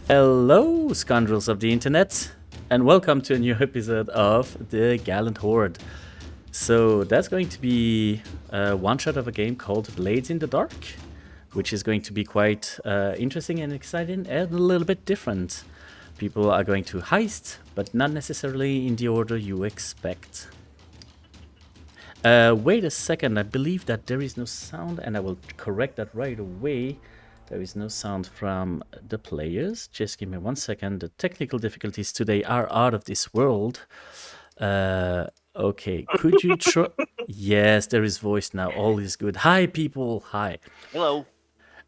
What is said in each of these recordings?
Hello, scoundrels of the internet, and welcome to a new episode of the Gallant Horde. So that's going to be a one-shot of a game called Blades in the Dark, which is going to be quite interesting and exciting and a little bit different. People are going to heist, but not necessarily in the order you expect. Wait a second, I believe that there is no sound, and I will correct that right away. There is no sound from the players. Just give me 1 second. The technical difficulties today are out of this world. Okay, could you try? Yes, there is voice now. All is good. Hi, people. Hi. Hello.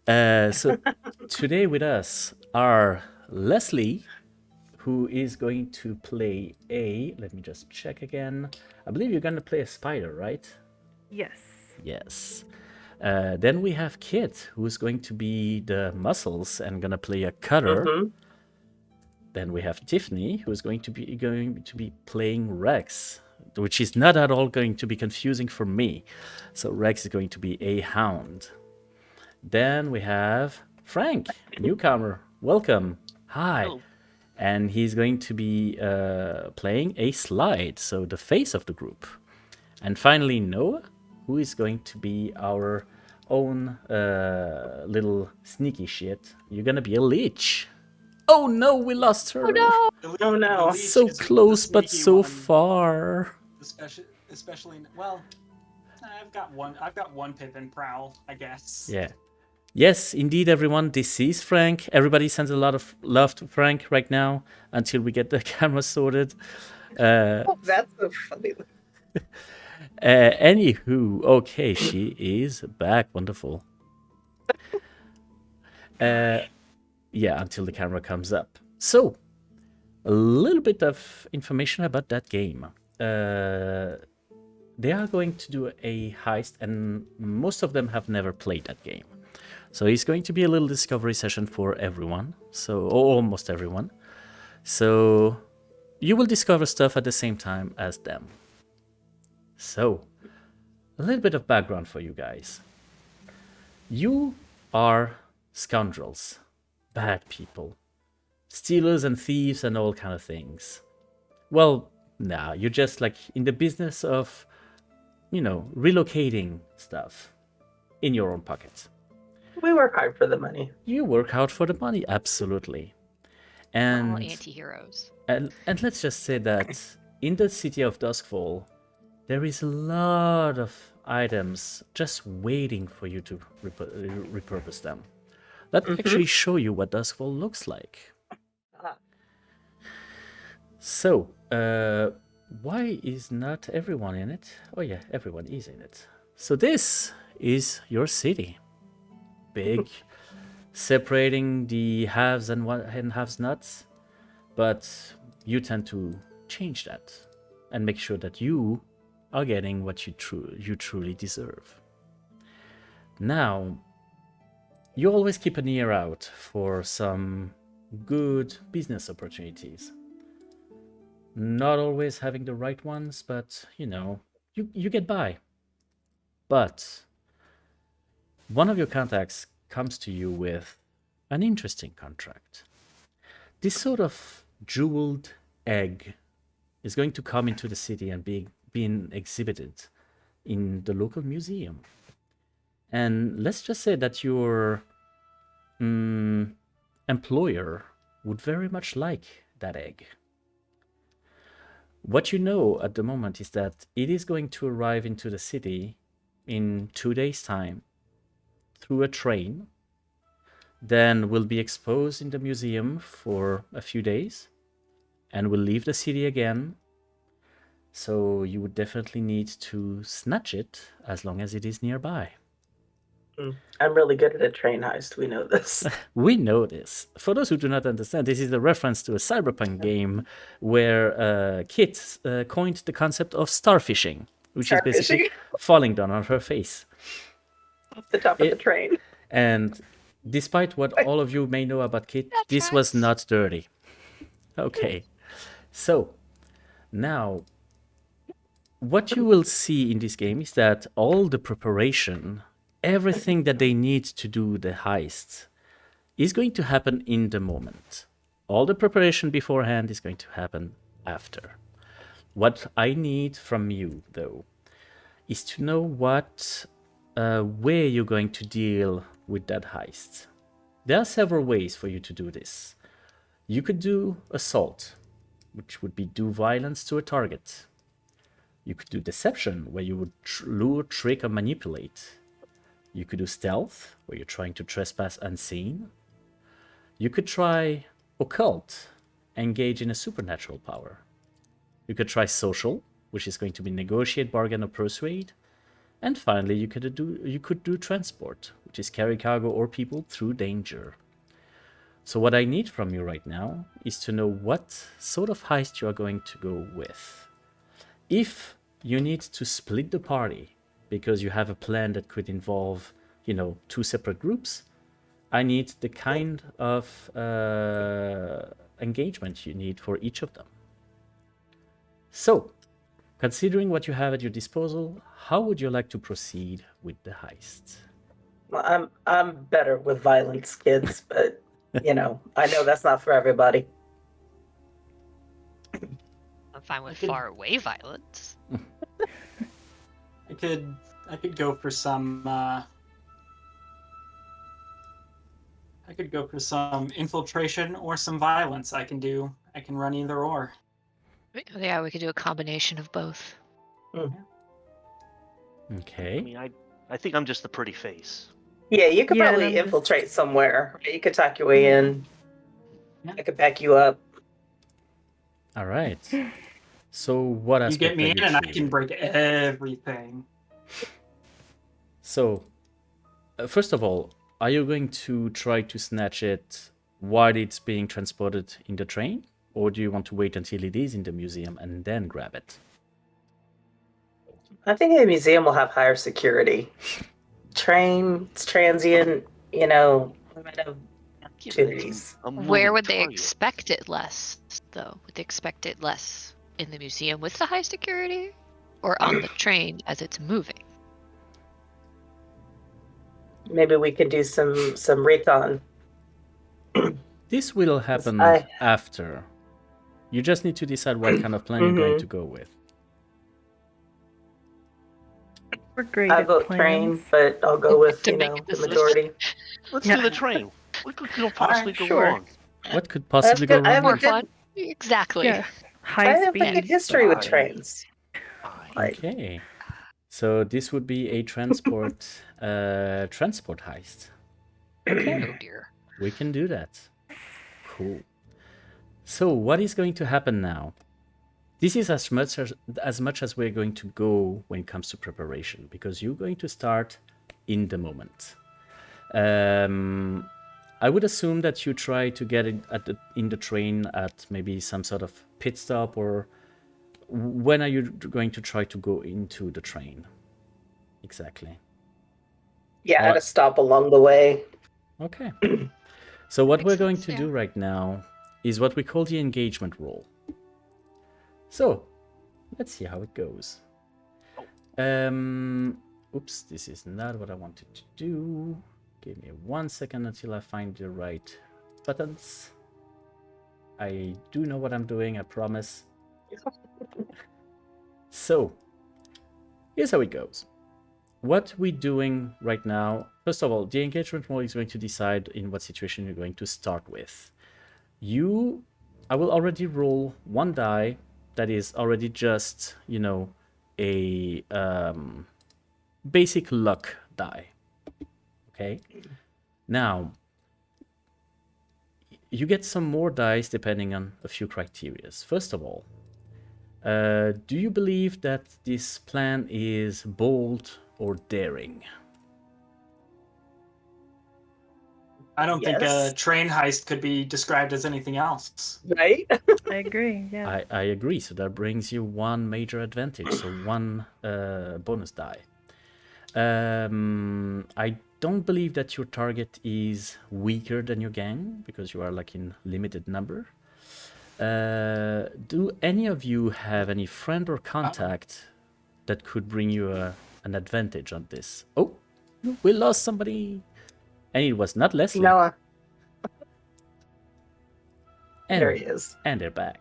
So today with us are Leslie, who is going to play a. Let me just check again. I believe you're going to play a spider, right? Yes. Yes. Then we have Kit, who's going to be the muscles and gonna play a cutter. Then we have Tiffany, who's going to be playing Rex, which is not at all going to be confusing for me. So Rex is going to be a hound. Then we have Frank, newcomer. Welcome. Hi. Hello. And he's going to be playing a slide, so the face of the group. And finally, Noah, who is going to be our own little sneaky shit. You're gonna be a leech. Oh no, we lost her. Oh no. So close, but so far. Especially well, I've got one Pippin prowl, I guess. Yeah. Yes, indeed, everyone. This is Frank. Everybody sends a lot of love to Frank right now until we get the camera sorted. That's so funny. Anywho, okay, she is back. Wonderful. Yeah, until the camera comes up. So, a little bit of information about that game. They are going to do a heist, and most of them have never played that game. So it's going to be a little discovery session for everyone. So, almost everyone. So, you will discover stuff at the same time as them. So, a little bit of background for you guys. You are scoundrels, bad people, stealers and thieves and all kind of things. Well, nah, you're just like in the business of, relocating stuff in your own pocket. We work hard for the money. You work out for the money, absolutely. All And anti-heroes. and let's just say that in the city of Duskfall, there is a lot of items just waiting for you to repurpose them. That actually show you what Duskfall looks like. So, why is not everyone in it? Oh yeah, everyone is in it. So this is your city. Big, separating the haves and haves nots, but you tend to change that and make sure that you are getting what you truly deserve. Now, you always keep an ear out for some good business opportunities. Not always having the right ones, but you get by. But one of your contacts comes to you with an interesting contract. This sort of jeweled egg is going to come into the city and being exhibited in the local museum. And let's just say that your employer would very much like that egg. What you know at the moment is that it is going to arrive into the city in 2 days' time through a train, then will be exposed in the museum for a few days, and will leave the city again. So you would definitely need to snatch it as long as it is nearby. I'm really good at a train heist. We know this. We know this. For those who do not understand, this is a reference to a cyberpunk game where Kit coined the concept of starfishing, which is basically falling down on her face. Off the top of the train. And despite what all of you may know about Kit, this was not dirty. Okay. So, now, what you will see in this game is that all the preparation, everything that they need to do the heist, is going to happen in the moment. All the preparation beforehand is going to happen after. What I need from you, though, is to know what way you're going to deal with that heist. There are several ways for you to do this. You could do assault, which would be do violence to a target. You could do deception, where you would lure, trick, or manipulate. You could do stealth, where you're trying to trespass unseen. You could try occult, engage in a supernatural power. You could try social, which is going to be negotiate, bargain, or persuade. And finally, you could do transport, which is carry cargo or people through danger. So what I need from you right now is to know what sort of heist you are going to go with. If you need to split the party because you have a plan that could involve, two separate groups, I need the kind of engagement you need for each of them. So, considering what you have at your disposal, how would you like to proceed with the heist? Well, I'm better with violence, kids, but I know that's not for everybody. I'm fine with far away violence. I could go for some. I could go for some infiltration or some violence. I can run either or. Yeah, we could do a combination of both. Okay. I mean, I think I'm just the pretty face. Yeah, you could Yeah, probably I'm infiltrate somewhere. You could talk your way in. Yeah. I could back you up. All right. So what You aspect get me are in, you and I choosing? can break everything. So, first of all, are you going to try to snatch it while it's being transported in the train? Or do you want to wait until it is in the museum and then grab it? I think the museum will have higher security. Train, it's transient, we might have opportunities. Where would they expect it less, though? Would they expect it less in the museum with the high security? Or on the train as it's moving? Maybe we could do some recon. This will happen after. You just need to decide what kind of plan you're going to go with. We're great I at vote plans. train, but I'll go with, To the make a decision. majority. Let's Yeah. do the train. What could possibly go sure. wrong? What could possibly good. go I wrong? have a More good- fun? Exactly. Yeah. I High have a good speed. history with Fine. trains. Fine. Like, Okay. So this would be a transport heist. Oh dear. We can do that. Cool. So what is going to happen now? This is as much as we're going to go when it comes to preparation, because you're going to start in the moment. I would assume that you try to get it in the train at maybe some sort of pit stop, or when are you going to try to go into the train? Exactly. yeah, at What? a stop along the way. Okay. So what Makes we're going sense, to yeah. do right now is what we call the engagement roll. So, let's see how it goes. Oops, this is not what I wanted to do. Give me 1 second until I find the right buttons. I do know what I'm doing, I promise. So, here's how it goes. What we're doing right now, first of all, the engagement roll is going to decide in what situation you're going to start with. I will already roll one die that is already just, a basic luck die. Okay? Now, you get some more dice depending on a few criteria. First of all, do you believe that this plan is bold or daring? I don't think a Yes. train heist could be described as anything else. Right? I agree. Yeah. I agree. So that brings you one major advantage. So one bonus die. I don't believe that your target is weaker than your gang, because you are like in limited number. Do any of you have any friend or contact that could bring you an advantage on this? Oh, we lost somebody. And it was not Leslie. Noah. And, there he is. And they're back.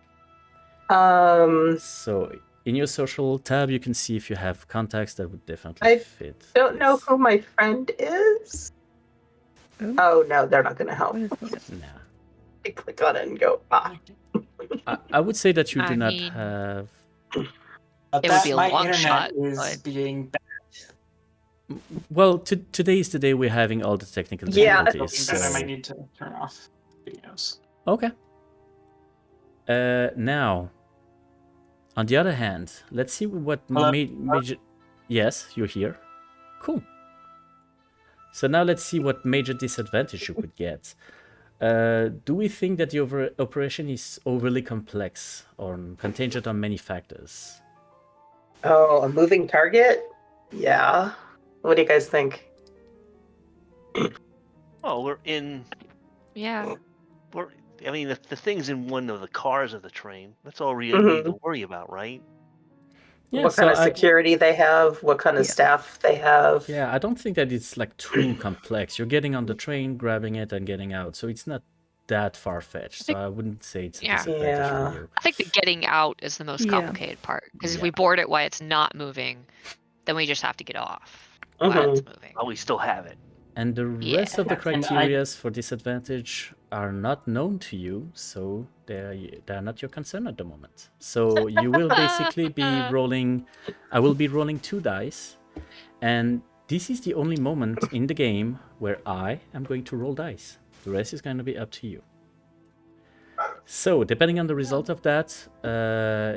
Um, So in your social tab, you can see if you have contacts that would definitely fit. don't know this. who my friend is. Ooh. Oh no, they're not gonna help. What is this? Nah. I click on it and go, I would say that you do I not mean- have. But It would be a my long internet shot, is but- being bad. Well, today is the day we're having all the technical Yeah. difficulties. That I So... might need to turn off videos. Okay. Now, on the other hand, let's see what Hello? major. Yes, you're here. Cool. So now let's see what major disadvantage you could get. Do we think that the operation is overly complex or contingent on many factors? oh, a moving target? Yeah. What do you guys think? Oh, we're in. Yeah. I mean, the thing's in one of the cars of the train. That's all we need to worry about, right? Yeah, What kind of security they have? What kind of Yeah. staff they have? Yeah, I don't think that it's like too complex. You're getting on the train, grabbing it, and getting out. So it's not that far-fetched. So I wouldn't say it's a Yeah. disadvantage Yeah. for you. I think the getting out is the most Yeah. complicated part. Because if we board it while it's not moving, then we just have to get off while it's moving. Oh, we still have it. And the rest of the And criterias for disadvantage are not known to you, so they're not your concern at the moment. So you will basically be rolling. I will be rolling 2 dice, and this is the only moment in the game where I am going to roll dice. The rest is going to be up to you. So depending on the result of that,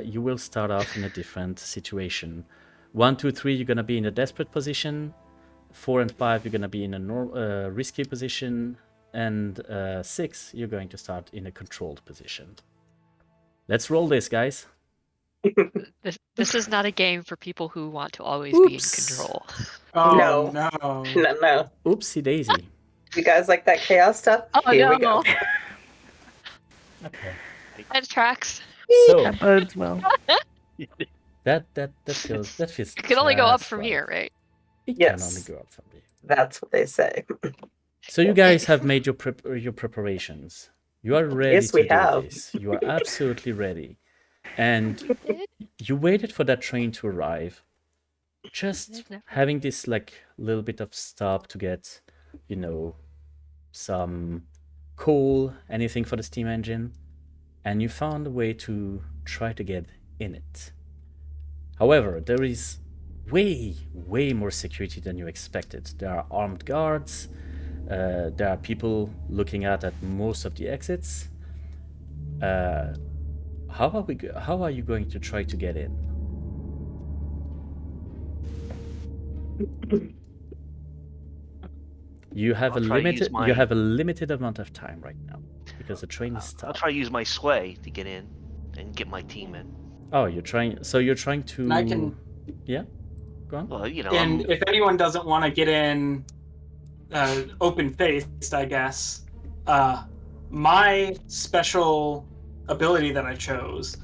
you will start off in a different situation. 1, 2, 3, you're going to be in a desperate position. 4 and 5, you're going to be in a risky position, and 6, you're going to start in a controlled position. Let's roll this, guys. This is not a game for people who want to always be in Oops. control. Oh No. no. No. Oopsie daisy. You guys like that chaos stuff? Oh Here no! we go. Okay. That tracks. So That bodes well. that feels It can only go up just from right. here, right? It Yes. can only go up from here. That's what they say. So you guys have made your preparations. You are ready Yes, to we do have. this. You are absolutely ready. And you waited for that train to arrive. Just having this like little bit of stop to get, some coal, anything for the steam engine, and you found a way to try to get in it. However, there is way more security than you expected. There are armed guards. There are people looking at most of the exits. How are you going to try to get in? You have I'll try to use you have a limited amount of time right now because the train is I'll stopped. try to use my sway to get in and get my team in. Oh, you're trying. So you're trying to. And I can. Yeah. Go on. Well, And if anyone doesn't want to get in, open faced, I guess. My special ability that I chose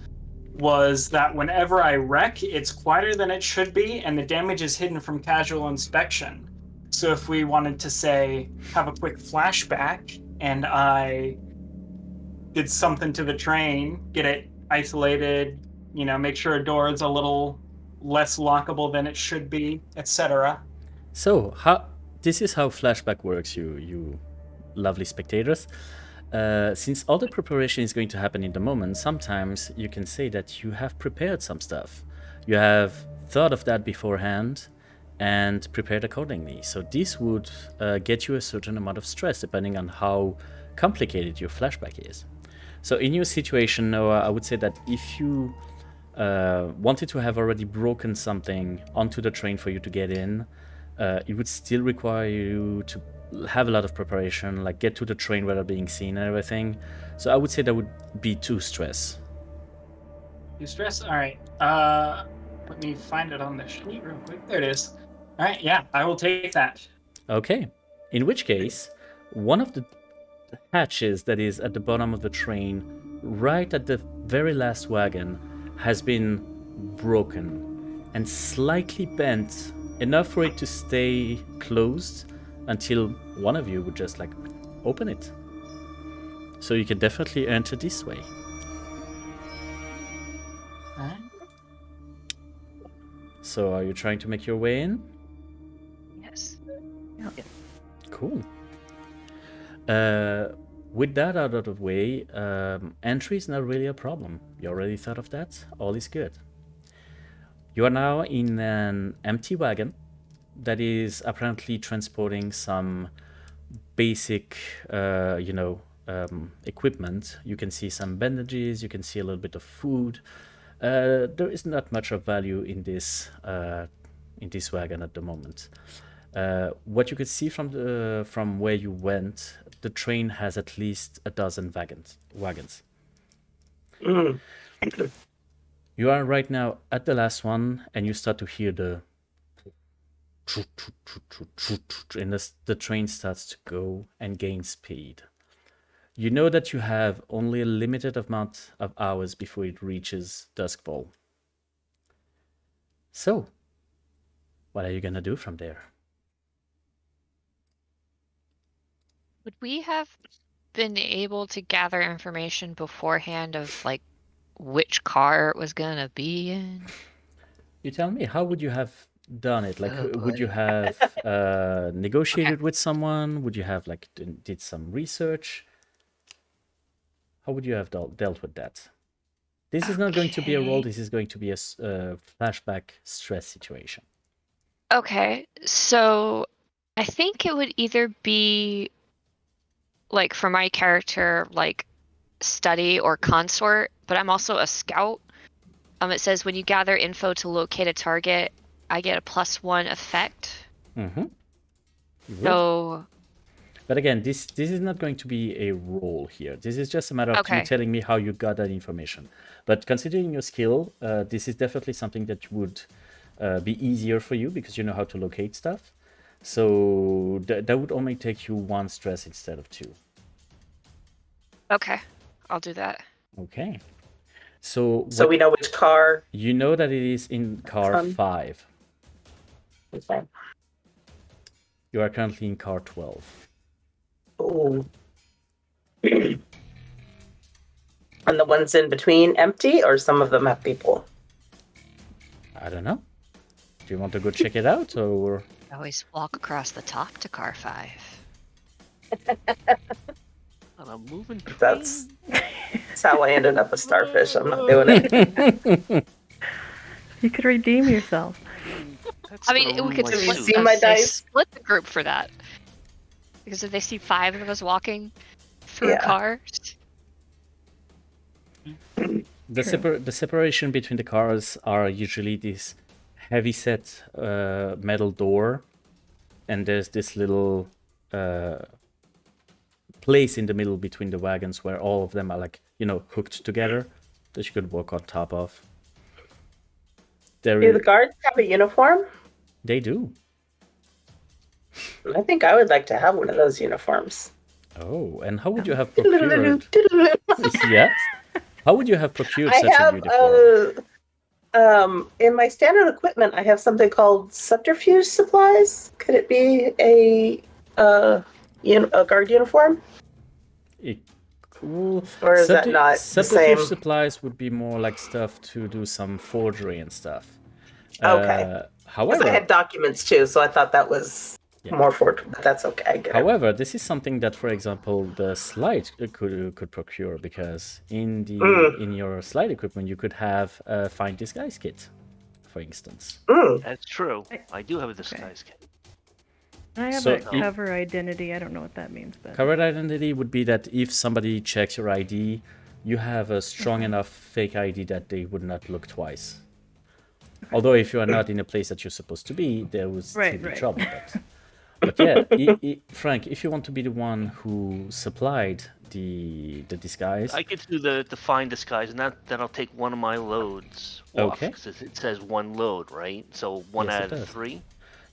was that whenever I wreck, it's quieter than it should be, and the damage is hidden from casual inspection. So if we wanted to say have a quick flashback, and I did something to the train, get it isolated, make sure a door is a little less lockable than it should be, etc. So this is how flashback works, you lovely spectators. Since all the preparation is going to happen in the moment, sometimes you can say that you have prepared some stuff. You have thought of that beforehand and prepared accordingly. So this would get you a certain amount of stress depending on how complicated your flashback is. So in your situation, Noah, I would say that if you wanted to have already broken something onto the train for you to get in, it would still require you to have a lot of preparation, like get to the train without being seen and everything. So I would say that would be too stress. You stress? All right. Let me find it on the sheet real quick. There it is. All right. Yeah, I will take that. Okay. In which case, one of the hatches that is at the bottom of the train, right at the very last wagon, has been broken and slightly bent enough for it to stay closed until one of you would just like open it. So you can definitely enter this way. Alright. So are you trying to make your way in? Yes. Cool. With that out of the way, entry is not really a problem. You already thought of that? All is good. You are now in an empty wagon that is apparently transporting some basic, equipment. You can see some bandages, you can see a little bit of food. There is not much of value in this wagon at the moment. What you could see from where you went, the train has at least a dozen wagons. Mm. You are right now at the last one, and you start to hear the and the train starts to go and gain speed. You know that you have only a limited amount of hours before it reaches Duskfall. So, what are you gonna do from there? Would we have been able to gather information beforehand of like which car it was gonna be in? You tell me, how would you have done it? Like, Oh, would you boy. have negotiated with someone? Would you have like did some research? How would you have dealt with that? This is not going to be a roll. Okay. This is going to be a flashback stress situation. Okay, so I think it would either be like for my character, like study or consort, but I'm also a scout. It says when you gather info to locate a target, I get a +1 effect. Mm-hmm. So But again, this is not going to be a role here. This is just a matter of you Okay. telling me how you got that information. But considering your skill, this is definitely something that would be easier for you because you know how to locate stuff. So that would only take you 1 stress instead of 2. Okay, I'll do that. Okay. So So we know which car. you know that it is in car Fun. 5. Okay. You are currently in car 12. Ooh. And the ones in between empty, or some of them have people? I don't know. Do you want to go check it out, or I always walk across the top to car 5. On a moving train. That's how I ended up a starfish. I'm not doing it. You could redeem yourself. That's I mean, gonna we ruin could my Have you split, suit. seen my they dice? split the group for that. Because if they see 5 of us walking through Yeah. cars, the separation between the cars are usually this heavy set metal door, and there's this little place in the middle between the wagons where all of them are like hooked together that you could walk on top of. Do the guards have a uniform? They do. I think I would like to have one of those uniforms. Oh, and how would you have procured? I Yes. How would you have procured such a have uniform? in my standard equipment, I have something called subterfuge supplies. Could it be a guard uniform? Cool. Or is that not the subterfuge same? supplies would be more like stuff to do some forgery and stuff. Okay. Because However, I had documents too, so I thought that was Yeah. more forgery. But that's okay. I get it. however, this is something that, for example, the slide could procure, because in your slide equipment you could have a find disguise kit, for instance. That's true. I do have a disguise kit. I have So a cover identity. I don't know what that means, but Covered identity would be that if somebody checks your ID, you have a strong enough fake ID that they would not look twice. Although if you are not in a place that you're supposed to be, there would still Right, be right. trouble. But yeah, Frank, if you want to be the one who supplied the disguise, I could do the find disguise, and that'll take one of my loads off. Okay. 'Cause it says 1 load, right? So 1 Yes, it out of does. 3.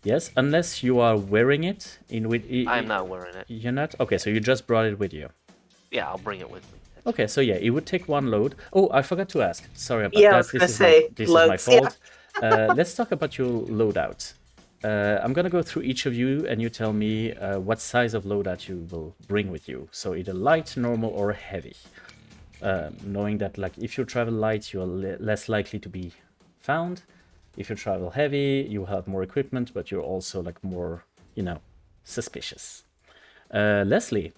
yes, unless you are wearing it I'm not wearing it. You're not? Okay, so you just brought it with you. Yeah, I'll bring it with me. Okay, so yeah, it would take 1 load. Oh, I forgot to ask. Sorry about Yeah, I that. was gonna This say, is my loads, yeah. fault. Let's talk about your loadout. I'm gonna go through each of you, and you tell me what size of loadout you will bring with you. So either light, normal, or heavy. Knowing that, like, if you travel light, you are less likely to be found. If you travel heavy, you have more equipment, but you're also like more, suspicious. Leslie.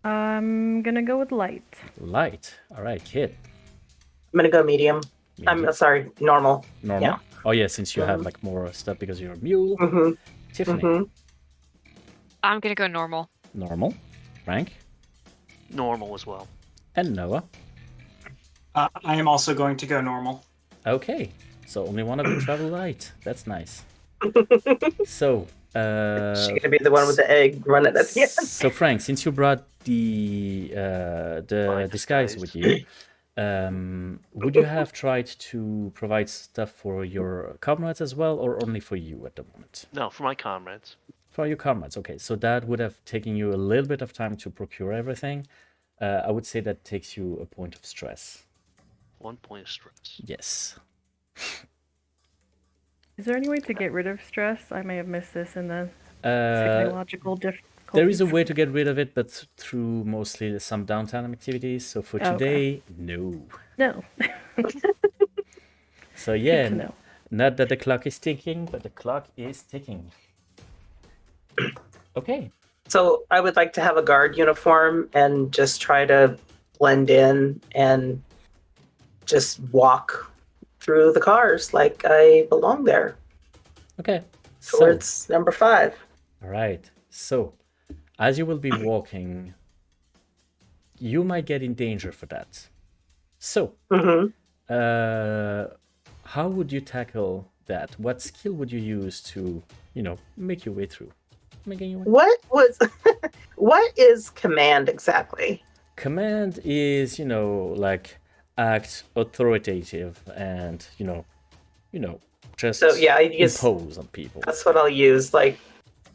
I'm gonna go with light. Light. All right, Kid. I'm gonna go medium. Medium. I'm sorry, normal. Normal. Yeah. Oh yeah, since you have like more stuff because you're a mule. Mm-hmm. Tiffany. Mm-hmm. I'm gonna go normal. Normal. Frank. Normal as well. And Noah. I am also going to go normal. Okay, so only one of you travel light. That's nice. So, She's gonna be the one with the egg running at the end. so Frank, since you brought the My disguise with you, would you have tried to provide stuff for your comrades as well, or only for you at the moment? No, for my comrades. For your comrades, okay. So that would have taken you a little bit of time to procure everything. I would say that takes you a point of stress. 1 point of stress. Yes. Is there any way to get rid of stress? I may have missed this in the Uh, technological difficulties. there is a way to get rid of it, but through mostly some downtime activities. So for Okay. today, no. No. So yeah, Good to know. not that the clock is ticking, but the clock is ticking. Okay. So I would like to have a guard uniform and just try to blend in and just walk through the cars like I belong there Okay. So, towards number 5. all right. So, as you will be walking, you might get in danger for that. So, Mm-hmm. how would you tackle that? What skill would you use to, make your way through? Making your way. What is command exactly? Command is, like act authoritative and, just So yeah, I guess impose on people. that's what I'll use. Like,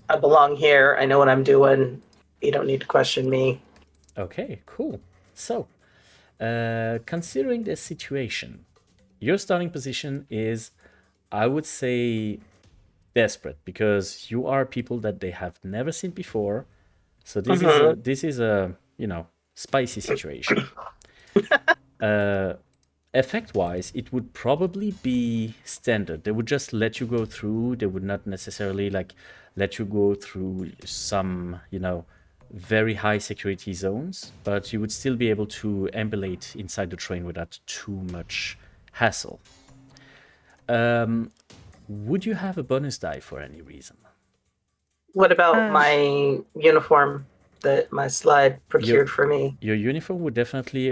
I belong here. I know what I'm doing. You don't need to question me. Okay, cool. So, considering the situation, your starting position is, I would say, desperate because you are people that they have never seen before. So this is a spicy situation. Effect-wise, it would probably be standard. They would just let you go through. They would not necessarily let you go through some very high security zones, but you would still be able to ambulate inside the train without too much hassle. Would you have a bonus die for any reason? What about my uniform that my slide procured for me? Your uniform would definitely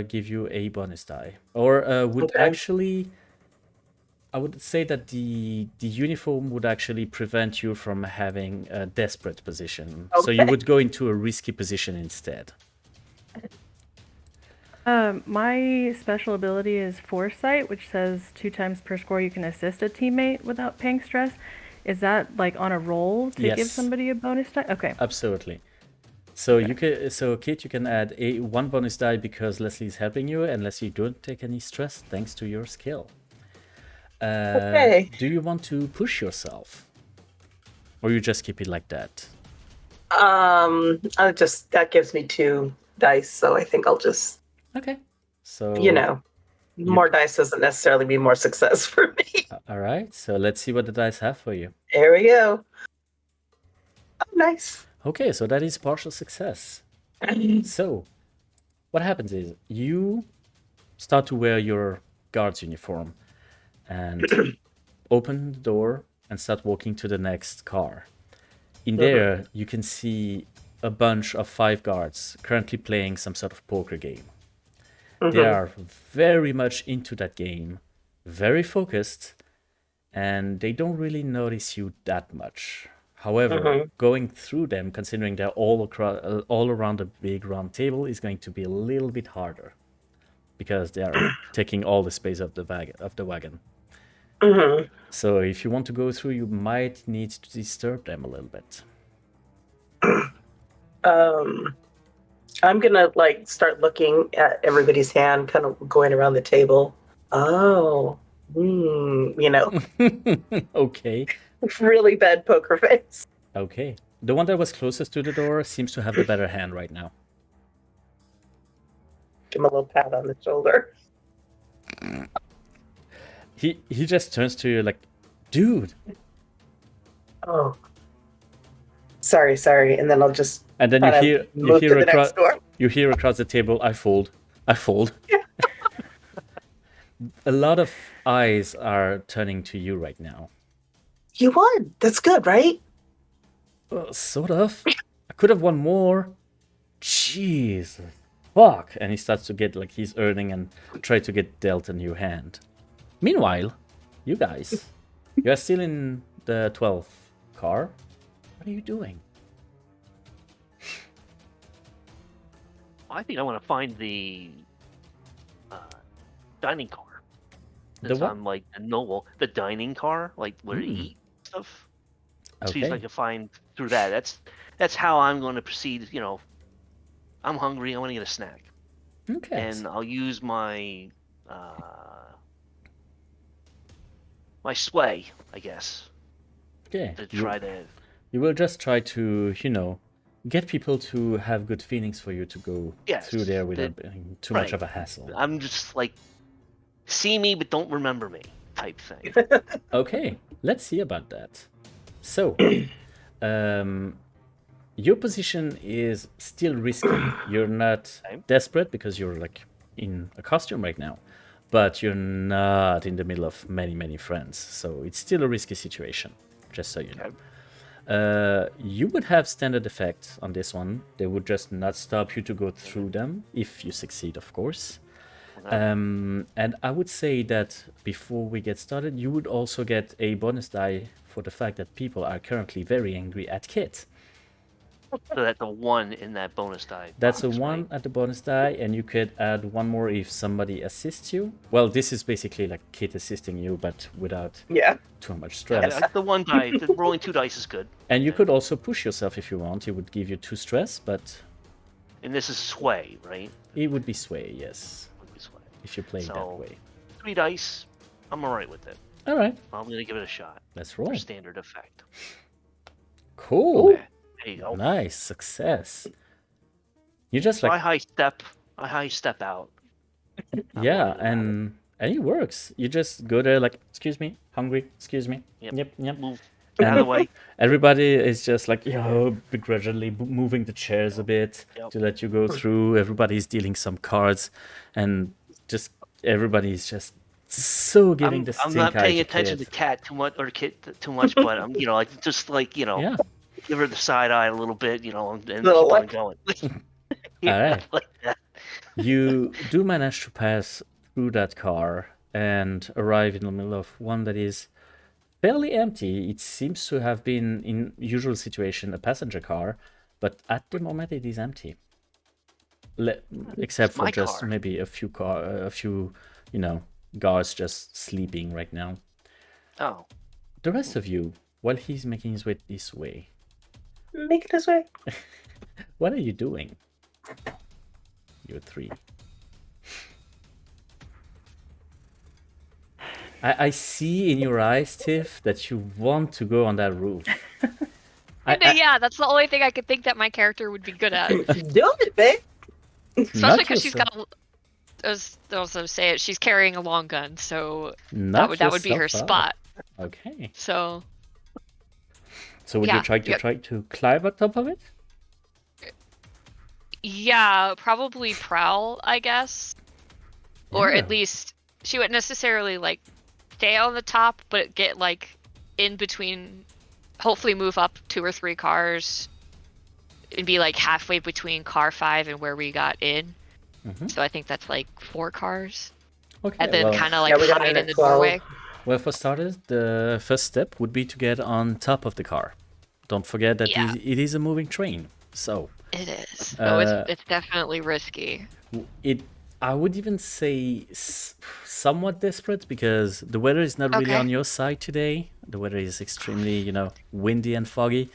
give you a bonus die, or would Okay. actually. I would say that the uniform would actually prevent you from having a desperate position. So you Okay. would go into a risky position instead. My special ability is Foresight, which says 2 times per score you can assist a teammate without paying stress. Is that like on a roll to give Yes. somebody a bonus die? Okay. Absolutely. So Kit, you can add one bonus die because Leslie is helping you, and Leslie, you don't take any stress thanks to your skill. Okay. Do you want to push yourself, or you just keep it like that? That gives me 2 dice, so I think I'll just, Okay. So more dice doesn't necessarily mean more success for me. all right. So let's see what the dice have for you. There we go. Oh, nice. Okay, so that is partial success. So, what happens is you start to wear your guard's uniform and open the door and start walking to the next car. In there, you can see a bunch of 5 guards currently playing some sort of poker game. They are very much into that game, very focused, and they don't really notice you that much. However, going through them, considering they're all around a big round table, is going to be a little bit harder because they are taking all the space of the wagon. So if you want to go through, you might need to disturb them a little bit. I'm gonna start looking at everybody's hand, kind of going around the table. Oh, You know, Okay. really bad poker face. Okay. The one that was closest to the door seems to have the better hand right now. Give him a little pat on the shoulder. He just turns to you like, dude. Oh, sorry, and then I'll just And then kind of you move hear to the next door. you hear across the table, I fold. A lot of eyes are turning to you right now. You won. That's good, right? Sort of. I could have won more. Jeez. Fuck. And he starts to get like he's earning and try to get dealt a new hand. Meanwhile, you guys, you are still in the 12th car. What are you doing? I think I want to find the dining car. The Since what? I'm like a noble, the dining car, like where to Hmm. eat stuff. See if I Okay. can find through that. That's how I'm going to proceed. You know, I'm hungry. I want to get a snack, Okay. and I'll use my my sway, I guess, Okay. to try to. You will just try to, get people to have good feelings for you to go Yes, through there without being too much right. of a hassle. I'm just like, see me but don't remember me type thing. Okay, let's see about that. So, your position is still risky. You're not Okay. desperate because you're like in a costume right now, but you're not in the middle of many, many friends. So it's still a risky situation, just so you know. You would have standard effects on this one. They would just not stop you to go through them if you succeed, of course. And I would say that before we get started, you would also get a bonus die for the fact that people are currently very angry at Kit. So that's a 1 in that bonus die. That's a box, 1 right? at the bonus die, and you could add 1 more if somebody assists you. Well, this is basically like Kit assisting you, but without Yeah. too much Yeah, stress. the 1 die, the rolling 2 dice is good. And you could also push yourself if you want. It would give you 2 stress, but And this is sway, right? it would be sway, yes, Would be sway. if you play it that So- way. 3 dice, I'm alright with it. All right, I'm gonna give it a shot let's roll. for standard effect. Cool. Okay, there you go. Nice success. You just So like I high step out. yeah, worried about and it works. You just go there like, excuse me, hungry, excuse me. Yep. Yep. Move out of the way. Everybody is just like, begrudgingly moving the chairs a bit Yep. to let you go through. Everybody's dealing some cards, and just everybody's just so giving I'm, the I'm stink not eye paying to attention to Kit. Cat too much or Kit too much, but I'm like just like Yeah. give her the side eye a little bit, and Little keep on like- going. Alright. Like that. You do manage to pass through that car and arrive in the middle of one that is fairly empty. It seems to have been, in usual situation, a passenger car, but at the moment it is empty. Except for my just car. maybe a few guards just sleeping right now. Oh, The rest of you, while he's making his way this way, Make it this way. what are you doing? You're 3. I see in your eyes, Tiff, that you want to go on that roof. Yeah, that's the only thing I could think that my character would be good at. Do it, babe. Especially because she's got as they also say it, she's carrying a long gun, so that would be her spot. Okay. So So would Yeah, you try to climb on top of it? yeah, probably prowl, I guess. Or Yeah. at least she wouldn't necessarily like stay on the top, but get like in between, hopefully move up 2 or 3 cars and be like halfway between car 5 and where we got in. Mhm. So I think that's like 4 cars. Okay. And then well, kind of like Yeah, we got hide in in at the 12. doorway. well, for starters, the first step would be to get on top of the car. Don't forget that Yeah. it is a moving train. So It is. So Uh, it's definitely risky. I would even say somewhat desperate because the weather is not really Okay. on your side today. The weather is extremely, windy and foggy.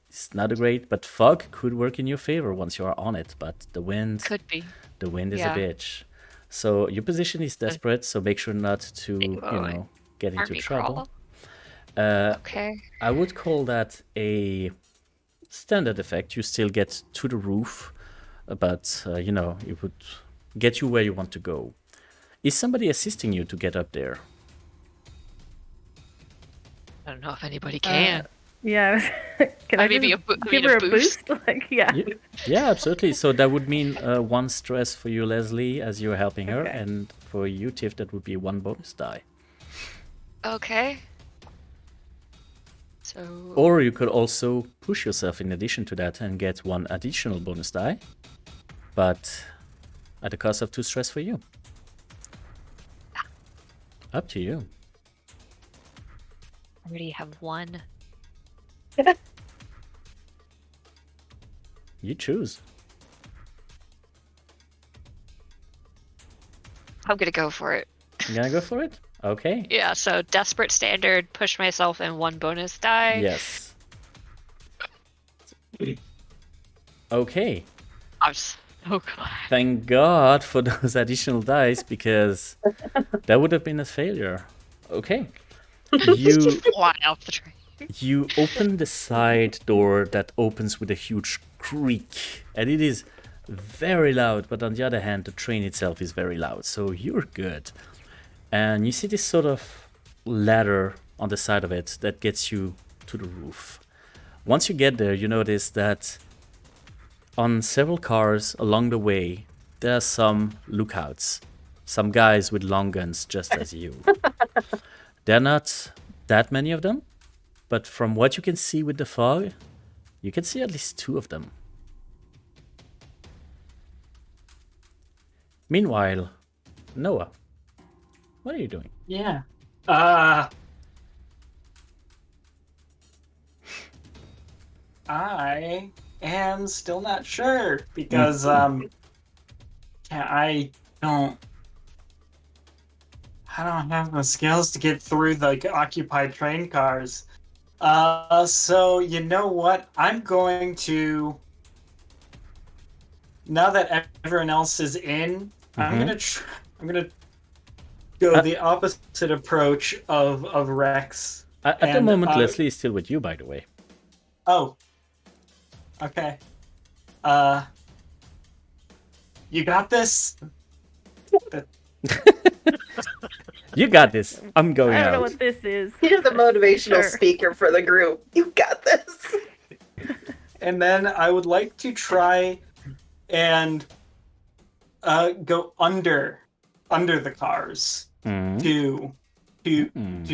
It's not great, but fog could work in your favor once you are on it. But the wind Could be. is Yeah. a bitch. So your position is desperate, so make sure not to, Big you boy. know, get into Army trouble. crawl. Okay. I would call that a standard effect. You still get to the roof, but, you know, it would get you where you want to go. Is somebody assisting you to get up there? I don't know if anybody can. Yeah. Can I maybe just I give mean, her a a boost? Like, yeah. Yeah, absolutely. So that would mean 1 stress for you, Leslie, as you're helping her, Okay. and for you, Tiff, that would be 1 bonus die. Okay. So. Or you could also push yourself in addition to that and get 1 additional bonus die, but at the cost of 2 stress for you. Up to you. I already have 1. You choose. I'm gonna go for it. You gonna go for it? Okay. Yeah, so desperate standard, push myself and 1 bonus die. Yes. Okay. I'm so glad. Thank God for those additional dice, because that would have been a failure. Okay. You Fly off the train. you open the side door that opens with a huge creak, and it is very loud, but on the other hand, the train itself is very loud, so you're good. And you see this sort of ladder on the side of it that gets you to the roof. Once you get there, you notice that on several cars along the way, there are some lookouts, some guys with long guns just as you. There are not that many of them, but from what you can see with the fog, you can see at least 2 of them. Meanwhile, Noah, what are you doing? Yeah. I am still not sure because I don't have the skills to get through the occupied train cars. So you know what? I'm going to, now that everyone else is in, I'm gonna go the opposite approach of Rex. At the moment, Leslie is still with you, by the way. Oh. Okay. You got this? You got this. I'm going I don't know out. what this is. You're the motivational Sure. speaker for the group. You got this. And then I would like to try and go under the cars to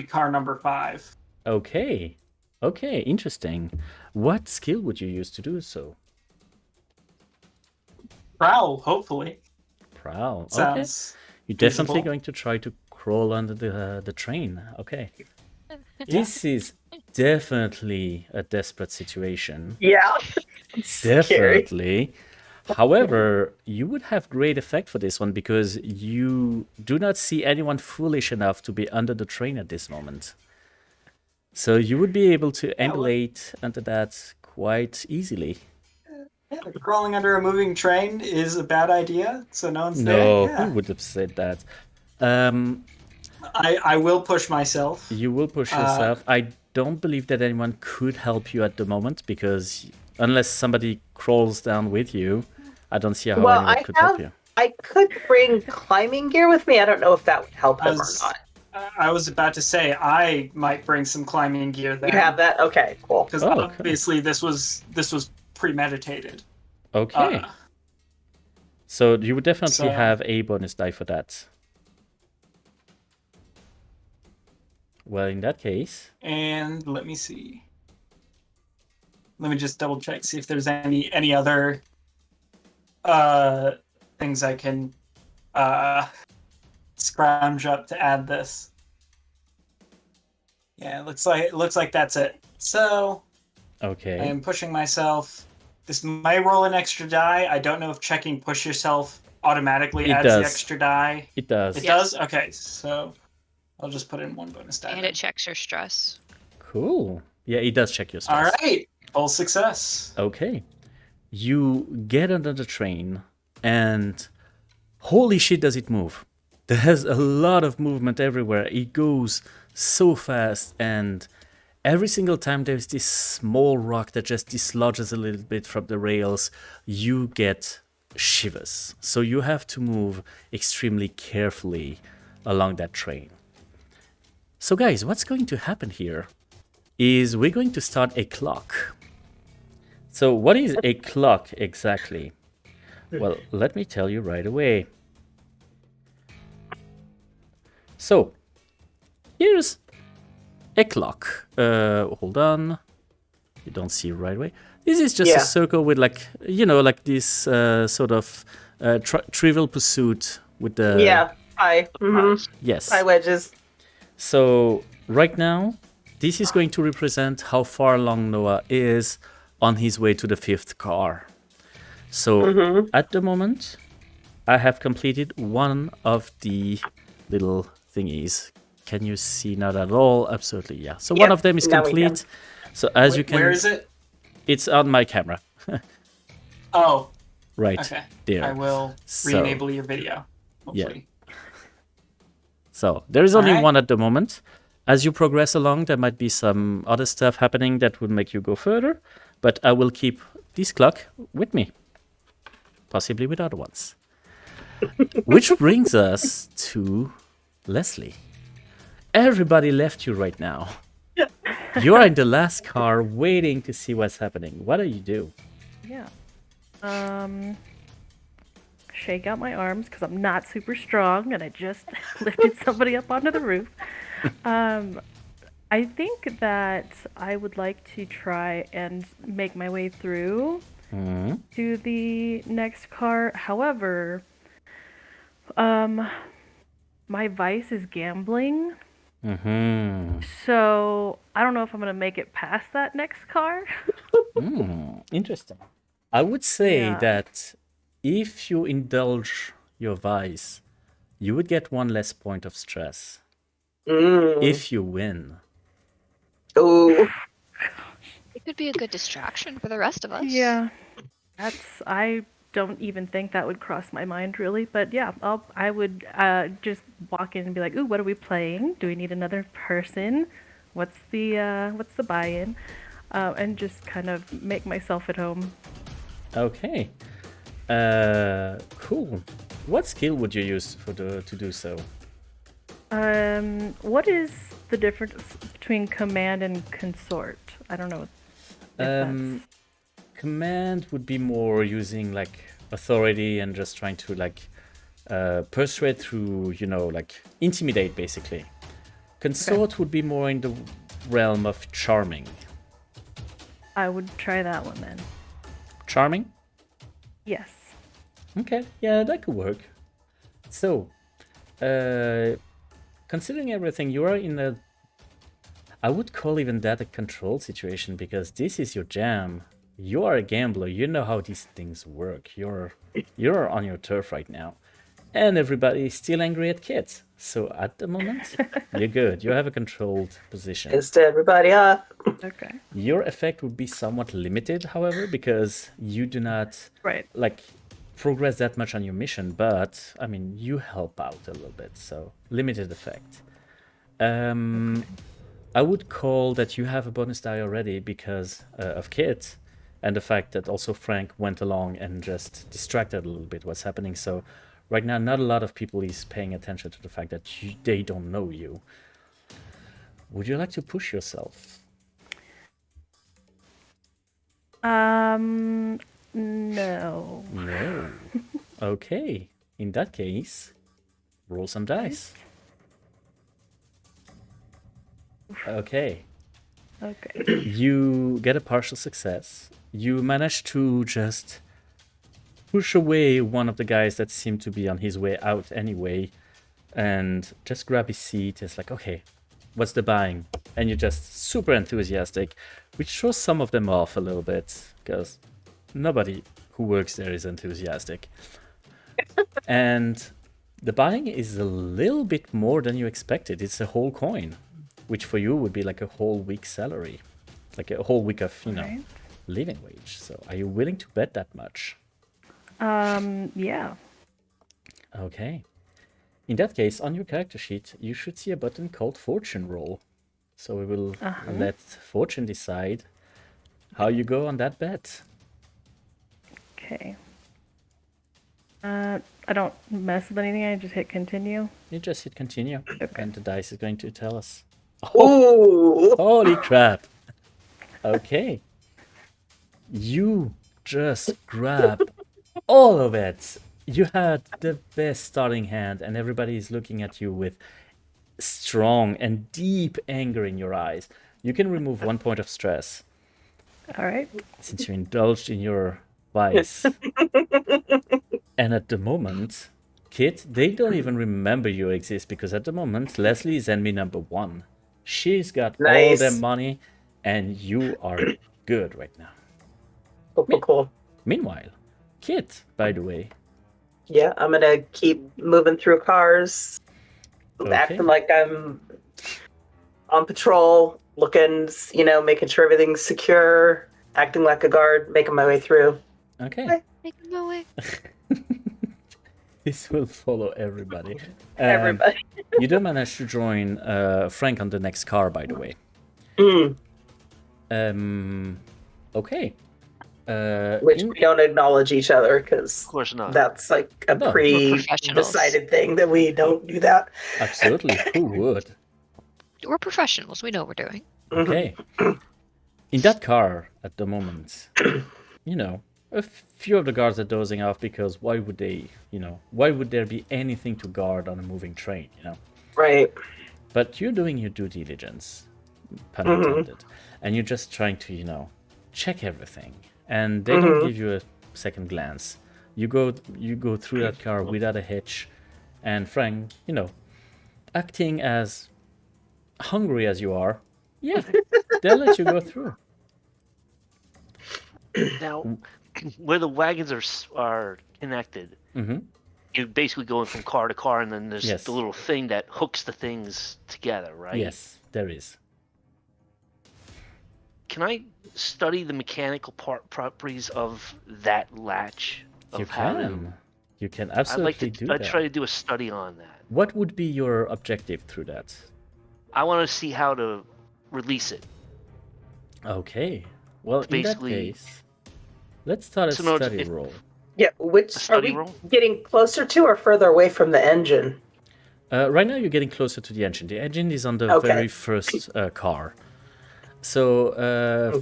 car number 5. Okay. Okay, interesting. What skill would you use to do so? Prowl, hopefully. Prowl. Okay. Sounds You're definitely feasible. going to try to crawl under the train. Okay. This is definitely a desperate situation. Yeah. It's scary. Definitely. However, you would have great effect for this one because you do not see anyone foolish enough to be under the train at this moment. So you would be able to emulate under that quite easily. Yeah, crawling under a moving train is a bad idea, so no one's No, there. Yeah. who would have said that? I will push myself. You will push yourself. I don't believe that anyone could help you at the moment because unless somebody crawls down with you, I don't see how Well, anyone could help you. I could bring climbing gear with me. I don't know if that would help him or not. I was about to say I might bring some climbing gear there. You have that? Okay, cool. Because Oh, okay. obviously this was premeditated. Okay. So you would definitely so- have a bonus die for that. Well, in that case, And let me see. Let me just double check, see if there's any other things I can scrounge up to add this. Yeah, it looks like that's it. So I okay. am pushing myself. This may roll an extra die. I don't know if checking push yourself automatically It adds the does. extra die. It does. It Yes. does? Okay, so I'll just put in 1 bonus die. And then. it checks your stress. Cool. Yeah, it does check your All stress. right, full success. Okay. You get under the train and Holy shit, does it move! There's a lot of movement everywhere. It goes so fast, and every single time there's this small rock that just dislodges a little bit from the rails, you get shivers. So you have to move extremely carefully along that train. So guys, what's going to happen here is we're going to start a clock. So what is a clock exactly? Well, let me tell you right away. So, here's a clock. Hold on. You don't see it right away. This is just a circle with like, like this sort of Trivial Pursuit with the... pie. Yes. Pie wedges. So, right now, this is going to represent how far along Noah is on his way to the 5th car. So, at the moment, I have completed one of the little thingies. Can you see? Not at all. Absolutely, yeah. So one of them is complete. So as you can... Where is it? It's on my camera. Oh. Right okay. there. I will re-enable your video, hopefully. Yeah. So there is only Alright. one at the moment. As you progress along, there might be some other stuff happening that would make you go further. But I will keep this clock with me. Possibly with other ones. Which brings us to Leslie. Everybody left you right now. You are in the last car waiting to see what's happening. What do you do? Yeah. Shake out my arms because I'm not super strong and I just lifted somebody up onto the roof. I think that I would like to try and make my way through to the next car. However, my vice is gambling. So I don't know if I'm gonna make it past that next car. Interesting. I would say that if you indulge your vice, you would get one less point of stress. If you win. Ooh. It could be a good distraction for the rest of us. Yeah. I don't even think that would cross my mind really, but yeah, I would just walk in and be like, "Ooh, what are we playing? Do we need another person? What's the buy-in?" And just kind of make myself at home. Okay. Cool. What skill would you use to do so? What is the difference between command and consort? I don't know. Command would be more using like authority and just trying to like persuade through, like intimidate basically. Consort would be more in the realm of charming. I would try that one then. Charming? Yes. Okay, yeah, that could work. So, considering everything, you are in a... I would call even that a control situation because this is your jam. You are a gambler. You know how these things work. You're on your turf right now. And everybody is still angry at kids. So at the moment, you're good. You have a controlled position. Pissed everybody off. Okay. Your effect would be somewhat limited, however, because you do not progress that much on your mission. But, I mean, you help out a little bit. So limited effect. I would call that you have a bonus die already because of Kit and the fact that also Frank went along and just distracted a little bit what's happening. So right now, not a lot of people is paying attention to the fact that they don't know you. Would you like to push yourself? No. No. Okay. In that case, roll some dice. Okay. Okay. You get a partial success. You manage to just push away one of the guys that seemed to be on his way out anyway and just grab his seat. It's like, okay, what's the buying? And you're just super enthusiastic, which shows some of them off a little bit because nobody who works there is enthusiastic. And the buying is a little bit more than you expected. It's a whole coin, which for you would be like a whole week's salary, like a whole week of, Right. living wage. So are you willing to bet that much? Yeah. Okay. In that case, on your character sheet, you should see a button called Fortune Roll. So we will let Fortune decide how you go on that bet. Okay. I don't mess with anything. I just hit continue. You just hit continue, Okay. and the dice is going to tell us. Oh, Ooh. holy crap! Okay. You just grab all of it. You had the best starting hand, and everybody is looking at you with strong and deep anger in your eyes. You can remove 1 point of stress All right. since you indulged in your vice. And at the moment, Kit, they don't even remember you exist because at the moment, Leslie is enemy number 1. She's got all the Nice. money, and you are good right now. Cool. Meanwhile, Kit, by the way, Yeah, I'm gonna keep moving through cars, Okay. acting like I'm on patrol, looking, making sure everything's secure, acting like a guard, making my way through. okay, Making my way. this will follow everybody. Everybody. You do manage to join Frank on the next car, by the way. Okay. Which we don't acknowledge each other because Of course not. that's like a No. pre-decided thing that we don't do that. Absolutely, who would? We're professionals. We know what we're doing. Okay. In that car at the moment, a few of the guards are dozing off because why would they, why would there be anything to guard on a moving train, Right. But you're doing your due diligence, pun intended, and you're just trying to, check everything. And they don't give you a second glance. You go through that car without a hitch, and Frank, acting as hungry as you are, yeah, they'll let you go through. Now, where the wagons are connected, you're basically going from car to car, and then there's Yes. the little thing that hooks the things together, right? Yes, there is. Can I study the mechanical properties of that latch? You how to- can. You can I'd absolutely like to. do I'd that. try to do a study on that. What would be your objective through that? I want to see how to release it. Okay. Well, in that Basically- case, let's start a So no, study if- roll. Yeah, which A are study we roll? getting closer to or further away from the engine? Right now, you're getting closer to the engine. The engine is on the Okay. very first car. So,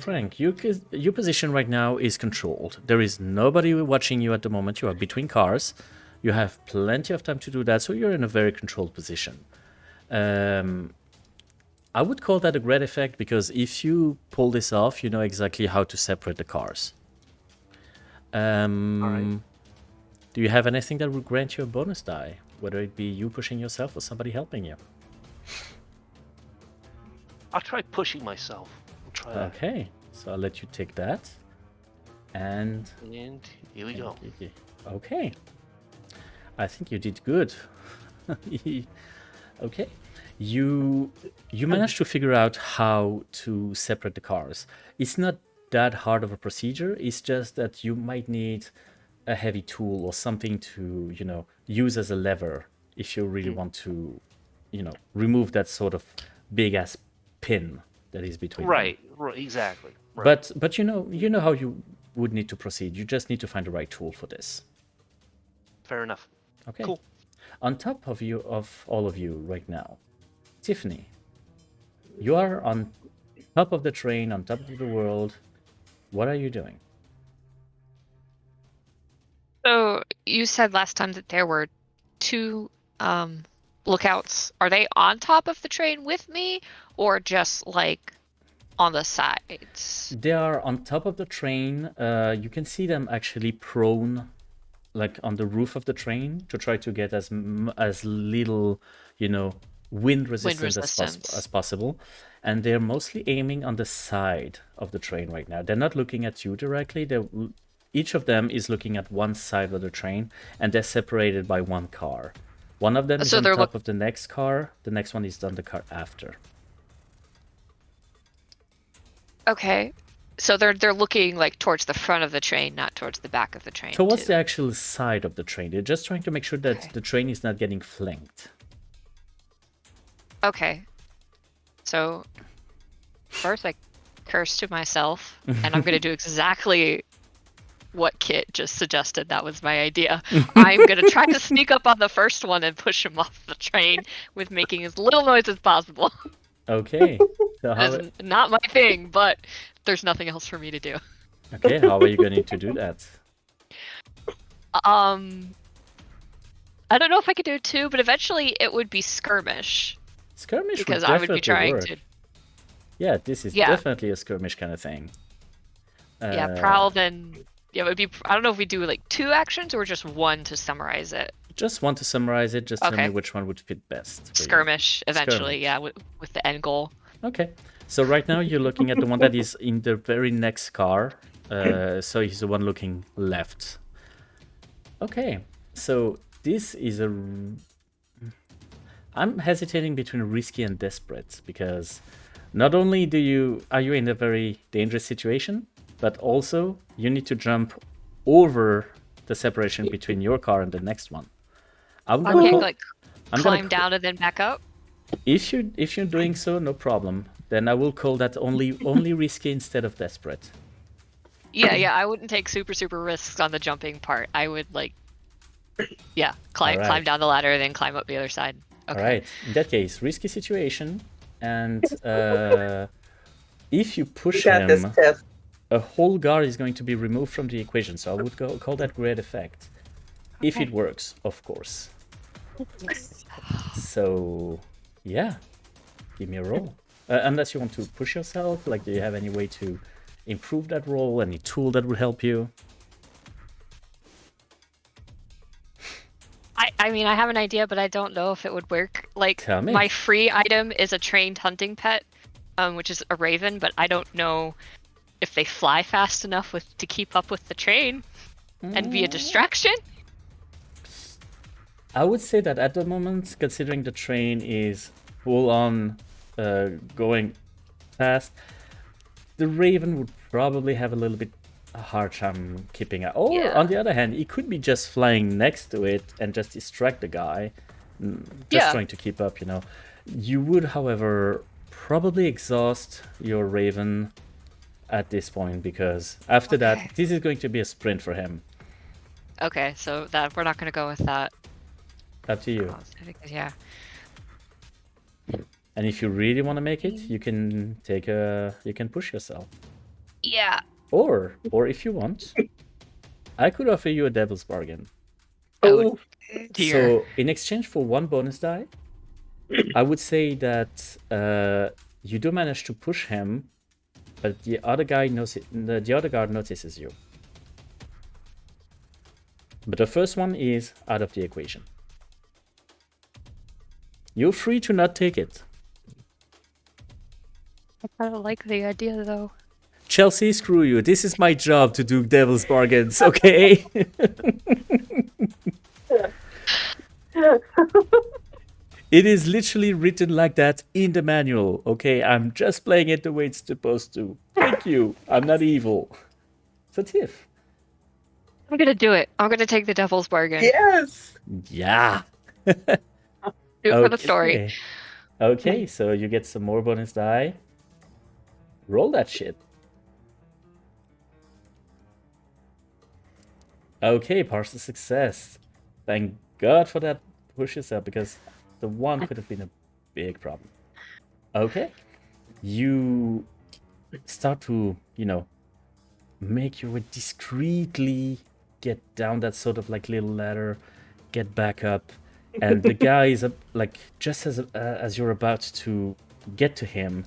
Frank, your position right now is controlled. There is nobody watching you at the moment. You are between cars. You have plenty of time to do that, so you're in a very controlled position. I would call that a great effect because if you pull this off, you know exactly how to separate the cars. right. Do you have anything that would grant you a bonus die? Whether it be you pushing yourself or somebody helping you. I'll try pushing myself. I'll try that. Okay, so I'll let you take that. And And here we go. okay. I think you did good. Okay. You managed to figure out how to separate the cars. It's not that hard of a procedure. It's just that you might need a heavy tool or something to, use as a lever if you really want to, remove that sort of big ass pin that is between them. Right. Exactly. Right. But you know how you would need to proceed. You just need to find the right tool for this. Fair enough. Okay. Cool. On top of all of you right now, Tiffany, you are on top of the train, on top of the world. What are you doing? So you said last time that there were 2 lookouts. Are they on top of the train with me, or just like on the sides? They are on top of the train. You can see them actually prone, like on the roof of the train, to try to get as little, wind resistance resistance. as possible. And they're mostly aiming on the side of the train right now. They're not looking at you directly. Each of them is looking at one side of the train, and they're separated by one car. One of them is So on they're top of the next car. The next one is on the car after. Okay. So they're looking like towards the front of the train, not towards the back of the train. Towards too. the actual side of the train. They're just trying to make sure that Okay. the train is not getting flanked. Okay. So first I curse to myself, and I'm gonna do exactly what Kit just suggested. That was my idea. I'm gonna try to sneak up on the first one and push him off the train with making as little noise as possible. Okay. So how, That is not my thing, but there's nothing else for me to do. okay, how are you going to do that? I don't know if I could do it too, but eventually it would be skirmish Skirmish because would I would be definitely trying work. to. Yeah, this is Yeah. definitely a skirmish kind of thing. Yeah, prowl then. Yeah, it would be. I don't know if we do like 2 actions or just 1 to summarize it. Just want to summarize it. Just tell me Okay. which one would fit best. for you. Skirmish eventually, Skirmish. yeah, with the end goal. Okay. So right now you're looking at the one that is in the very next car. So he's the one looking left. Okay. So this is a. I'm hesitating between risky and desperate because not only are you in a very dangerous situation, but also you need to jump over the separation between your car and the next one. I'm gonna Okay, call- like I'm gonna climb ca- down and then back up. If you're doing so, no problem. Then I will call that only risky instead of desperate. Yeah, I wouldn't take super risks on the jumping part. I would like, yeah, climb Alright. down the ladder and then climb up the other side. Okay. All right. In that case, risky situation, and if you You push got this, him, Tiff. a whole guard is going to be removed from the equation. So I would call that great effect, if it works, of course. So, yeah, give me a roll. Unless you want to push yourself, like, do you have any way to improve that roll? Any tool that would help you? I mean, I have an idea, but I don't know if it would work. Like, Tell me. my free item is a trained hunting pet, which is a raven, but I don't know if they fly fast enough to keep up with the train and be a distraction. I would say that at the moment, considering the train is full on going fast, the Raven would probably have a little bit a hard time keeping up. Or Yeah. on the other hand, he could be just flying next to it and just distract the guy, just Yeah. trying to keep up, you know. You would, however, probably exhaust your Raven at this point because after Okay. that, this is going to be a sprint for him. Okay, so that we're not gonna go with that. Up to you. Yeah. And if you really want to make it, you can you can push yourself. Yeah. Or if you want, I could offer you a devil's bargain. Oh, dear. So in exchange for 1 bonus die, I would say that you do manage to push him, but the other guard notices you. But the first one is out of the equation. You're free to not take it. I kind of like the idea, though. Chelsea, screw you. This is my job to do devil's bargains, okay? It is literally written like that in the manual, okay? I'm just playing it the way it's supposed to. Thank you. I'm not evil. So, Tiff. I'm gonna do it. I'm gonna take the devil's bargain. Yes. Yeah. Do it for the story. Okay, so you get some more bonus die. Roll that shit. Okay, partial success. Thank God for that push yourself because the 1 could have been a big problem. Okay. You start to, make your way discreetly, get down that sort of like little ladder, get back up, and the guy is like just as you're about to get to him,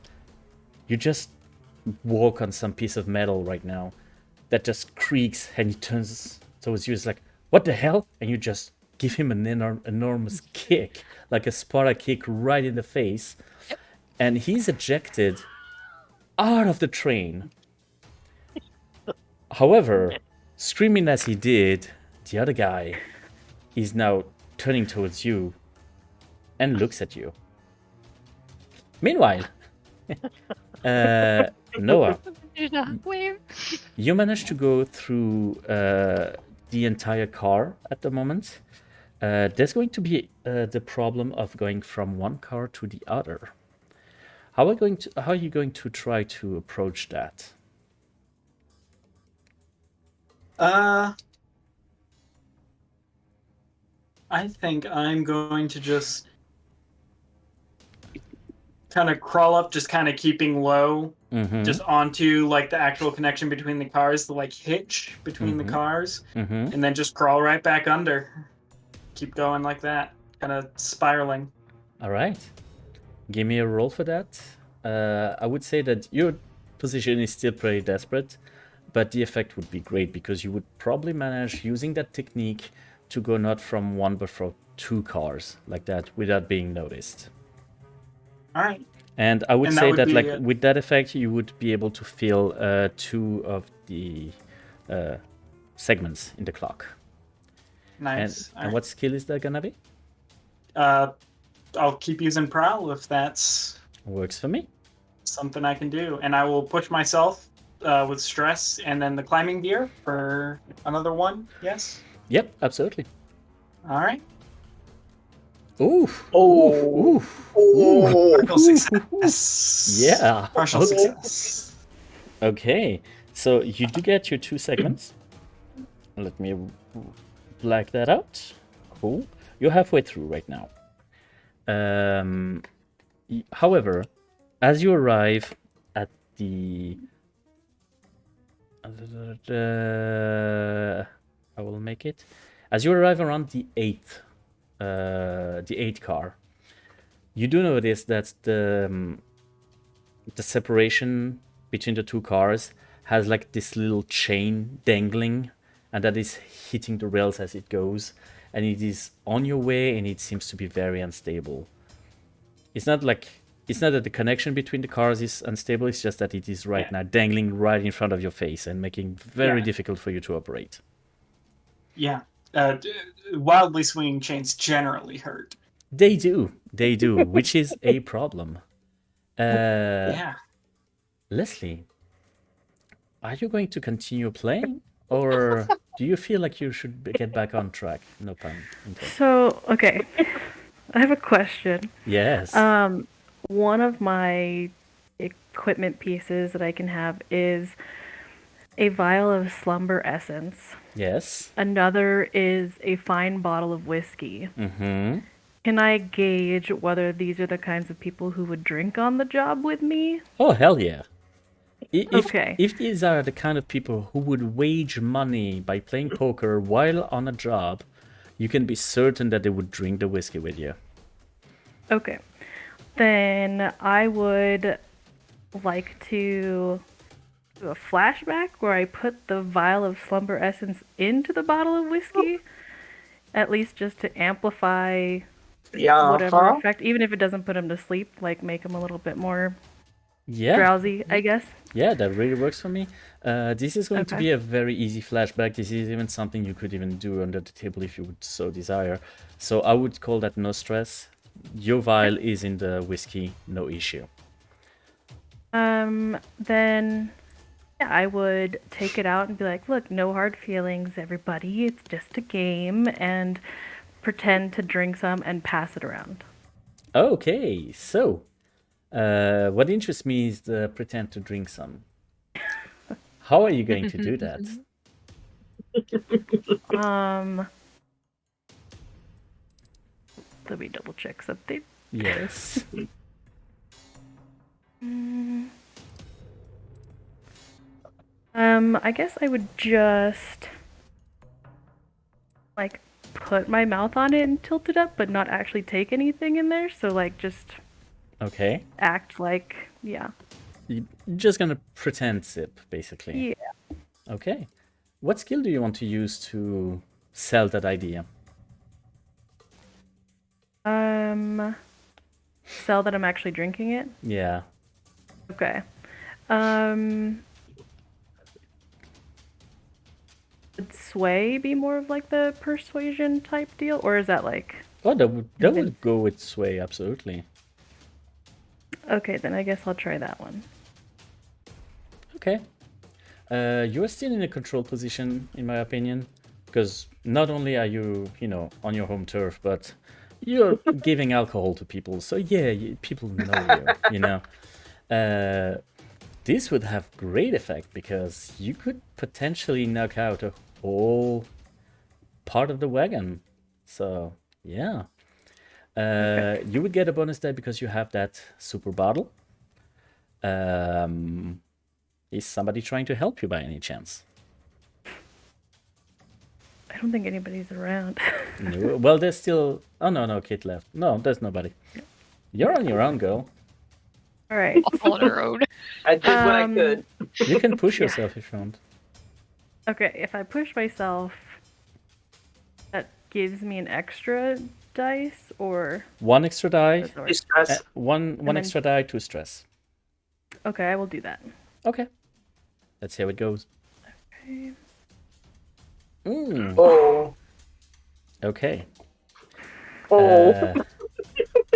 you just walk on some piece of metal right now that just creaks, and he turns towards you. It's like, what the hell? And you just give him an enormous kick, like a Sparta kick right in the face, and he's ejected out of the train. However, screaming as he did, the other guy is now turning towards you and looks at you. Meanwhile, Noah, Where? You manage to go through the entire car at the moment. There's going to be the problem of going from one car to the other. How are you going to try to approach that? I think I'm going to just kind of crawl up, just kind of keeping low, Mm-hmm. just onto like the actual connection between the cars, the like hitch between the cars, Mm-hmm. and then just crawl right back under. Keep going like that, kind of spiraling. All right. Give me a roll for that. I would say that your position is still pretty desperate, but the effect would be great because you would probably manage using that technique to go not from one but from 2 cars like that without being noticed. All right. And I would And that say would that be like it. with that effect you would be able to fill 2 of the segments in the clock. Nice. And what skill is that gonna be? I'll keep using prowl if that's Works for me. something I can do, and I will push myself with stress, and then the climbing gear for another one. Yes. Yep, absolutely. All right. Oof. Oh. Oof. Oof. Partial success. Yeah. Partial Okay. success. Okay, so you do get your 2 segments. Let me black that out. Cool. You're halfway through right now. However, as you arrive at the... I will make it. As you arrive around the 8th car, you do notice that the separation between the 2 cars has like this little chain dangling, and that is hitting the rails as it goes, and it is on your way, and it seems to be very unstable. It's not that the connection between the cars is unstable, it's just that it is right now dangling right in front of your face and making very difficult for you to operate. Yeah. Wildly swinging chains generally hurt. They do, which is a problem. Yeah. Leslie, are you going to continue playing, or do you feel like you should get back on track? No pun intended. So, okay. I have a question. Yes. One of my equipment pieces that I can have is a vial of slumber essence. Yes. Another is a fine bottle of whiskey. Mm-hmm. Can I gauge whether these are the kinds of people who would drink on the job with me? Oh, hell yeah. Okay. If these are the kind of people who would wage money by playing poker while on a job, you can be certain that they would drink the whiskey with you. Okay. Then I would like to do a flashback where I put the vial of slumber essence into the bottle of whiskey, at least just to amplify whatever effect, even if it doesn't put him to sleep, like make him a little bit more drowsy, I guess. Yeah, that really works for me. This is going to be a very easy flashback. This is even something you could even do under the table if you would so desire. So I would call that no stress. Your vial is in the whiskey, no issue. Then I would take it out and be like, look, no hard feelings, everybody. It's just a game, and pretend to drink some and pass it around. Okay, so what interests me is the pretend to drink some. How are you going to do that? Let me double check something. Yes. I guess I would just like put my mouth on it and tilt it up, but not actually take anything in there. So like just act like You're just gonna pretend sip, basically. Yeah. Okay. What skill do you want to use to sell that idea? Sell that I'm actually drinking it? Yeah. Okay. Would sway be more of like the persuasion type deal, or is that like... Oh, that would go with sway, absolutely. Okay, then I guess I'll try that one. Okay. You're still in a control position, in my opinion, because not only are you, on your home turf, but you're giving alcohol to people. So yeah, people know you. This would have great effect because you could potentially knock out a whole part of the wagon. So yeah. You would get a bonus die because you have that super bottle. Is somebody trying to help you by any chance? I don't think anybody's around. No. Well, there's still... Oh, no, Kit left. No, there's nobody. You're on your own, girl. All right. All on her own. I did what I could. You can push Yeah. yourself if you want. Okay, if I push myself, that gives me an extra dice, or One extra die. sorry. You stress. One then- extra die to stress. Okay, I will do that. Okay. Let's see how it goes. Okay. Oh. Okay. Oh.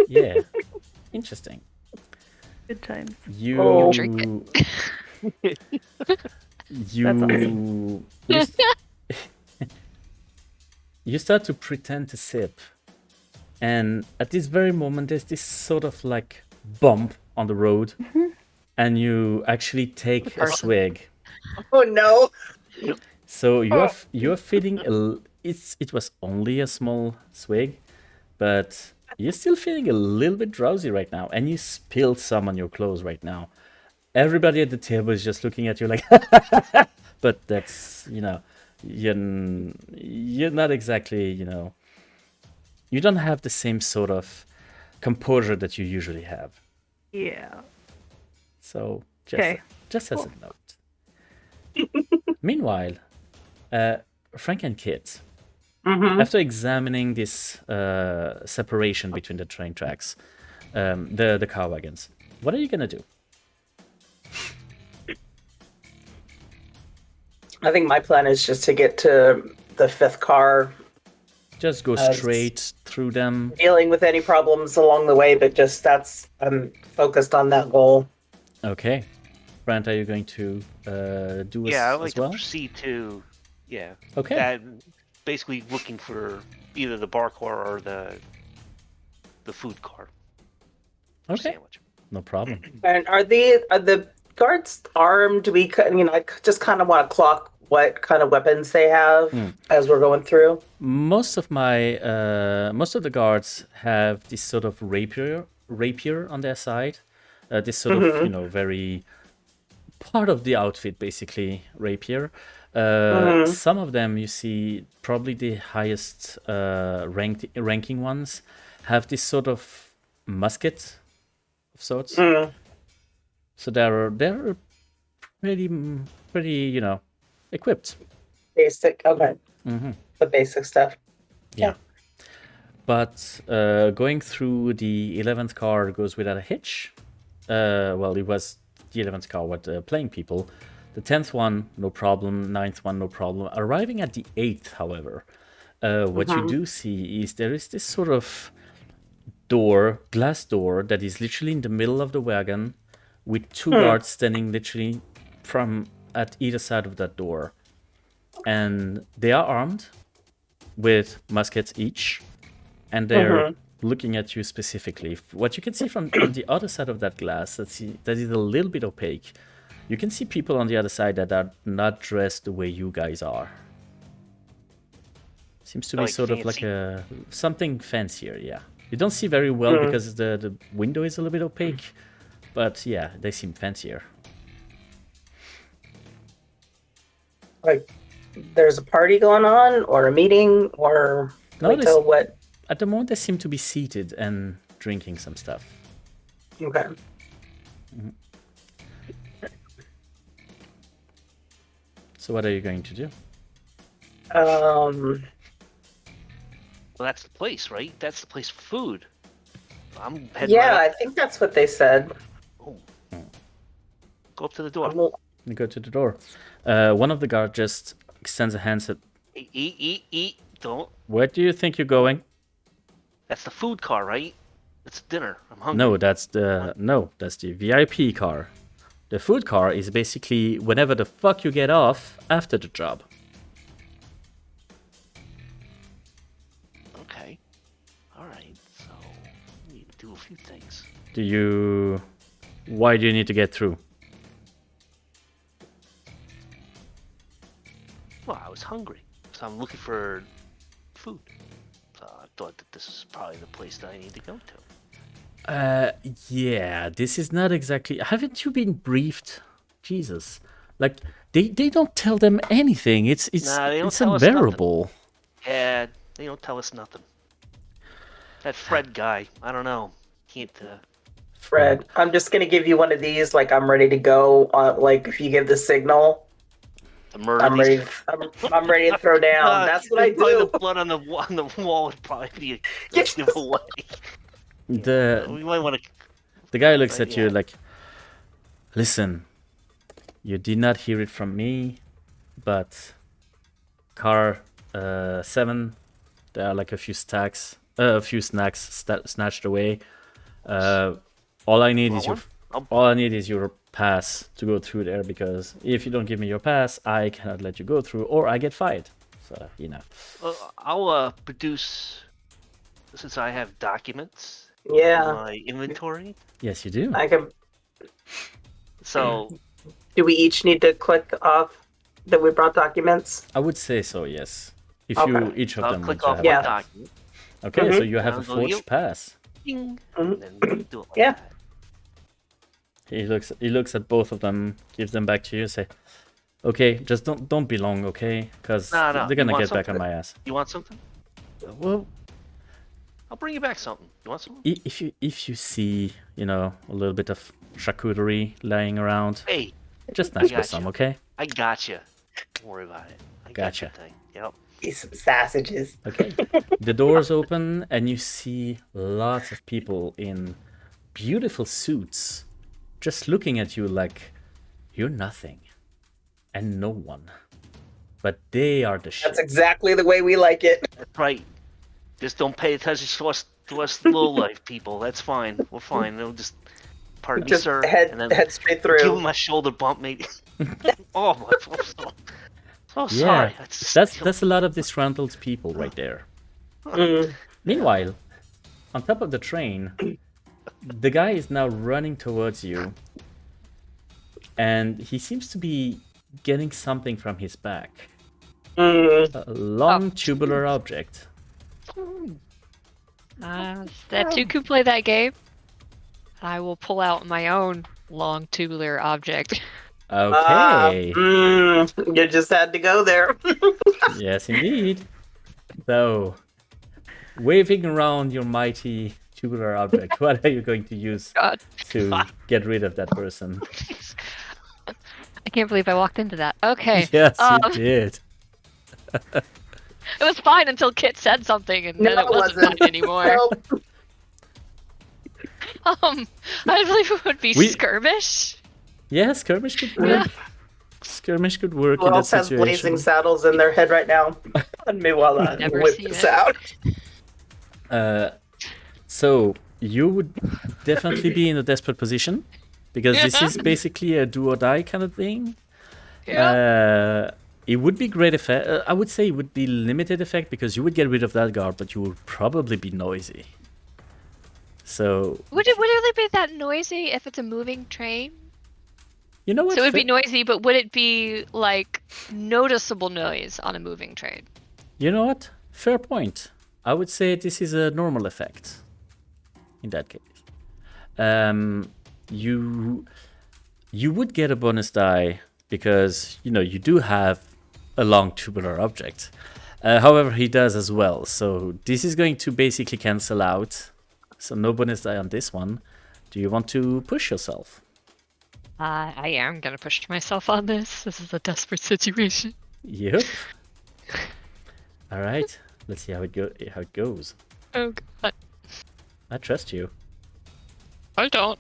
Yeah. Interesting. Good times. You... Oh. Drink You... That's awesome. you, you start to pretend to sip. And at this very moment, there's this sort of like bump on the road. And you actually take a person. swig. Oh no. So you're feeling it was only a small swig, but you're still feeling a little bit drowsy right now, and you spilled some on your clothes right now. Everybody at the table is just looking at you like, but that's you're not exactly you don't have the same sort of composure that you usually have. Yeah. So Okay. just as a note. Meanwhile, Frank and Kit, after examining this separation between the train tracks, the car wagons, what are you gonna do? I think my plan is just to get to the 5th car, Just go straight through them. dealing with any problems along the way, but just I'm focused on that goal. Okay. Brant, are you going to do Yeah, I'd like as to well? proceed to, Okay. that, basically looking for either the bar car or the food car. Or Okay. Sandwich. No problem. And are the guards armed? I just kind of want to clock what kind of weapons they have as we're going through. Most of the guards have this sort of rapier on their side. This sort of very part of the outfit, basically rapier. Some of them, you see, probably the highest ranking ones have this sort of musket of sorts. So they're pretty equipped. Basic, okay. The basic stuff. Yeah. But going through the 11th car goes without a hitch. Well, it was the 11th car with playing people. The 10th one, no problem. 9th one, no problem. Arriving at the 8th, however, what you do see is there is this sort of glass door, that is literally in the middle of the wagon, with two guards standing literally at either side of that door. And they are armed with muskets each, and they're looking at you specifically. What you can see from on the other side of that glass, that is a little bit opaque, you can see people on the other side that are not dressed the way you guys are. Seems to be Like sort of like fancy. something fancier, yeah. You don't see very well because the window is a little bit opaque, but yeah, they seem fancier. Like, there's a party going on, or a meeting, or No, wait till what? At the moment, they seem to be seated and drinking some stuff. Okay. So what are you going to do? Um. Well, that's the place, right? That's the place for food. I'm heading Yeah, I right up. think that's what they said. Go up to the door. You go to the door. One of the guards just extends a hand and said, Eat. Don't. "Where do you think you're going?" That's the food car, right? It's dinner. I'm hungry. No, that's the VIP car. The food car is basically whenever the fuck you get off after the job. Okay. All right. So we need to do a few things. Why do you need to get through? Well, I was hungry, so I'm looking for food. So I thought that this is probably the place that I need to go to. Yeah, this is not exactly. Haven't you been briefed? Jesus, like they don't tell them anything. It's Nah, they don't it's tell us nothing. unbearable. Yeah, they don't tell us nothing. That Fred guy, I don't know. Can't. Fred, I'm just gonna give you one of these. Like I'm ready to go. Like if you give the signal, The murder. I'm ready. I'm ready to throw down. That's what I probably do. The blood on the wall would probably be a Yes. giveaway. We might want to. The guy looks at you Yeah. like, listen, you did not hear it from me, but car 7, there are like a few snacks snatched away. All I need is your pass to go through there, because if you don't give me your pass, I cannot let you go through, or I get fired. So I'll produce, since I have documents in Yeah, my inventory. Yes, you do. I can. So Do we each need to click off that we brought documents? I would say so. Yes, if Okay. you each of I'll them click want off to one have. Yeah. document. Okay, so you have a I'll go, forged "Yo." pass. Ding, Mhm. and then we do it like Yeah. that. He looks at both of them, gives them back to you, say, "Okay, just don't be long, okay? Because No, they're you gonna want get back on something? my ass." You want something? Well, I'll bring you back something. You want something? if you see, a little bit of charcuterie lying around, Hey, just snatch me gotcha. some, okay? I gotcha. Don't worry about it. I got Gotcha. your thing. Yep. These some sausages. Okay. The doors open and you see lots of people in beautiful suits, just looking at you like you're nothing and no one, but they are the shit. That's exactly the way we like it. That's right. Just don't pay attention to us low life people. That's fine. We're fine. They'll just pardon me, Just sir. head and then straight give through. him my shoulder bump, maybe. Oh my! So Yeah, sorry. that's a lot of disgruntled people right there. Mm. Meanwhile, on top of the train, the guy is now running towards you, and he seems to be getting something from his back. Mm. A long tubular object. That Dooku play that game? I will pull out my own long tubular object. Okay. You just had to go there. Yes, indeed. So, waving around your mighty tubular object, what are you going to use God, to get rid of that person? I can't believe I walked into that. Okay. Yes, um, you did. It was fine until Kit said something, and then it wasn't fine anymore. Nope. I believe it would be skirmish. Yeah, skirmish could work. Yeah. Skirmish could work Who in that else has situation. blazing saddles in their head right now? And me while I Never whip seen this it. out. So you would definitely be in a desperate position, because this is basically a do or die kind of thing. Yeah. It would be great effect. I would say it would be limited effect, because you would get rid of that guard, but you would probably be noisy. So Would it really be that noisy if it's a moving train? you know what? So it would be noisy, but would it be like noticeable noise on a moving train? You know what? Fair point. I would say this is a normal effect. In that case, you would get a bonus die because you do have a long tubular object. However, he does as well. So this is going to basically cancel out. So no bonus die on this one. Do you want to push yourself? I am gonna push myself on this. This is a desperate situation. Yep. All right. Let's see how it goes. Oh god. I trust you. I don't.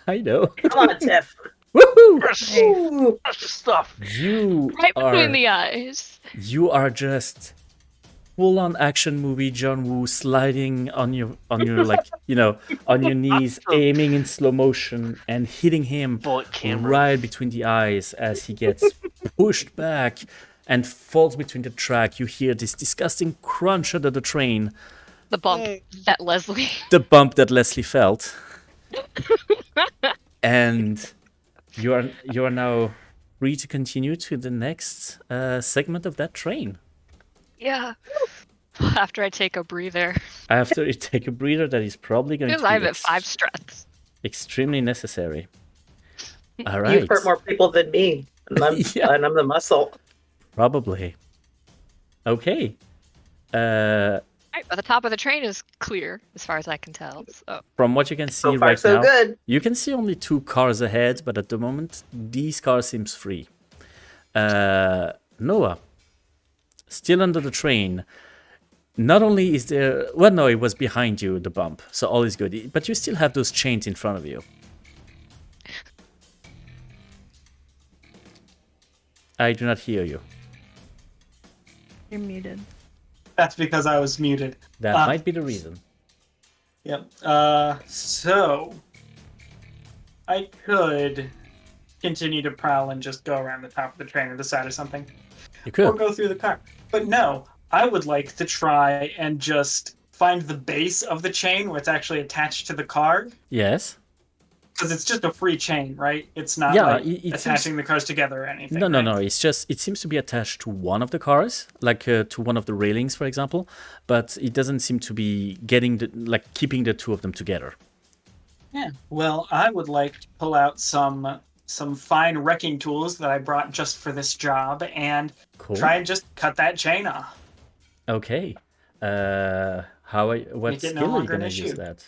I know. Come on, Tiff. Woohoo! Ooh. Stuff. You Right are between the eyes. you are just full-on action movie John Woo sliding on your like on your knees, aiming in slow motion and hitting him Bullet camera. right between the eyes as he gets pushed back and falls between the track. You hear this disgusting crunch under the train, The bump that Leslie. the bump that Leslie felt, and you are now free to continue to the next segment of that train. Yeah. After I take a breather. After you take a breather, that is probably going Because to be I'm at 5 strengths. extremely necessary. All You've right. hurt more people than me, and I'm, Yeah. and I'm the muscle. Probably. Okay. Right, but the top of the train is clear, as far as I can tell. So From what you can see So far, right so now, good. you can see only 2 cars ahead, but at the moment, these cars seems free. Noah, still under the train. Not only is there... Well, no, it was behind you, the bump, so all is good. But you still have those chains in front of you. I do not hear you. You're muted. That's because I was muted. That might be the reason. Yep. So I could continue to prowl and just go around the top of the train or the side or something, You or could. go through the car. But no, I would like to try and just find the base of the chain where it's actually attached to the car, Yes. because it's just a free chain, right? It's not Yeah, like it attaching seems- the cars together or anything. No, no, right? no. It's just it seems to be attached to one of the cars, like to one of the railings, for example. But it doesn't seem to be getting keeping the 2 of them together. Yeah. Well, I would like to pull out some fine wrecking tools that I brought just for this job and Cool. try and just cut that chain off. Okay. What Make it no skill are you longer an gonna use issue. that?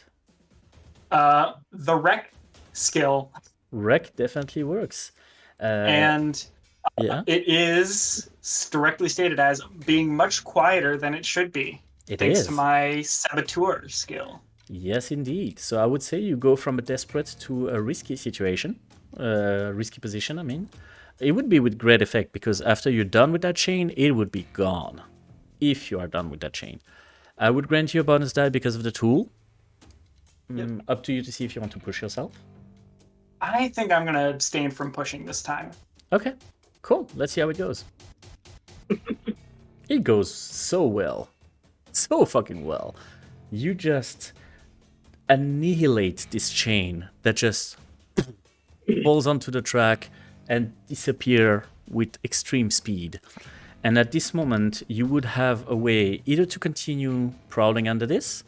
The wreck skill, Wreck definitely works. and Yeah, it is directly stated as being much quieter than it should be, it thanks is. to my saboteur skill. Yes, indeed. So I would say you go from a desperate to a risky situation, risky position. I mean, it would be with great effect because after you're done with that chain, it would be gone. If you are done with that chain, I would grant you a bonus die because of the tool. Up to you to see if you want to push yourself. I think I'm gonna abstain from pushing this time. Okay, cool. Let's see how it goes. It goes so well. So fucking well. You just annihilate this chain that just falls onto the track and disappear with extreme speed. And at this moment, you would have a way either to continue prowling under this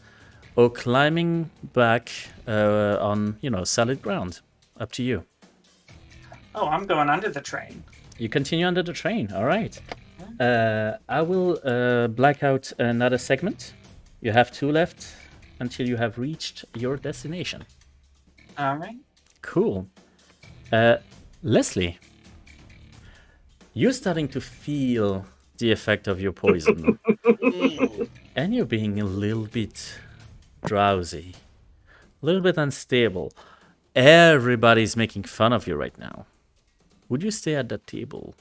or climbing back on, solid ground. Up to you. Oh, I'm going under the train. You continue under the train. All right. I will black out another segment. You have 2 left until you have reached your destination. All right. Cool. Leslie, you're starting to feel the effect of your poison. And you're being a little bit drowsy, a little bit unstable. Everybody's making fun of you right now. Would you stay at that table?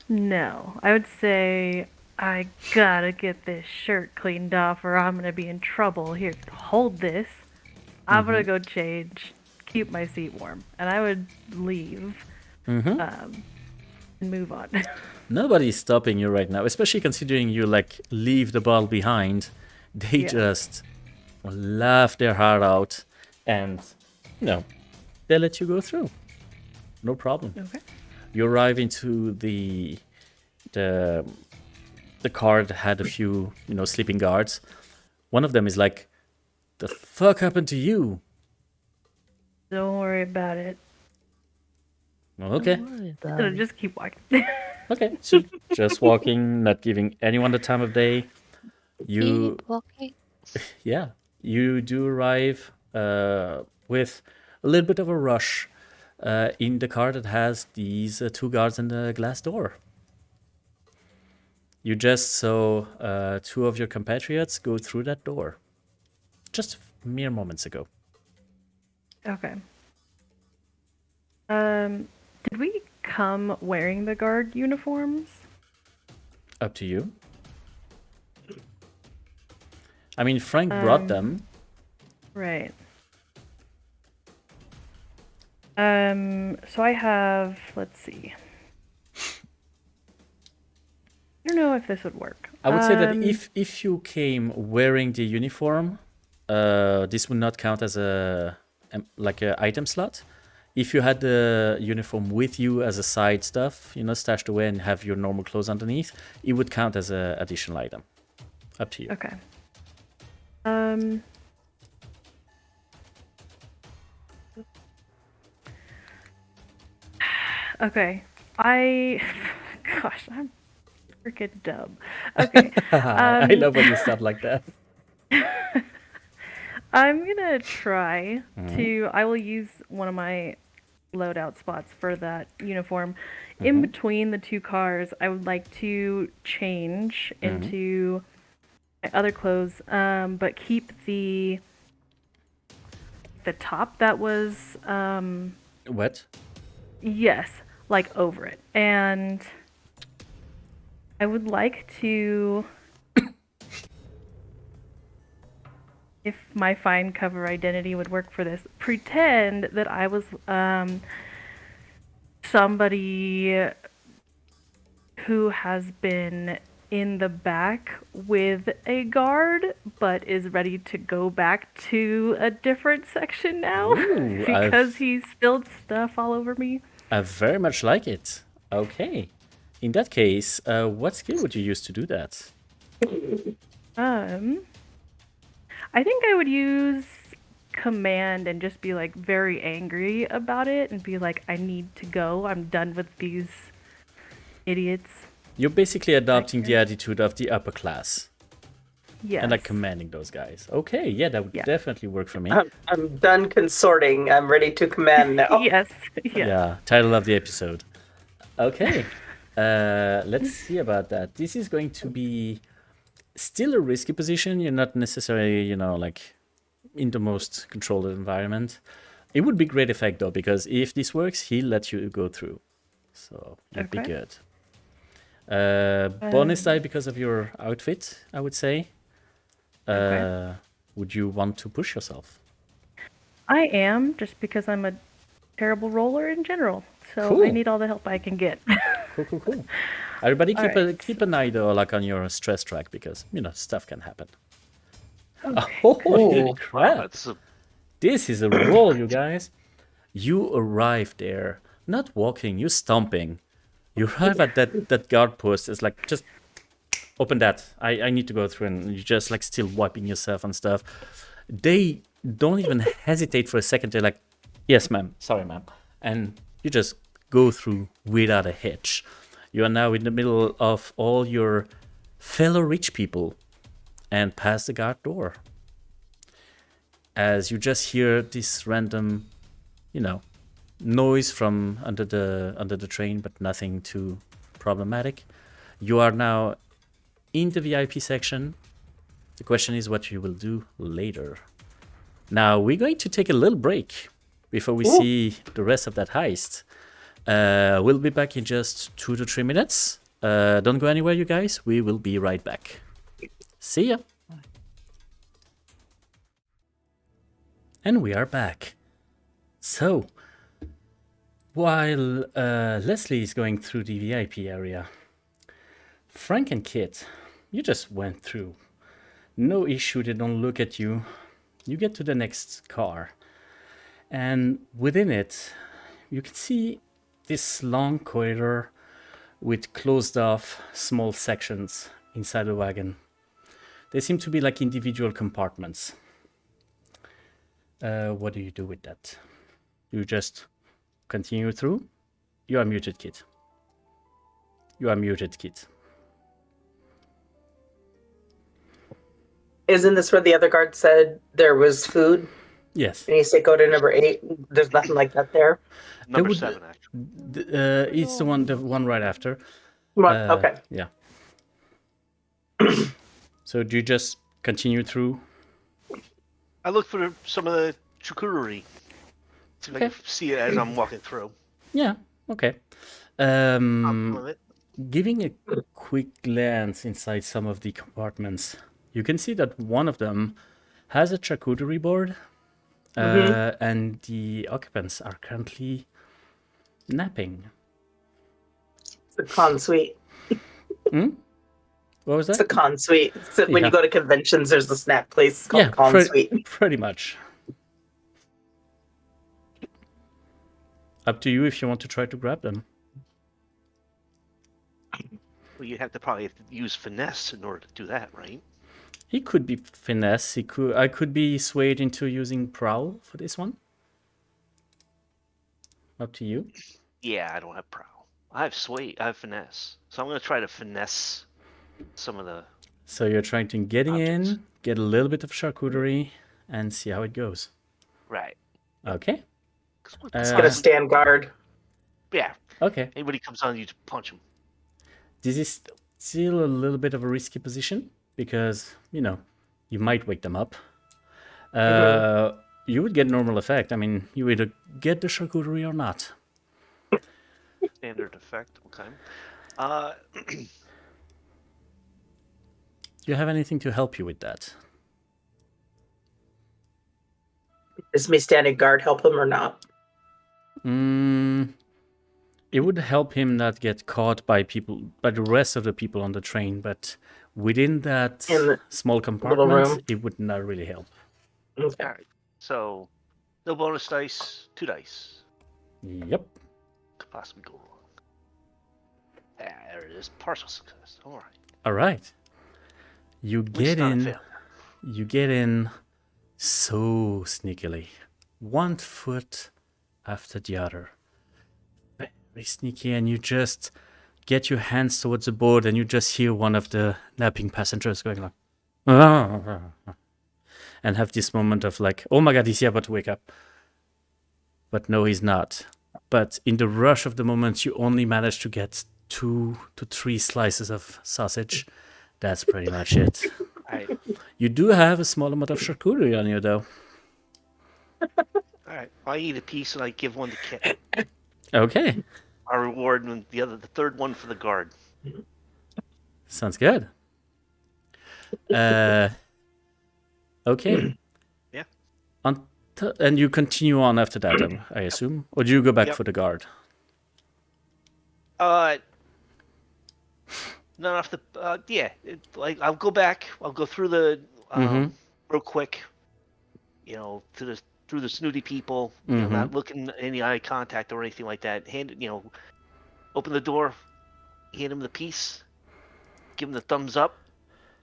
No, I would say I gotta get this shirt cleaned off or I'm gonna be in trouble. Here, hold this. I'm gonna go change, keep my seat warm, and I would leave and move on. Nobody's stopping you right now, especially considering you leave the ball behind. They Yeah. just laugh their heart out and they let you go through. No problem. Okay. You arrive into the car that had a few, sleeping guards. One of them is like, "The fuck happened to you?" Don't worry about it. Well, okay. Just keep walking. Okay. So just walking, not giving anyone the time of day. You keep walking. Yeah, you do arrive with a little bit of a rush in the car that has these 2 guards and the glass door. You just saw 2 of your compatriots go through that door just mere moments ago. Okay. Did we come wearing the guard uniforms? Up to you. I mean, Frank brought them. Right. So I have, let's see. I don't know if this would work. I would say that if you came wearing the uniform, this would not count as a item slot. If you had the uniform with you as a side stuff, stashed away and have your normal clothes underneath, it would count as an additional item. Up to you. Okay. Okay. Gosh, I'm freaking dumb. Okay. I love when you start like that. I'm gonna try to. I will use one of my loadout spots for that uniform. In between the two cars, I would like to change into my other clothes, but keep the top that was What? yes, like over it, and I would like to. If my find cover identity would work for this, pretend that I was somebody who has been in the back with a guard, but is ready to go back to a different section now Ooh, because he spilled stuff all over me. I very much like it. Okay. In that case, what skill would you use to do that? I think I would use command and just be like very angry about it and be like, I need to go. I'm done with these idiots. You're basically adopting the attitude of the upper class Yes. and like commanding those guys. Okay, yeah, that would definitely work for me. I'm done consorting. I'm ready to command now. Yes. Yes. Yeah, title of the episode. Okay, let's see about that. This is going to be still a risky position. You're not necessarily, like in the most controlled environment. It would be great effect though, because if this works, he'll let you go through. So that'd be good. Bonus die because of your outfit, I would say. Would you want to push yourself? I am, just because I'm a terrible roller in general. So Cool. I need all the help I can get. Cool. Everybody keep Alright. keep an eye though, like on your stress track, because stuff can happen. Okay, Holy crap! That's a This is a roll, you guys. You arrive there, not walking, you stomping. You arrive at that guard post. It's like, just open that. I need to go through, and you're just like still wiping yourself and stuff. They don't even hesitate for a second. They're like, yes, ma'am. Sorry, ma'am. And you just go through without a hitch. You are now in the middle of all your fellow rich people and pass the guard door. As you just hear this random, noise from under the train, but nothing too problematic. You are now in the VIP section. The question is what you will do later. Now we're going to take a little break before we see the rest of that heist. We'll be back in just 2 to 3 minutes. Don't go anywhere, you guys. We will be right back. See ya. And we are back. So, while Leslie is going through the VIP area, Frank and Kit, you just went through. No issue, they don't look at you. You get to the next car. And within it, you can see this long corridor with closed off small sections inside the wagon. They seem to be like individual compartments. What do you do with that? You just continue through? You are muted, Kit. You are muted, Kit. Isn't this where the other guard said there was food? Yes. And he said go to number 8. There's nothing like that there. number would- 7, actually. It's the one right after. Okay. Yeah. So do you just continue through? I look for some of the charcuterie. See if I can see it as I'm walking through. Yeah. Okay. Some of it. Giving a quick glance inside some of the compartments, you can see that one of them has a charcuterie board, and the occupants are currently napping. The con suite. What was It's that? the con suite. So when Yeah. you go to conventions, there's a snack place called Con Suite. pretty much. Up to you if you want to try to grab them. Well, you have to probably use finesse in order to do that, right? He could be finesse. I could be swayed into using prowl for this one. Up to you. Yeah, I don't have prowl. I have sway. I have finesse. So I'm gonna try to finesse some of the. So you're trying to get Objects. in, get a little bit of charcuterie, and see how it goes. Right. Okay. 'Cause what Uh, Just gonna stand guard. yeah. Okay. Anybody comes on, you just punch him. This is still a little bit of a risky position because, you might wake them up. You would get normal effect. I mean, you either get the charcuterie or not. Standard effect. Okay. Do you have anything to help you with that? Does me standing guard help him or not? It would help him not get caught by the rest of the people on the train, but within that In the small room. compartment, it would not really help. Okay. All right. So, no bonus dice. 2 dice. Yep. Could possibly go wrong. Yeah, there it is. Partial success. All right. All right. You At least get not a in. failure. You get in so sneakily. 1 foot after the other. Very sneaky, and you just get your hands towards the board, and you just hear one of the napping passengers going like, and have this moment of like, oh my god, he's about to wake up. But no, he's not. But in the rush of the moment, you only manage to get 2 to 3 slices of sausage. That's pretty much it. Alright. You do have a small amount of charcuterie on you, though. Alright. I eat a piece and I give one to Kit. Okay, I reward and the third one for the guard. sounds good. Okay. Yeah. And you continue on after that, I assume? Or do you go back Yep. for the guard? Not off the. Yeah. I'll go back. I'll go through the. Real quick. Through the snooty people. Not looking any eye contact or anything like that. Open the door. Hand him the piece. Give him the thumbs up,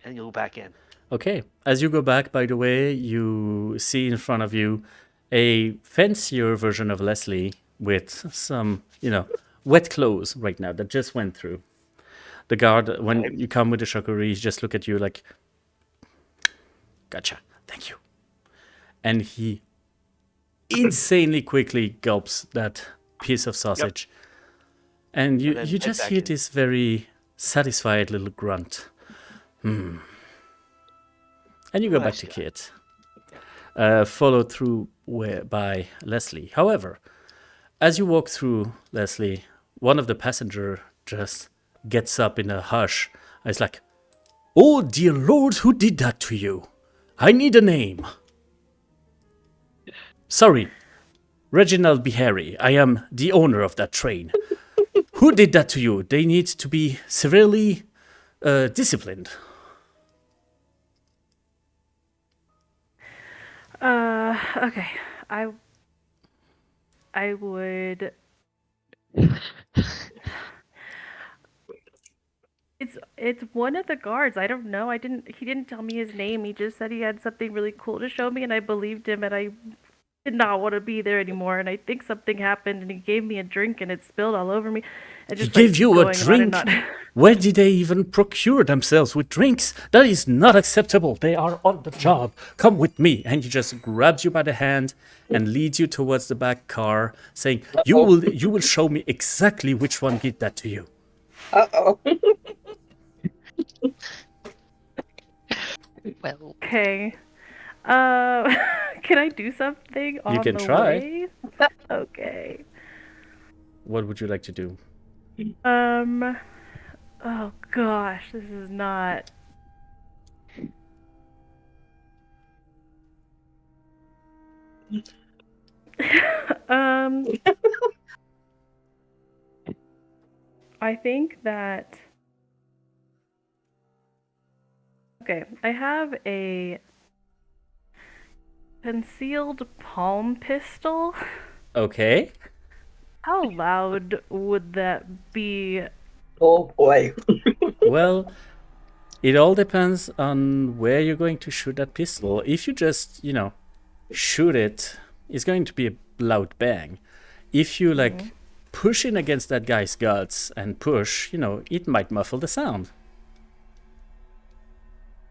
and you'll go back in. Okay. As you go back, by the way, you see in front of you a fancier version of Leslie with some, wet clothes right now that just went through. The guard, when you come with the charcuterie, he just look at you like, gotcha, thank you. And he insanely quickly gulps that piece of sausage. And you then you head just back hear in. this very satisfied little grunt. And you go back Nice to guy. Kit. Followed through by Leslie. However, as you walk through, Leslie, one of the passenger just gets up in a hush. It's like, oh dear Lord, who did that to you? I need a name. Sorry, Reginald Beharry. I am the owner of that train. Who did that to you? They need to be severely disciplined. Okay. I would. It's one of the guards. I don't know. He didn't tell me his name. He just said he had something really cool to show me, and I believed him, and I did not want to be there anymore. And I think something happened, and he gave me a drink, and it spilled all over me. And He just gave you a going on and drink? on. Where did they even procure themselves with drinks? That is not acceptable. They are on the job. Come with me. And he just grabs you by the hand and leads you towards the back car, saying, you will show me exactly which one did that to you. Uh-oh. Well, Okay. Can I do something on can the try. way? Okay. What would you like to do? Oh gosh, this is not. I think that. Okay, I have a concealed palm pistol. Okay. How loud would that be? Oh boy. Well, it all depends on where you're going to shoot that pistol. If you just, shoot it, it's going to be a loud bang. If you push in against that guy's guts and push, it might muffle the sound.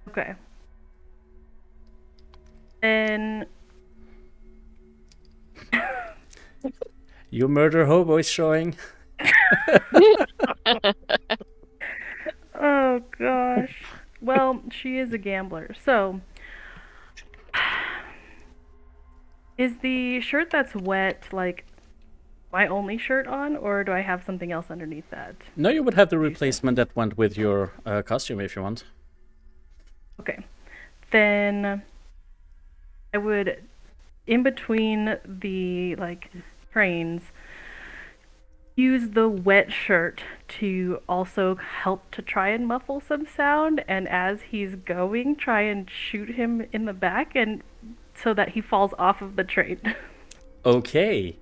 Okay. Then Your murder hobo is showing. oh gosh. Well, she is a gambler. So, is the shirt that's wet like my only shirt on, or do I have something else underneath that? No, you would have the replacement that went with your costume if you want. Okay. Then I would, in between the trains, use the wet shirt to also help to try and muffle some sound, and as he's going, try and shoot him in the back, and so that he falls off of the train. Okay.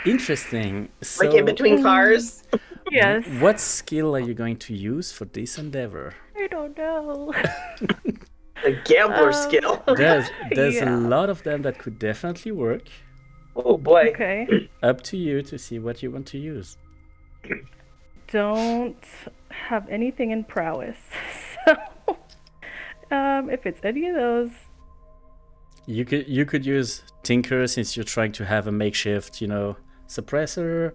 Interesting. So, Like in between cars. Yes. what skill are you going to use for this endeavor? I don't know. The gambler skill. There's Yeah. a lot of them that could definitely work. Oh boy. Okay. Up to you to see what you want to use. Don't have anything in prowess. So, if it's any of those, You could use Tinker since you're trying to have a makeshift, suppressor.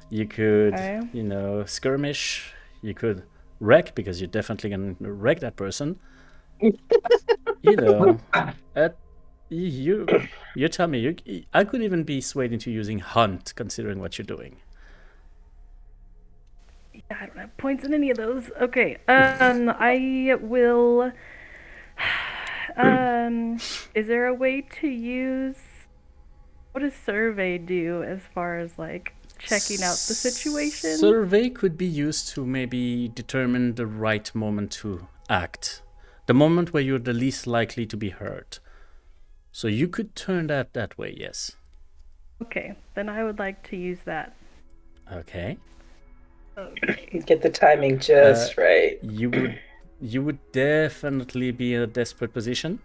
You could, Okay. Skirmish. You could wreck because you're definitely gonna wreck that person. You tell me. I could even be swayed into using Hunt, considering what you're doing. I don't have points in any of those. Okay. I will. Is there a way to use? What does survey do as far as checking out the situation? Survey could be used to maybe determine the right moment to act, the moment where you're the least likely to be hurt. So you could turn that way, yes. Okay, then I would like to use that. Okay. Okay. Get the timing just right. You would definitely be in a desperate position.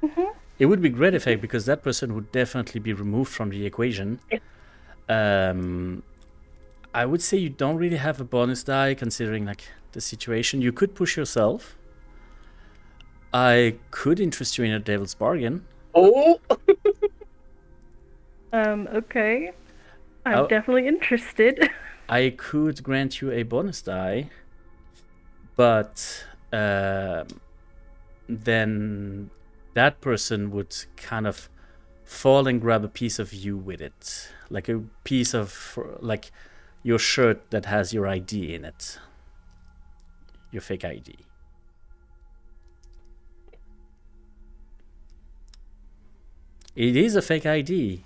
Mhm. It would be great effect because that person would definitely be removed from the equation. I would say you don't really have a bonus die considering the situation. You could push yourself. I could interest you in a devil's bargain. Oh. Okay. I'm Oh. definitely interested. I could grant you a bonus die, but then that person would kind of fall and grab a piece of you with it, like a piece of your shirt that has your ID in it, your fake ID. It is a fake ID,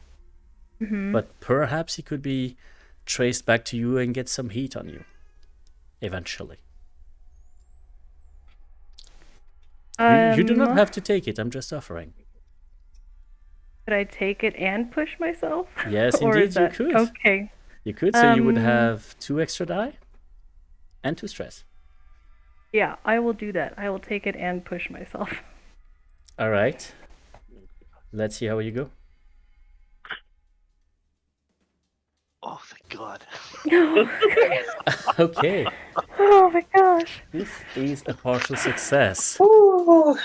but perhaps it could be traced back to you and get some heat on you eventually. You do not have to take it. I'm just offering. Could I take it and push myself? Yes, Or indeed, is that... you could. Okay. You could, so you would have 2 extra die and 2 stress. Yeah, I will do that. I will take it and push myself. All right. Let's see how you go. Oh, thank God. Okay, Oh my gosh. this is a partial success. Ooh.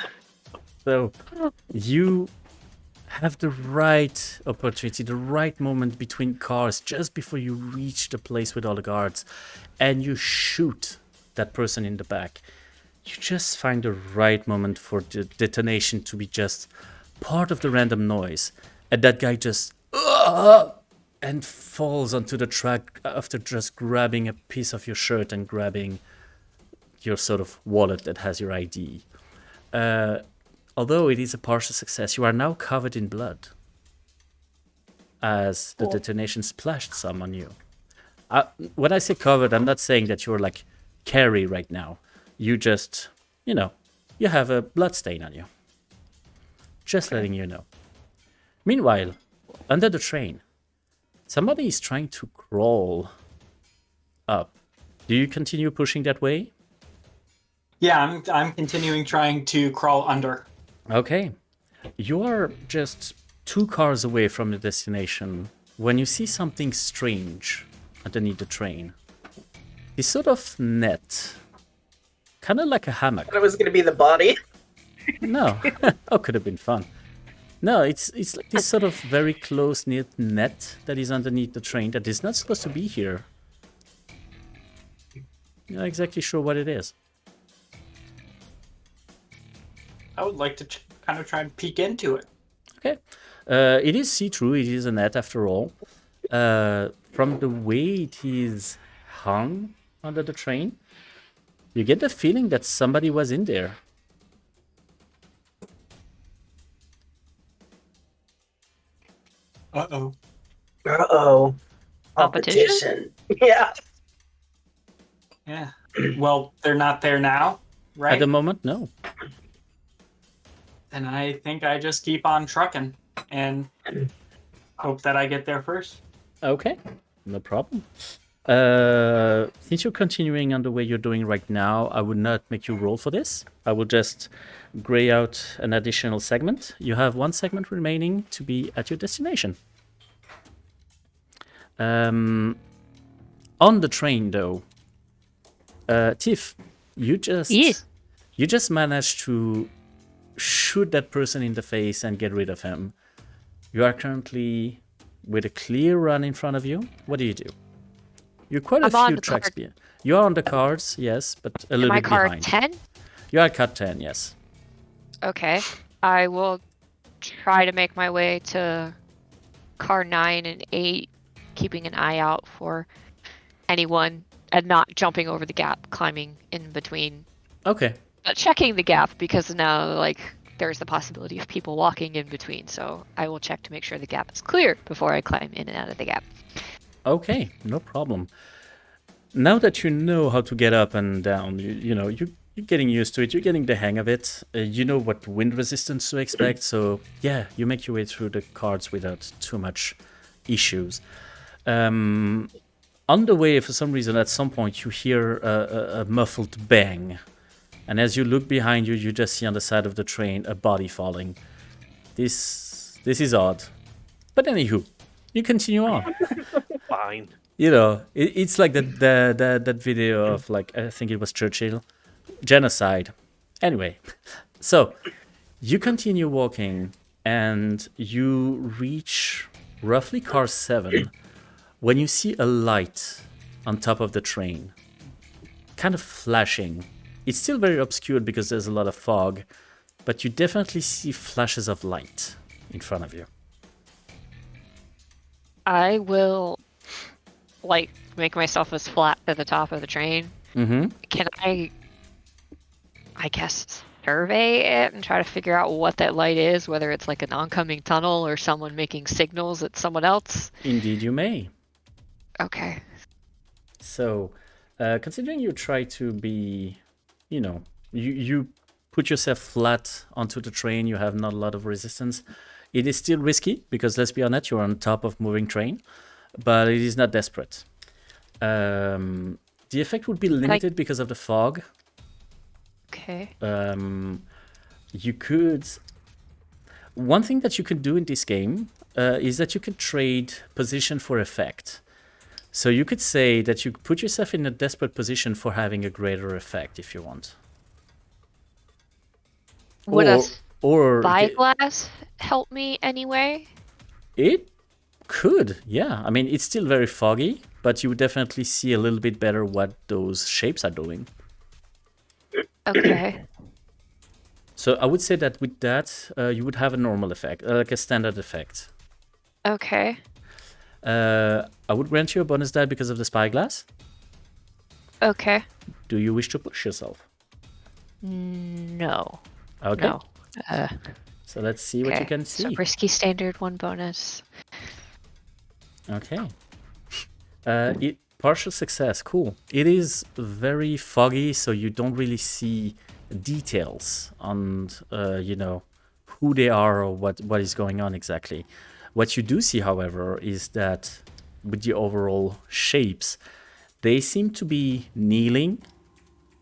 So you have the right opportunity, the right moment between cars just before you reach the place with all the guards, and you shoot that person in the back. You just find the right moment for the detonation to be just part of the random noise, and that guy just and falls onto the track after just grabbing a piece of your shirt and grabbing your sort of wallet that has your ID. Although it is a partial success, you are now covered in blood. as the detonation splashed some on you. When I say covered, I'm not saying that you're like carry right now. You just, you have a blood stain on you. Just letting you know. Meanwhile, under the train, somebody is trying to crawl up. Do you continue pushing that way? Yeah, I'm continuing trying to crawl under. Okay. You are just 2 cars away from the destination when you see something strange underneath the train. This sort of net. Kind of like a hammock. It was going to be the body. No. Oh, could have been fun. No, it's like this sort of very close-knit net that is underneath the train that is not supposed to be here. You're not exactly sure what it is. I would like to kind of try and peek into it. Okay. It is see-through. It is a net after all. From the way it is hung under the train, you get the feeling that somebody was in there. Uh-oh. Uh-oh. Competition? Yeah. Yeah. Well, they're not there now, right? At the moment, no. And I think I just keep on trucking and hope that I get there first. Okay, no problem. Since you're continuing on the way you're doing right now, I would not make you roll for this. I will just gray out an additional segment. You have 1 segment remaining to be at your destination. On the train, though, Tiff, you just managed to shoot that person in the face and get rid of him. You are currently with a clear run in front of you. What do you do? You're quite a few tracks behind. You are on the cards, yes, but a little bit behind. Am I card 10? You are card 10, yes. Okay. I will try to make my way to car 9 and 8, keeping an eye out for anyone and not jumping over the gap, climbing in between. Okay. Checking the gap because now, there's the possibility of people walking in between. So I will check to make sure the gap is clear before I climb in and out of the gap. Okay, no problem. Now that you know how to get up and down, you're getting used to it. You're getting the hang of it. You know what wind resistance to expect. So yeah, you make your way through the cards without too much issues. On the way, for some reason, at some point, you hear a muffled bang. And as you look behind you, you just see on the side of the train a body falling. This is odd. But anywho, you continue on. Fine. It's like that video of, I think it was Churchill. Genocide. Anyway, so you continue walking and you reach roughly car 7 when you see a light on top of the train. Kind of flashing. It's still very obscured because there's a lot of fog, but you definitely see flashes of light in front of you. I will, make myself as flat to the top of the train. Mm-hmm. Can I guess, survey it and try to figure out what that light is, whether it's like an oncoming tunnel or someone making signals at someone else? Indeed, you may. Okay. So, considering you try to be, you put yourself flat onto the train, you have not a lot of resistance. It is still risky because, let's be honest, you're on top of moving train, but it is not desperate. The effect would be limited because of the fog. Okay. You could... One thing that you can do in this game is that you can trade position for effect. So you could say that you put yourself in a desperate position for having a greater effect if you want. Would a spyglass help me anyway? It could, yeah. I mean, it's still very foggy, but you would definitely see a little bit better what those shapes are doing. Okay. So I would say that with that, you would have a normal effect, like a standard effect. Okay. I would grant you a bonus die because of the spyglass. Okay. Do you wish to push yourself? No. Okay. No. So let's see what you can see. So risky standard, 1 bonus. Okay. Partial success. Cool. It is very foggy, so you don't really see details on, who they are or what is going on exactly. What you do see, however, is that with the overall shapes, they seem to be kneeling,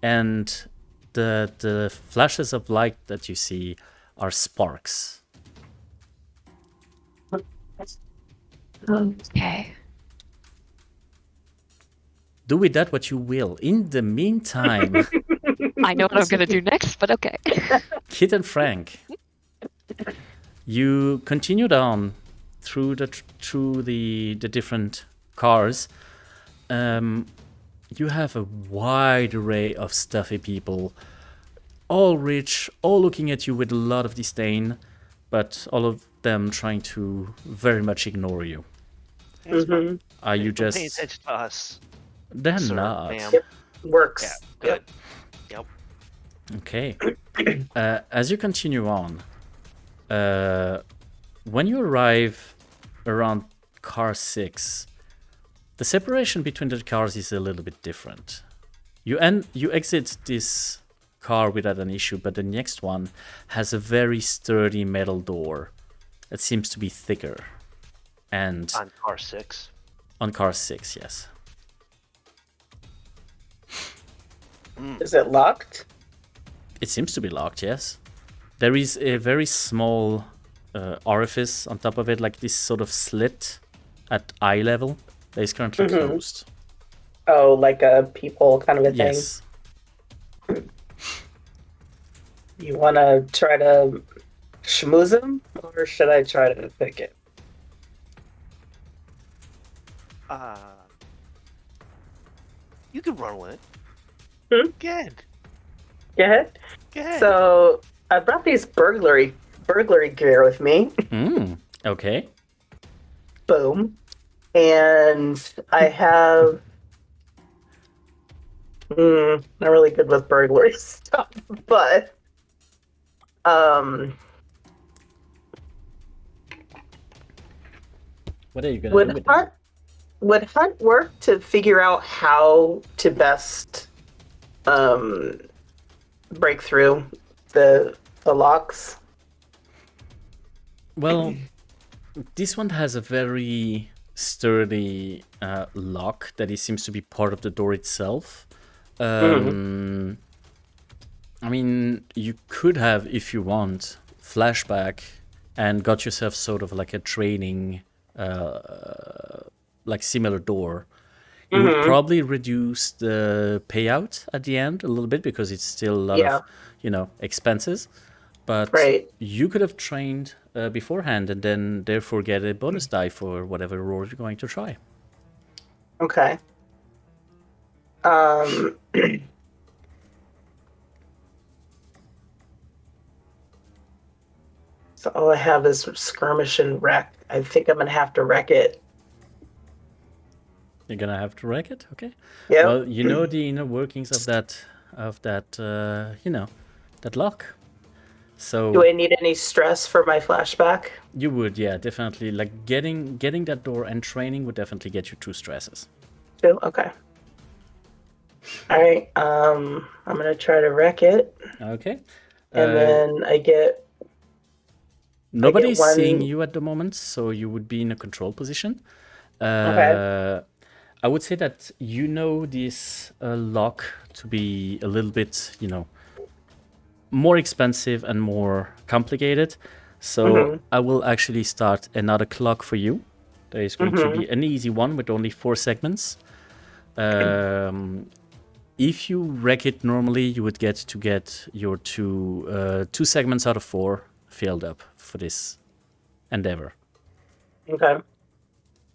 and the flashes of light that you see are sparks. Okay. Do with that what you will. In the meantime, I know what I'm gonna do next, but okay. Kit and Frank, you continued on through the different cars. You have a wide array of stuffy people, all rich, all looking at you with a lot of disdain, but all of them trying to very much ignore you. Mm-hmm. Are you Pay just... attention to us. They're Sir, not. ma'am. Yep. Works. Yeah, good. Yep. Okay. As you continue on, when you arrive around car 6, the separation between the cars is a little bit different. You exit this car without an issue, but the next one has a very sturdy metal door that seems to be thicker. And On car 6. on car 6, yes. Is it locked? It seems to be locked, yes. There is a very small orifice on top of it, like this sort of slit at eye level that is currently closed. Oh, like a peephole kind of a thing? Yes. You want to try to schmooze him, or should I try to pick it? You can run with it. Hmm? Go ahead. Go ahead. Go ahead. So I brought these burglary gear with me. Okay. Boom. And I have not really good with burglary stuff, but What are you gonna do with it? would Hunt work to figure out how to best break through the locks? Well, this one has a very sturdy lock that it seems to be part of the door itself. I mean, you could have, if you want, flashback and got yourself sort of like a training, like similar door. It would probably reduce the payout at the end a little bit because it's still a lot of, expenses. But you could have trained beforehand and then therefore get a bonus die for whatever role you're going to try. Okay. So all I have is skirmish and wreck. I think I'm gonna have to wreck it. You're gonna have to wreck it, okay? Yeah. Well, you know the inner workings of that that lock. So Do I need any stress for my flashback? you would, yeah, definitely. Like getting that door and training would definitely get you 2 stresses. Too? Okay. All right. I'm gonna try to wreck it, Okay. and then I get. Nobody's one- seeing you at the moment, so you would be in a control position. Okay. I would say that you know this lock to be a little bit, more expensive and more complicated. So I will actually start another clock for you. There is going to be an easy one with only 4 segments. If you wreck it normally, you would get your 2 segments out of 4 filled up for this endeavor. Okay.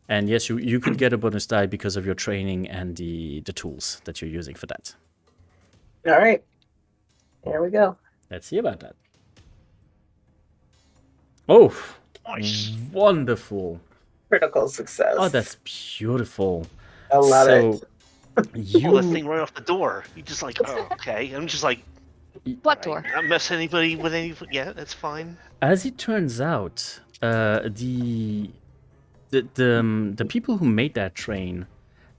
And yes, you could get a bonus die because of your training and the tools that you're using for that. All right. Here we go. Let's see about that. Oh, Nice. wonderful. Critical success. Oh, that's beautiful. I love it. You... Pull that thing right off the door. You just like, oh, okay. I'm just like, What door? not mess anybody with any. Yeah, that's fine. As it turns out, the people who made that train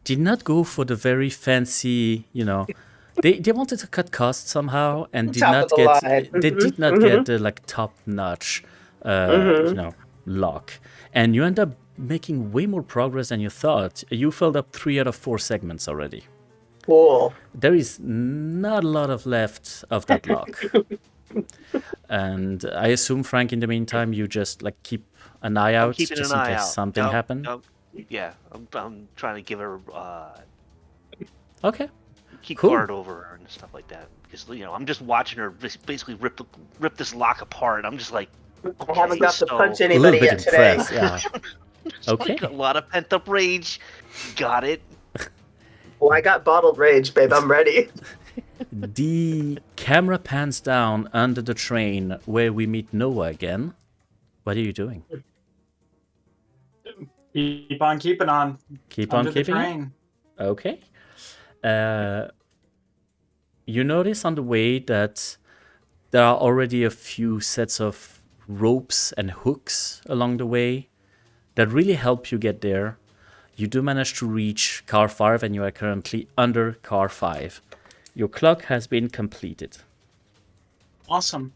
did not go for the very fancy, they wanted to cut costs somehow and did Top not of the get line. they did not get the like top notch lock, and you end up making way more progress than you thought. You filled up 3 out of 4 segments already. Cool. There is not a lot of left of that lock. And I assume, Frank, in the meantime, you just like keep an eye out keeping just an in eye case out. something happened. Yeah, I'm trying to give her Okay. keep Cool. guard over her and stuff like that, because I'm just watching her basically rip this lock apart. I'm just like, I haven't got to punch A little anybody bit yet today. impressed, yeah. Okay. like a lot of pent up rage. Got it. Well, I got bottled rage, babe. I'm ready. The camera pans down under the train where we meet Noah again. What are you doing? Keep on keeping on. Keep on Under the keeping on? train. Okay. You notice on the way that there are already a few sets of ropes and hooks along the way that really help you get there. You do manage to reach car 5 and you are currently under car 5. Your clock has been completed. Awesome.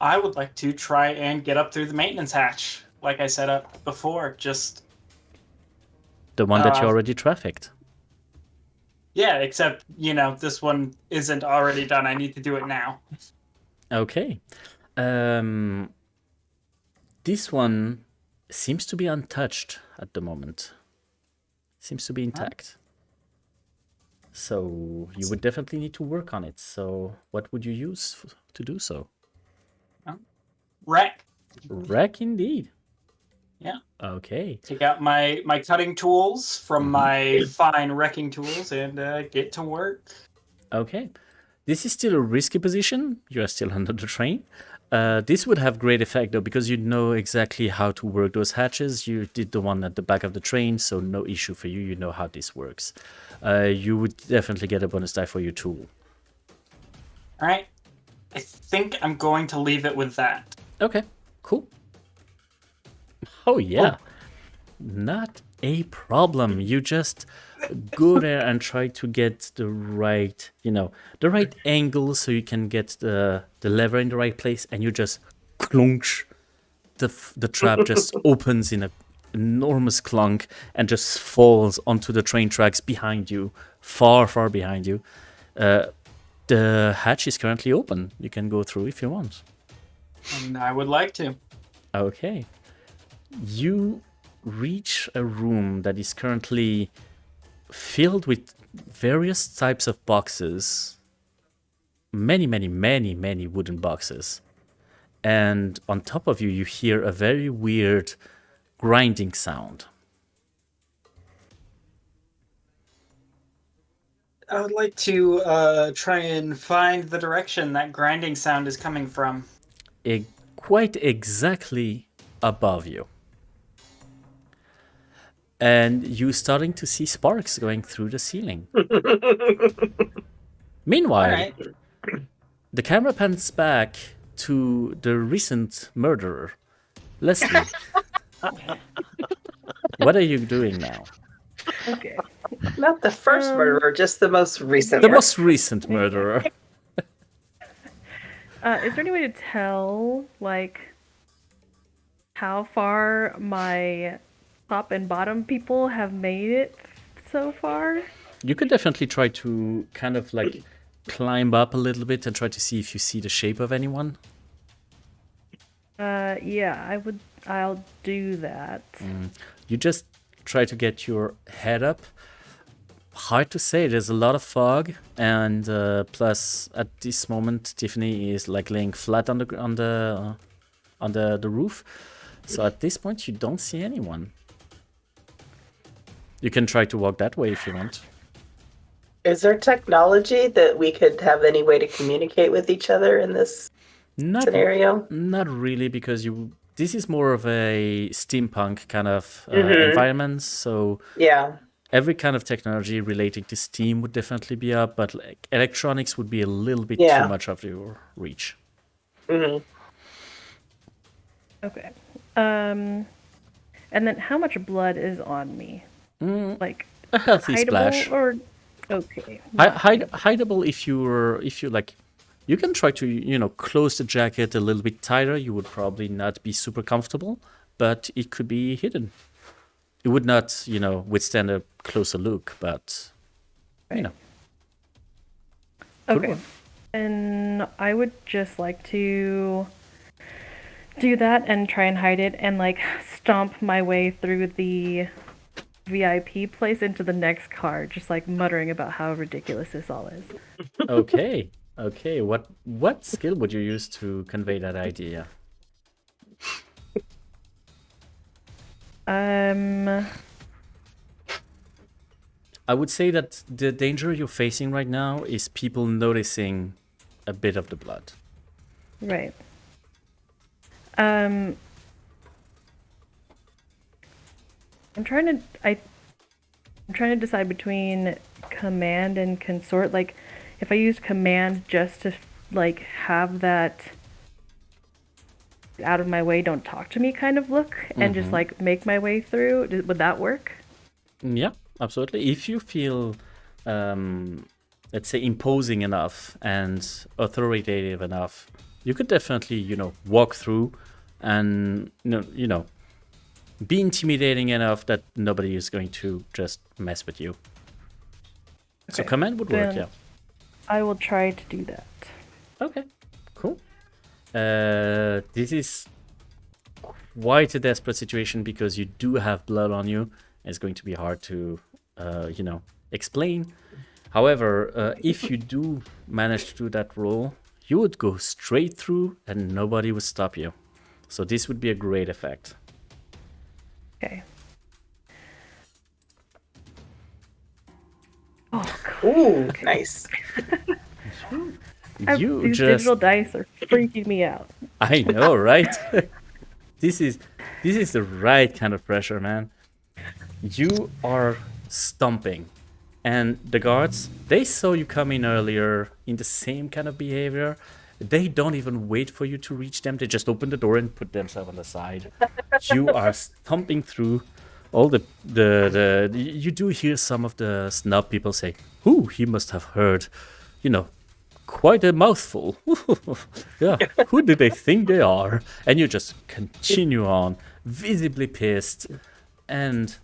I would like to try and get up through the maintenance hatch, like I said up before. Just The one that you already trafficked. yeah, except this one isn't already done. I need to do it now. Okay. This one seems to be untouched at the moment. Seems to be intact. So you would definitely need to work on it. So what would you use to do so? Wreck. Wreck indeed. Yeah. Okay. Take out my cutting tools from my fine wrecking tools and get to work. Okay. This is still a risky position. You are still under the train. This would have great effect though, because you know exactly how to work those hatches. You did the one at the back of the train, so no issue for you. You know how this works. You would definitely get a bonus die for your tool. All right. I think I'm going to leave it with that. Okay, cool. Oh yeah, not a problem. You just go there and try to get the right, the right angle so you can get the lever in the right place, and you just clunk. The trap just opens in an enormous clunk and just falls onto the train tracks behind you, far, far behind you. The hatch is currently open. You can go through if you want. And I would like to. Okay. You reach a room that is currently filled with various types of boxes. Many, many, many, many wooden boxes. And on top of you, you hear a very weird grinding sound. I would like to try and find the direction that grinding sound is coming from. Quite exactly above you. And you're starting to see sparks going through the ceiling. Meanwhile, All right. the camera pans back to the recent murderer, Leslie. What are you doing now? Okay. Not the first murderer, just the most recent. The most recent murderer. Is there any way to tell, how far my top and bottom people have made it so far? You could definitely try to kind of climb up a little bit and try to see if you see the shape of anyone. Yeah, I'll do that. You just try to get your head up. Hard to say. There's a lot of fog, and plus at this moment Tiffany is laying flat on the roof. So at this point you don't see anyone. You can try to walk that way if you want. Is there technology that we could have any way to communicate with each other in this scenario? Not really, because this is more of a steampunk kind of environment. So Yeah. every kind of technology relating to steam would definitely be up, but electronics would be a little bit too much of your reach. Mm-hmm. Okay. And then how much blood is on me? Like A healthy hideable splash. or okay? Hideable if you like. You can try to close the jacket a little bit tighter. You would probably not be super comfortable, but it could be hidden. It would not withstand a closer look, but Right. Good Okay. one. And I would just like to do that and try and hide it and like stomp my way through the VIP place into the next car, just like muttering about how ridiculous this all is. Okay. Okay. What skill would you use to convey that idea? I would say that the danger you're facing right now is people noticing a bit of the blood. Right. I'm trying to decide between command and consort. Like, if I use command just to like have that out of my way, don't talk to me kind of look, and just like make my way through, would that work? Yeah, absolutely. If you feel, let's say, imposing enough and authoritative enough, you could definitely, walk through and, be intimidating enough that nobody is going to just mess with you. So Okay, command would work, then- yeah. I will try to do that. Okay, cool. This is quite a desperate situation because you do have blood on you. It's going to be hard to, explain. However, if you do manage to do that roll, you would go straight through and nobody would stop you. So this would be a great effect. Okay. Oh, cool. Ooh, nice. You These just digital dice are freaking me out. I know, right? This is the right kind of pressure, man. You are stomping, and the guards, they saw you come in earlier in the same kind of behavior. They don't even wait for you to reach them. They just open the door and put themselves on the side. You are stomping through all the you do hear some of the snub people say, "Ooh, he must have heard, quite a mouthful." Yeah, who do they think they are? And you just continue on, visibly pissed. And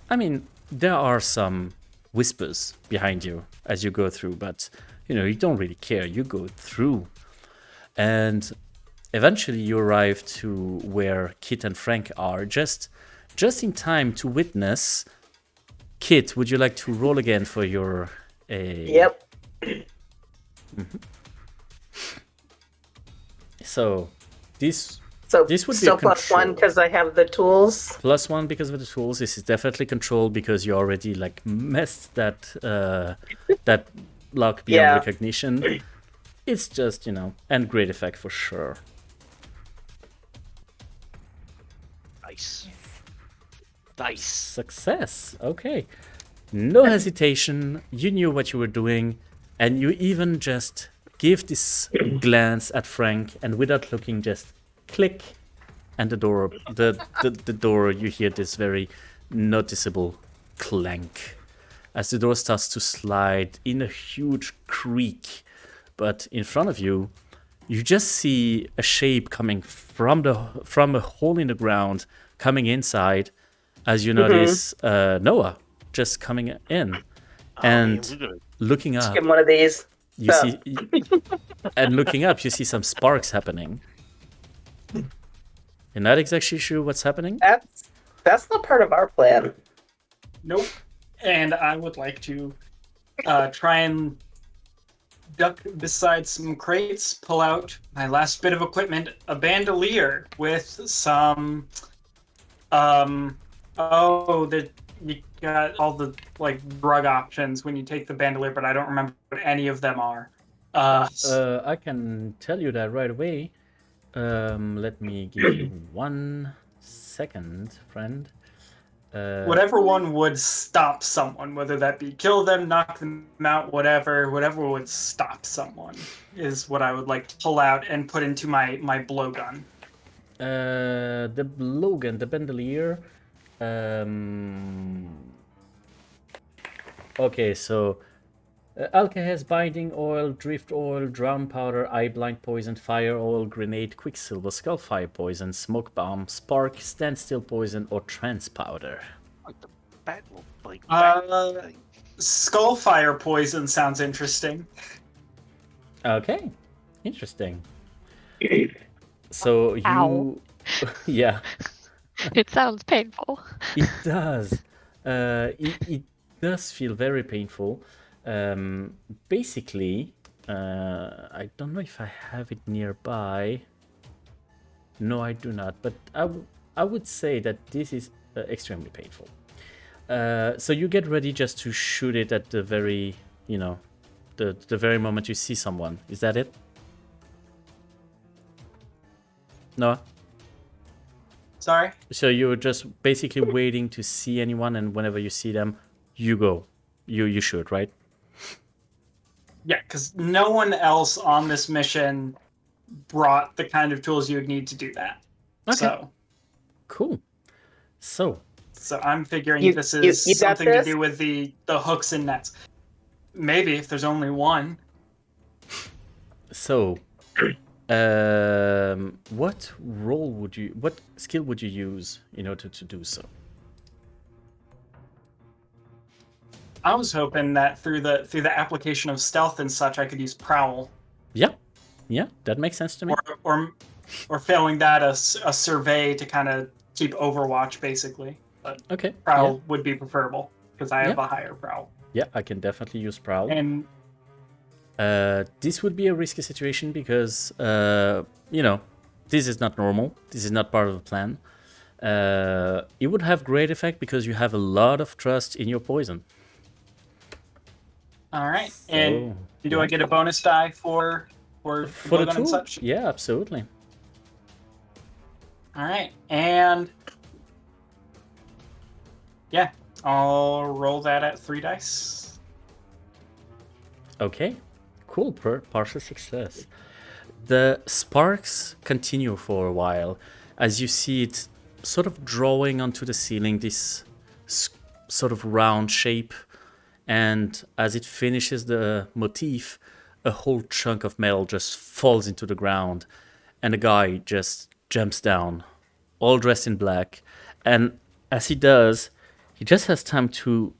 I mean, there are some whispers behind you as you go through, but you don't really care. You go through, and eventually you arrive to where Kit and Frank are, just in time to witness. Kit, would you like to roll again for your? Yep. So this So This would be still a plus one control. because I have the tools. +1 because of the tools. This is definitely control because you already messed that that lock beyond Yeah. recognition. It's just and great effect for sure. Nice. Nice. Success. Okay. No hesitation. You knew what you were doing, and you even just give this glance at Frank, and without looking, just click, and the door, the door. You hear this very noticeable clank as the door starts to slide in a huge creak. But in front of you, you just see a shape coming from a hole in the ground, coming inside. As you notice, Noah just coming in, and Man, we're gonna- looking up, Give him one of these. you see, and looking up, you see some sparks happening. You're not exactly sure what's happening. That's not part of our plan. Nope. And I would like to try and duck beside some crates, pull out my last bit of equipment, a bandolier with some you got all the drug options when you take the bandolier, but I don't remember what any of them are. I can tell you that right away. Let me give you 1 second, friend. Whatever one would stop someone, whether that be kill them, knock them out, whatever would stop someone is what I would like to pull out and put into my blowgun. The Logan, the Bandolier. Okay, so Alka has binding oil, drift oil, drown powder, eye blind poison, fire oil, grenade, quicksilver, skullfire poison, smoke bomb, spark, standstill poison, or trance powder. Like the bat, like Uh, Skullfire poison sounds interesting. Okay, interesting. So you, Ow. yeah, It sounds painful. it does. It does feel very painful. Basically, I don't know if I have it nearby. No, I do not. But I would say that this is extremely painful. So you get ready just to shoot it at the very, the very moment you see someone. Is that it? Noah? Sorry? So you're just basically waiting to see anyone, and whenever you see them, you go. You shoot, right? Yeah, because no one else on this mission brought the kind of tools you would need to do that. Okay. Cool. So I'm figuring You- this you- is you got something to this? do with the hooks and nets. Maybe if there's only one. what skill would you use in order to do so? I was hoping that through the application of stealth and such, I could use prowl, Yeah, that makes sense to me. or failing that, a survey to kind of keep overwatch, basically. But Okay. prowl would be preferable because I have Yeah. a higher prowl. Yeah, I can definitely use prowl. And This would be a risky situation because, this is not normal. This is not part of the plan. It would have great effect because you have a lot of trust in your poison. all right, So, and do I get a bonus die for the Logan and tool? such? Yeah, absolutely. All right, and yeah, I'll roll that at 3 dice. Okay, cool. Partial success. The sparks continue for a while as you see it sort of drawing onto the ceiling, this sort of round shape. And as it finishes the motif, a whole chunk of metal just falls into the ground. And the guy just jumps down, all dressed in black. And as he does, he just has time to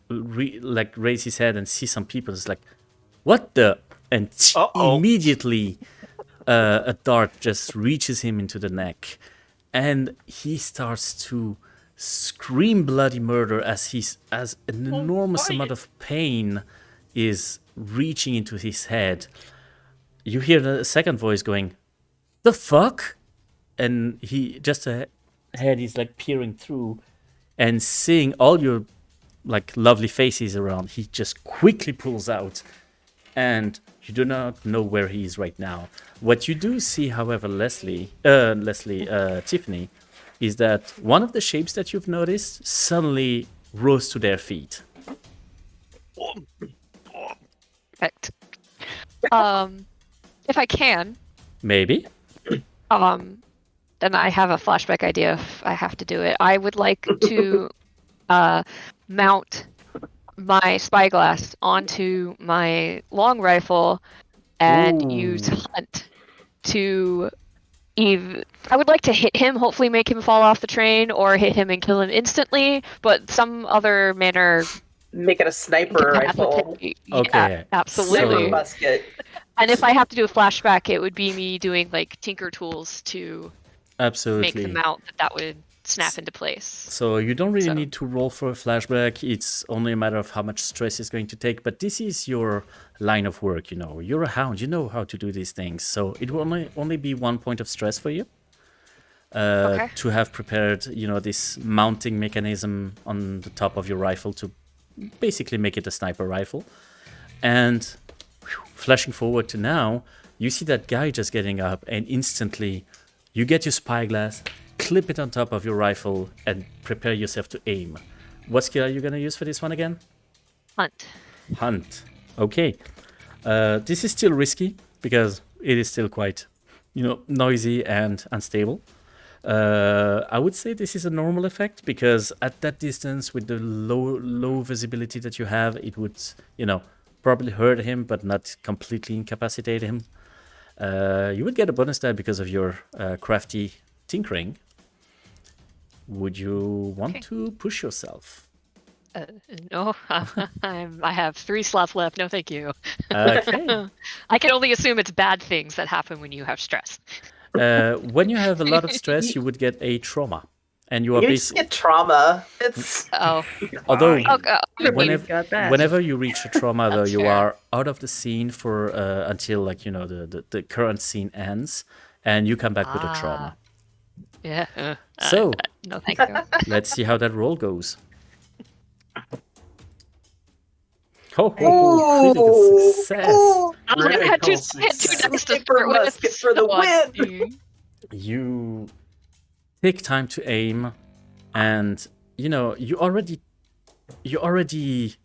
raise his head and see some people. It's like, what the? And immediately a dart just reaches him into the neck. And he starts to scream bloody murder as an enormous amount of pain is reaching into his head. You hear the second voice going, "The fuck?" And he just a head is like peering through and seeing all your like lovely faces around. He just quickly pulls out, and you do not know where he is right now. What you do see, however, Tiffany, is that one of the shapes that you've noticed suddenly rose to their feet. Perfect. If I can, Maybe. then I have a flashback idea if I have to do it. I would like to mount my spyglass onto my long rifle and use hunt to I would like to hit him, hopefully make him fall off the train, or hit him and kill him instantly, but some other manner. Make it a sniper rifle. Yeah, Okay. absolutely. Sniper musket. And if I have to do a flashback, it would be me doing like tinker tools to Absolutely. make the mount that would snap into place. So you don't really So- need to roll for a flashback. It's only a matter of how much stress it's going to take. But this is your line of work, You're a hound. You know how to do these things. So it will only be 1 point of stress for you. Okay. To have prepared, this mounting mechanism on the top of your rifle to basically make it a sniper rifle. And flashing forward to now, you see that guy just getting up, and instantly you get your spyglass, clip it on top of your rifle, and prepare yourself to aim. What skill are you going to use for this one again? Hunt. Hunt. Okay. This is still risky because it is still quite noisy and unstable. I would say this is a normal effect because at that distance, with the low visibility that you have, it would, probably hurt him, but not completely incapacitate him. You would get a bonus die because of your crafty tinkering. Would you want to push yourself? No, I have 3 slots left. No, thank you. Okay. I can only assume it's bad things that happen when you have stress. When you have a lot of stress, you would get a trauma, and you are You just get trauma. It's Oh, although Everybody's got that. whenever you reach a trauma, though, That's you fair. are out of the scene for until the current scene ends, and you come back with a trauma. yeah. So No, thank you. let's see how that roll goes. Critical success. I had two Critical dice to Skipper start with, musket for the so let's win. see. You take time to aim, and you already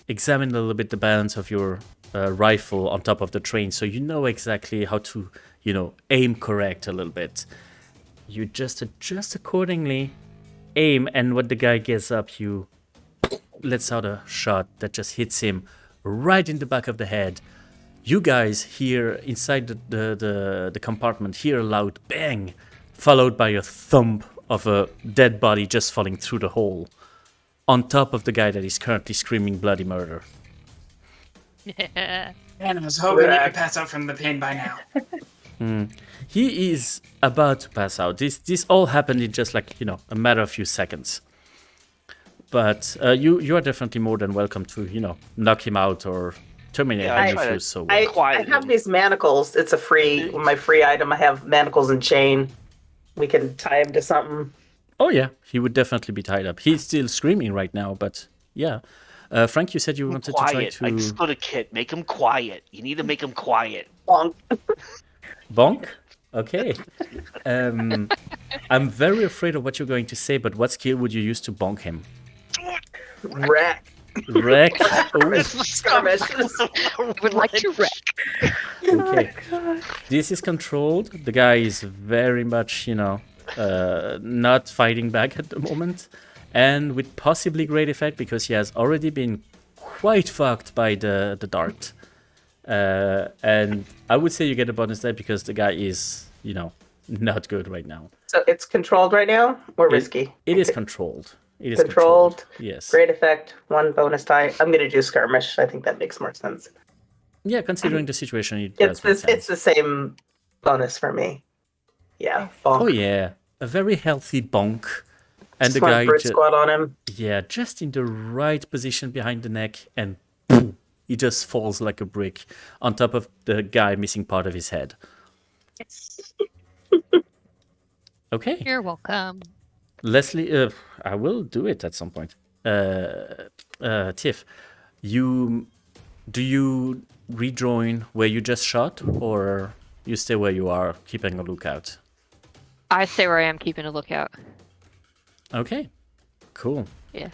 examined a little bit the balance of your rifle on top of the train, so you know exactly how to aim correct a little bit. You just adjust accordingly, aim, and when the guy gets up, you lets out a shot that just hits him right in the back of the head. You guys hear inside the compartment, hear a loud bang, followed by a thump of a dead body just falling through the hole, on top of the guy that is currently screaming bloody murder. And I was hoping you would pass out from the pain by now. He is about to pass out. This all happened in just a matter of few seconds. But you are definitely more than welcome to knock him out or terminate Yeah, I him try if to- you so I, will. I have these manacles. It's a my free item. I have manacles and chain. We can tie him to something. Oh yeah, he would definitely be tied up. He's still screaming right now, but yeah. Frank, you said you wanted to try Quiet. I just to go to Kit. Make him quiet. You need to make him quiet. Bonk. bonk. Okay. I'm very afraid of what you're going to say, but what skill would you use to bonk him? Wreck. Wreck. Oh, Skirmish. Would like to wreck. okay. This is controlled. The guy is very much, not fighting back at the moment, and with possibly great effect because he has already been quite fucked by the dart. And I would say you get a bonus die because the guy is, not good right now. So it's controlled right now or risky? It is controlled. It is Controlled. Yes. Great effect. 1 bonus die. I'm gonna do skirmish. I think that makes more sense. Yeah, considering the situation, it does make sense. It's the same bonus for me. Yeah. Bonk. Oh yeah, a very healthy bonk, and the Smart guy brute squat on him. just in the right position behind the neck, and boom, he just falls like a brick on top of the guy missing part of his head. Okay, You're welcome. Leslie, I will do it at some point. Tiff, do you rejoin where you just shot, or you stay where you are, keeping a lookout? I stay where I am, keeping a lookout. Okay, cool. Yeah.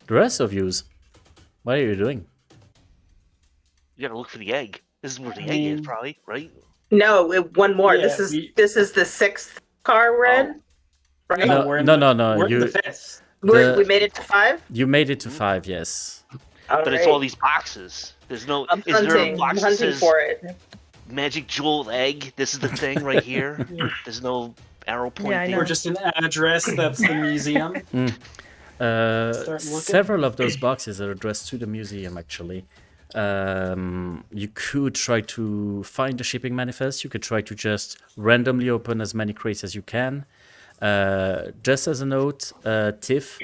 The rest of yous, what are you doing? You gotta look for the egg. This is where the egg is, probably, right? No, one more. Yeah, this is the 6th car we're in. Right? No, we're in no, the, no, We're in you- the 5th. We made it to 5. You made it to 5, yes. But it's all these boxes. There's no. I'm Is there a hunting. I'm box that hunting says for it. magic jewel egg? This is the thing right here. There's no arrow Yeah, I pointing. know. Or just an address that's the museum. Start looking. Several of those boxes are addressed to the museum, actually. You could try to find the shipping manifest. You could try to just randomly open as many crates as you can. Just as a note, Tiff,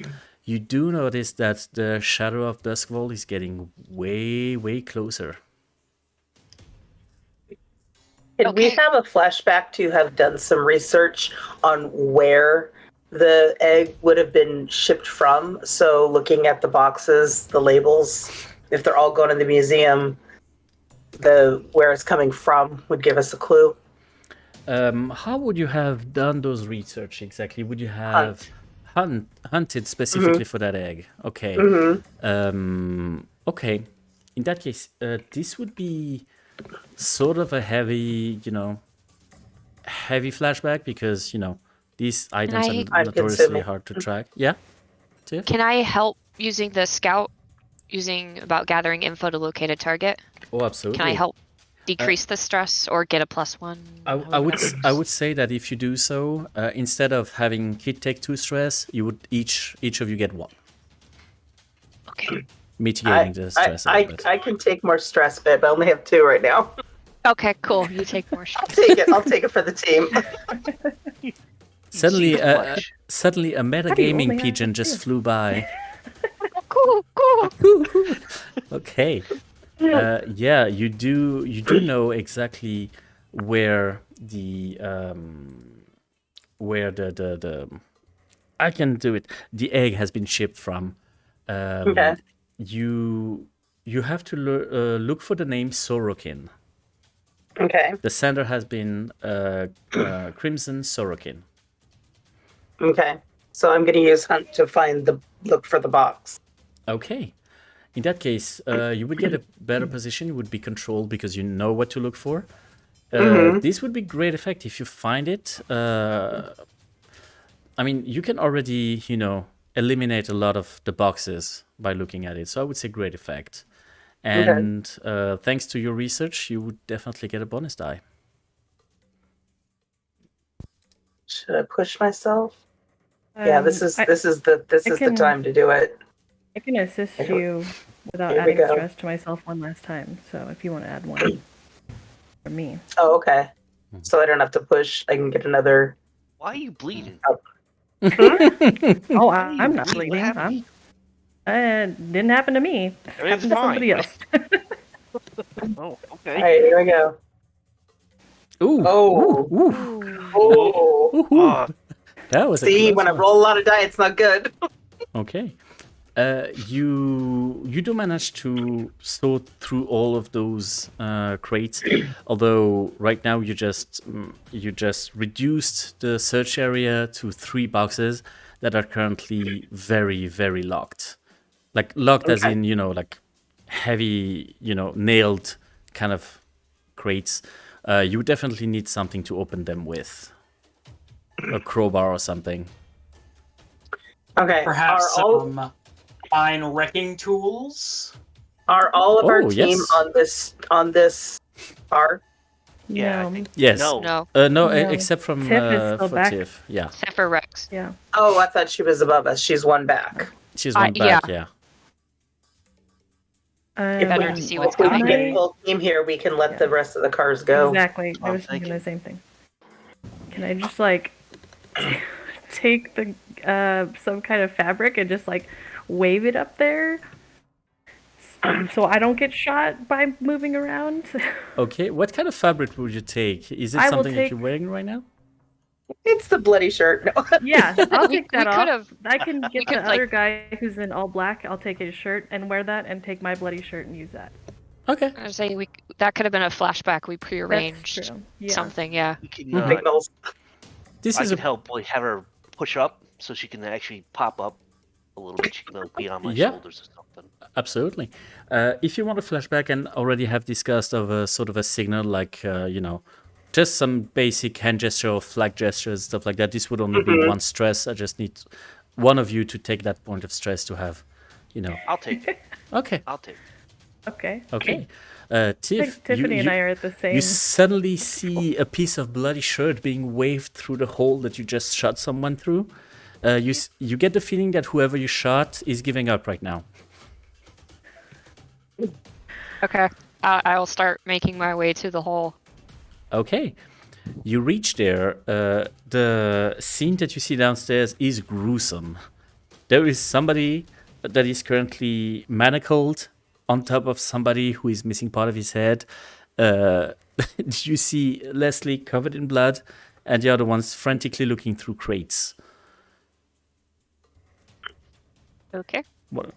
you do notice that the shadow of Duskfall is getting way, way closer. Can we Okay. have a flashback to have done some research on where the egg would have been shipped from? So looking at the boxes, the labels, if they're all going to the museum, where it's coming from would give us a clue. How would you have done those research exactly? Would you have hunted specifically for that egg? Okay. Okay. In that case, this would be sort of a heavy, heavy flashback because these items I- are I'm notoriously consuming. hard to track. Yeah, Tiff? Can I help using the scout, using about gathering info to locate a target? Oh, absolutely. Can I help decrease the stress or get a +1? I would say that if you do so, instead of having Kid take 2 stress, you would each of you get 1, Okay. mitigating the stress a little bit. I can take more stress, babe. I only have 2 right now. Okay, cool. You take more I'll stress. take it. I'll take it for the team. Suddenly, See the flash. suddenly, a How do you metagaming only have pigeon just 2? flew by. Cool, cool. Okay. Yeah, you do know exactly where the I can do it. The egg has been shipped from. Okay. You have to look for the name Sorokin. Okay. The sender has been Crimson Sorokin. Okay. So I'm going to use Hunt to look for the box. Okay. In that case, you would get a better position. You would be controlled because you know what to look for. This would be great effect if you find it. I mean, you can already, eliminate a lot of the boxes by looking at it. So I would say great effect. And thanks to your research, you would definitely get a bonus die. Should I push myself? Yeah, this is the can- time to do it. I can assist Here- you without here we adding go. stress to myself one last time. So if you want to add one for me. Oh, okay. So I don't have to push. I can get another. Why are you bleeding? Oh, Why are you I'm not bleeding? What bleeding. happened? Didn't happen to me. It Everything's happened to somebody fine. else. Oh, All okay. right, here we go. Ooh. Oh. Ooh, ooh, Oh. ooh, ooh. Uh, That was a See, close when I one. roll a lot of die, it's not good. Okay. You do manage to sort through all of those crates, although right now you just reduced the search area to 3 boxes that are currently very, very locked. Like locked as Okay. in, like heavy, nailed kind of crates. You would definitely need something to open them with. A crowbar or something. Okay. Perhaps are all, some fine wrecking tools. are all of our Oh, team yes. on this bar? Yeah, I No. think Yes. no. No, No, No. except from Tiff is still for back. Tiff. Yeah, except for Rex. Yeah. Oh, I thought she was above us. She's one back. she's one back. Yeah. Better to see what's If we coming. can get full team here, we can let the rest of the cars go. Exactly. I I'm was thinking the thinking. same thing. Can I just take the some kind of fabric and just wave it up there, so I don't get shot by moving around? Okay, what kind of fabric would you take? Is it I will something that take- you're wearing right now? It's the bloody shirt. No. Yeah, I'll We- take that we off. could've- I can get we the could, other guy who's in all black. I'll take his shirt and wear that, and take my bloody shirt and use that. Okay. I was saying that could have been a flashback. We That's prearranged true. Yeah. something. Yeah. We can, Mhm. Signals. This I is can a help have her push up so she can actually pop up a little bit. She can be on my Yeah. shoulders or something. absolutely. If you want a flashback and already have discussed of a sort of a signal, like just some basic hand gesture or flag gestures, stuff like that. This would only be 1 stress. I just need one of you to take that point of stress to have, I'll take it. Okay. I'll take it. Okay. Okay. I Tiff, think Tiffany and I are at the same. you suddenly see a piece of bloody shirt being waved through the hole that you just shot someone through. You get the feeling that whoever you shot is giving up right now. Okay. I will start making my way to the hole. Okay. You reach there. The scene that you see downstairs is gruesome. There is somebody that is currently manacled on top of somebody who is missing part of his head. You see Leslie covered in blood, and the other ones frantically looking through crates. Okay. Well,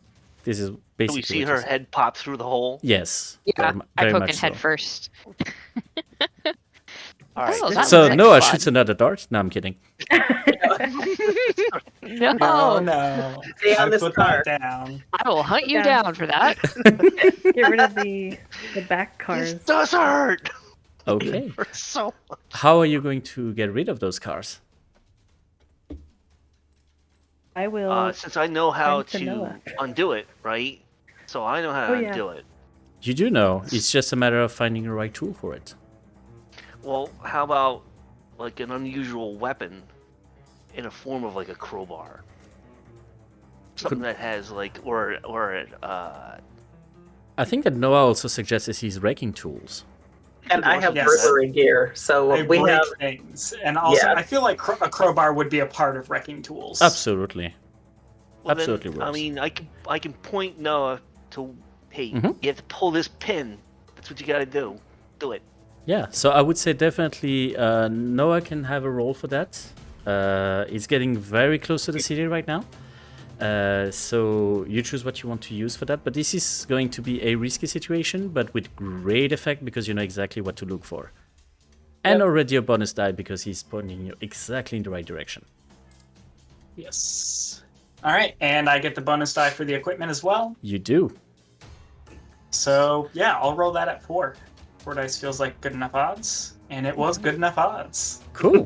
this is Do basically we see what you her head pop through the hole? Yes. Yeah. I very poke much in head so. first. All right. Oh, that So looks like Noah fun. shoots another dart. No, I'm kidding. No. Oh no! Stay on I this put car. that down. I will hunt you Yeah. down for that. Get rid of the back cars. This does hurt. Okay. For so much. How are you going to get rid of those cars? I will. Since I know how turn to Noah. to undo it, right? So I know how Oh, to yeah. undo it. You do know. It's just a matter of finding the right tool for it. Well, how about like an unusual weapon in a form of like a crowbar? Something that has like, I think that Noah also suggested his wrecking tools. And I have Yes. burglary gear, so I we break have. things, and also Yeah. I feel like a crowbar would be a part of wrecking tools. Absolutely. well, then, Absolutely I works. mean, I can point Noah to, hey, Mhm. you have to pull this pin. That's what you gotta do. Do it. Yeah, so I would say definitely Noah can have a role for that. He's getting very close to the city right now. So you choose what you want to use for that. But this is going to be a risky situation, but with great effect because you know exactly what to look for. And already a bonus die because he's pointing you exactly in the right direction. Yes. All right, and I get the bonus die for the equipment as well. You do. So yeah, I'll roll that at 4. 4 dice feels like good enough odds, and it was good enough odds. Cool.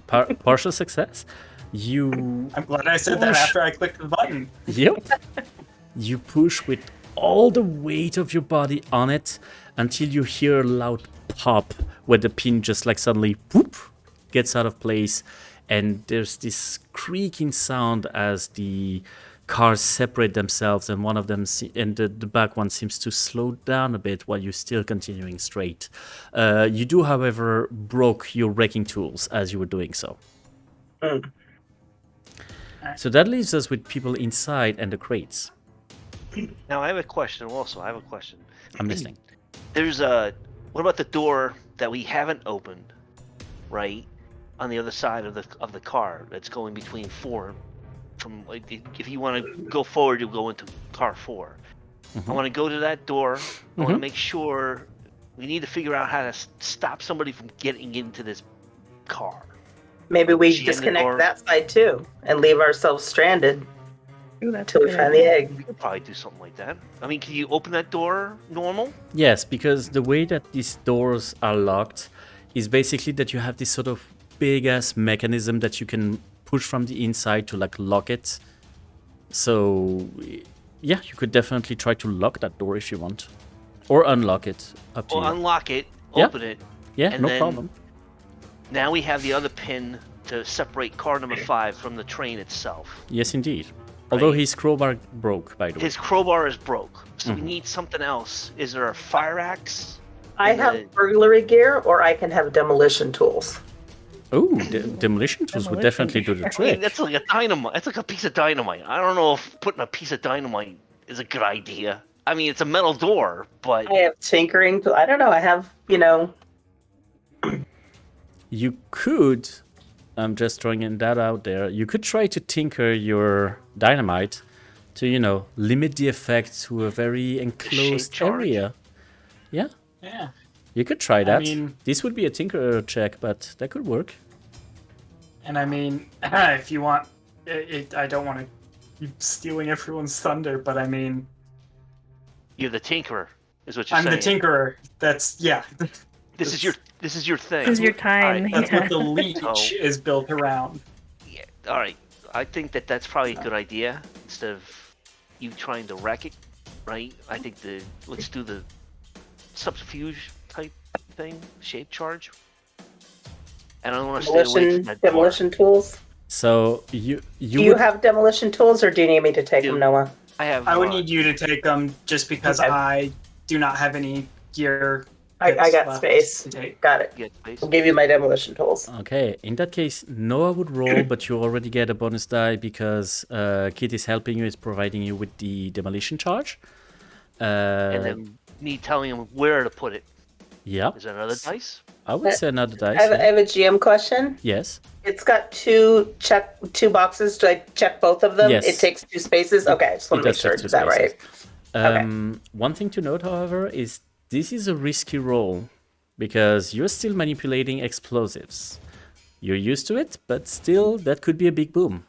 Partial success. You I'm glad I said that Push. after I clicked the button. Yep. You push with all the weight of your body on it until you hear a loud pop where the pin just like suddenly whoop gets out of place, and there's this creaking sound as the cars separate themselves, and one of them and the back one seems to slow down a bit while you're still continuing straight. You do, however, broke your wrecking tools as you were doing so. Mm. So that leaves us with people inside and the crates. Now I have a question. Also, I have a question. I'm listening. There's what about the door that we haven't opened, right, on the other side of the car that's going between 4. From like, if you want to go forward, you go into car 4. I want to go to that door. I want to make sure. We need to figure out how to stop somebody from getting into this car. Maybe we She ended disconnect or- that side too and leave ourselves stranded Ooh, that's till a we good find the idea. egg. We could probably do something like that. I mean, can you open that door normal? Yes, because the way that these doors are locked is basically that you have this sort of big ass mechanism that you can push from the inside to like lock it. So yeah, you could definitely try to lock that door if you want, or unlock it. Up to Well, you. unlock it, Yeah. open it. Yeah, and no then- problem. Now we have the other pin to separate car number 5 from the train itself. Yes, indeed. Although Right. his crowbar broke, by the way. His crowbar is broke, so Mhm. we need something else. Is there a fire axe? I And have the- burglary gear, or I can have demolition tools. Oh, demolition tools would Demolition. definitely do the I mean, trick. that's like a dynamite. That's like a piece of dynamite. I don't know if putting a piece of dynamite is a good idea. I mean, it's a metal door, but I have tinkering. I don't know. I have, You could, I'm just throwing in that out there, you could try to tinker your dynamite to, limit the effect to a very enclosed charge? area. Yeah, Yeah. you could try that. mean- This would be a tinker check, but that could work. And I mean, if you want, I don't want to keep stealing everyone's thunder, but I mean, you're the tinkerer, is what you're I'm saying. the tinkerer. That's yeah. This is your thing. This is your time. That's yeah. what the leech Oh. is built around. Yeah. All right. I think that's probably a good idea instead of you trying to wreck it, right? I think let's do the subterfuge type thing, shape charge. And I want to stay away from that door. Demolition tools. So you Do you would, have demolition tools, or do you need me to take Do- them, Noah? I would need you to take them just because Okay. I do not have any gear. I that's got left space. to take. Got it. get space. I'll give you my demolition tools. Okay, in that case, Noah would roll, but you already get a bonus die because Kit is helping you, is providing you with the demolition charge. And then me telling him where to put it. Yeah, Is there another dice? I would say another dice. I have, yeah. I have a GM question. Yes. It's got two boxes. Do I check both of them? Yes. It takes 2 spaces. Okay, I just want It to make does sure take I 2 did that right. spaces. One thing to note, however, is this is a risky roll because you're still manipulating explosives. You're used to it, but still, that could be a big boom.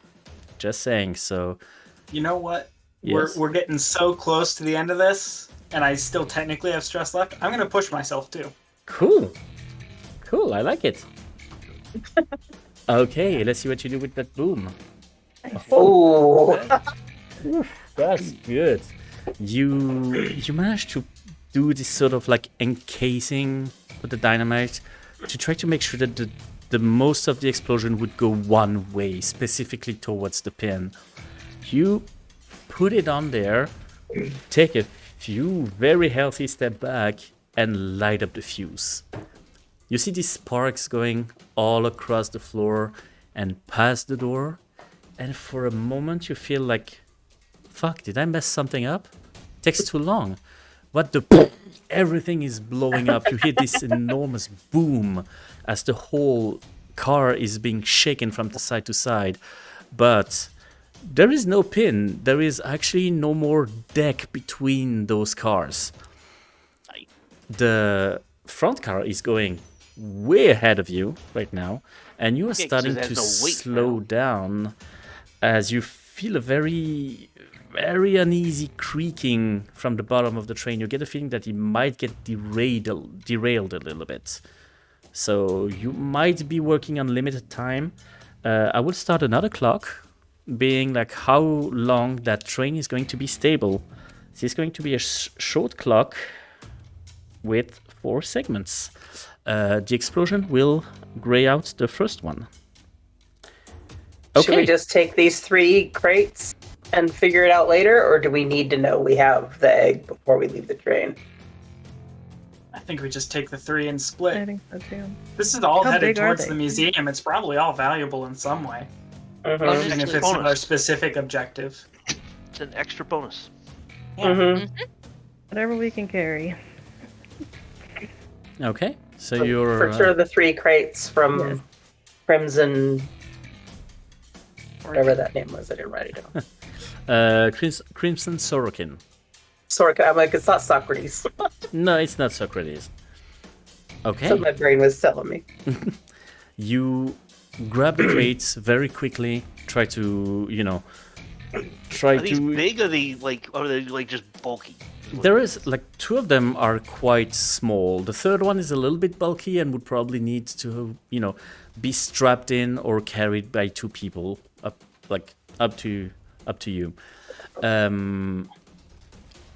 Just saying. So, You know what? Yes. We're getting so close to the end of this, and I still technically have stress left. I'm gonna push myself too. cool. Cool, I like it. Okay, let's see what you do with that boom. Oh, That's good. You managed to do this sort of like encasing with the dynamite to try to make sure that the most of the explosion would go one way, specifically towards the pin. You put it on there, take a few very healthy step back, and light up the fuse. You see these sparks going all across the floor and past the door, and for a moment you feel like, fuck, did I mess something up? Takes too long. What the everything is blowing up. You hear this enormous boom as the whole car is being shaken from the side to side. But there is no pin. There is actually no more deck between those cars. The front car is going way ahead of you right now, and you are 'cause it starting has to no weight slow now. down as you feel a very, very uneasy creaking from the bottom of the train. You get a feeling that it might get derailed a little bit. So you might be working on limited time. I will start another clock, being like how long that train is going to be stable. This is going to be a short clock with 4 segments. The explosion will gray out the first one. should we just take these 3 crates and figure it out later, or do we need to know we have the egg before we leave the train? I think we just take the 3 and I split. think so too. This is all How headed big are towards they? the museum. It's probably all valuable in some way, Mhm. even if it's not our specific objective. It's an extra bonus. Mhm. Whatever we can carry. Okay, so you're For sure, the 3 crates from Yes. Crimson, whatever that name was. I didn't write it down. Crimson Sorokin. Sorka. I'm like, it's not Socrates. No, it's not Socrates. Okay, So my brain was telling me. you grab the crates very quickly. Try to, try Are these to. big? Or are they like just bulky? There is like 2 of them are quite small. The third one is a little bit bulky and would probably need to, be strapped in or carried by 2 people. Up to you. We'll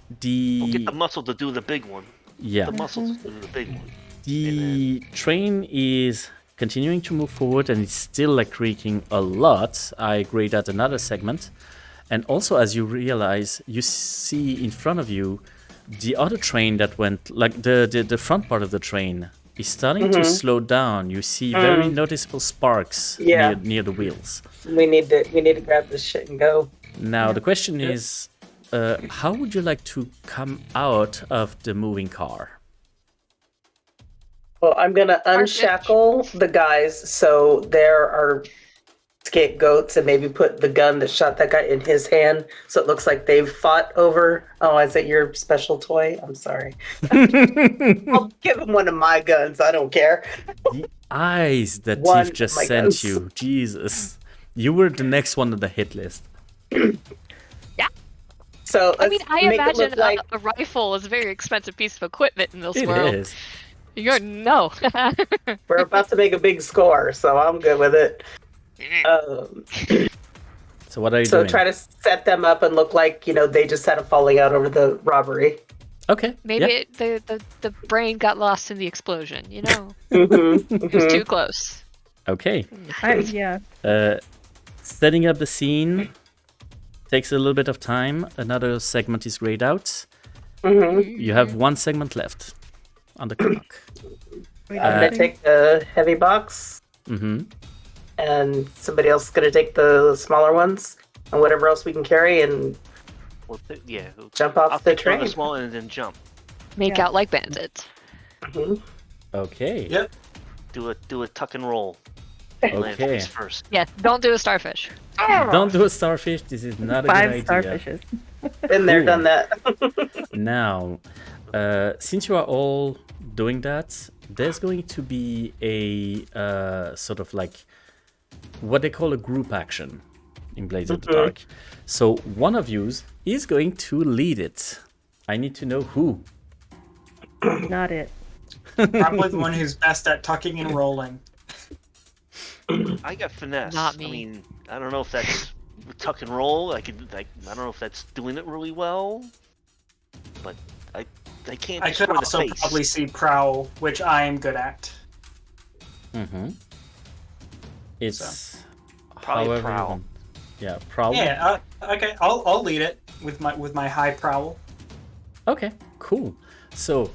get the The muscle to do the big one. yeah. The muscles to do the big one. The train is continuing to move forward and it's still like creaking a lot. I grayed out another segment. And also, as you realize, you see in front of you the other train that went, like the front part of the train is starting to slow down. You see very noticeable sparks Yeah. near the wheels. We need to grab this shit and go. Now, the question is, how would you like to come out of the moving car? Well, I'm gonna unshackle the guys so there are scapegoats and maybe put the gun that shot that guy in his hand so it looks like they've fought over. Oh, is that your special toy? I'm sorry. I'll give him one of my guns. I don't care. The eyes that One Tiff just of my sent guns. you. Jesus. You were the next one on the hit list. So I mean, let's I make it imagine look like a rifle is a very expensive piece of equipment in this It world. is. No. we're about to make a big score, so I'm good with it. So what are you So doing? try to set them up and look like, they just had a falling out over the robbery. Okay. Maybe the brain got lost in the explosion, It Mhm, was too close. Okay. Yeah. Setting up the scene takes a little bit of time. Another segment is grayed out. mhm. You have 1 segment left on the clock. We I'm do gonna take the heavy box, Mm-hmm. and somebody else is gonna take the smaller ones, and whatever else we can carry, and Well, jump off I'll the take one of train. the small and then jump. Make Yeah. out like bandits. Mhm. Okay. Yep. Do a tuck and roll. Land Okay. face first. Yes, don't do a starfish. Don't do a starfish. This is not a 5 good idea. starfishes. Been there, Ooh. done that. Now, since you are all doing that, there's going to be a sort of like what they call a group action in Blades of the Dark. So one of you is going to lead it. I need to know who. Not it. Probably the one who's best at tucking and rolling. I got finesse. Not me. I mean, I don't know if that's tuck and roll. I don't know if that's doing it really well, but I can't I destroy could the also face. probably see prowl, which I am good at. Mm-hmm. It's Probably however you prowl. want. Yeah, prowl. Yeah. Okay. I'll lead it with my high prowl. Okay, cool. So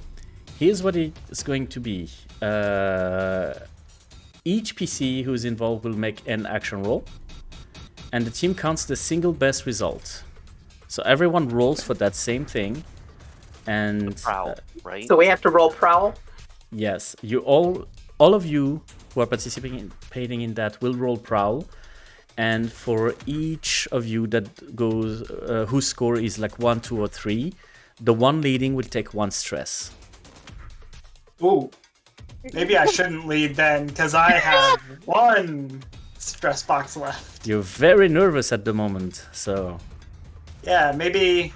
here's what it's going to be. Each PC who's involved will make an action roll, and the team counts the single best result. So everyone rolls for that same thing, and Prowl, right? So we have to roll prowl. yes, you all of you who are participating in that will roll prowl, and for each of you that goes whose score is like 1, 2, or 3, the one leading will take 1 stress. Ooh. Maybe I shouldn't lead then, because I have 1 stress box left. You're very nervous at the moment, so Yeah, maybe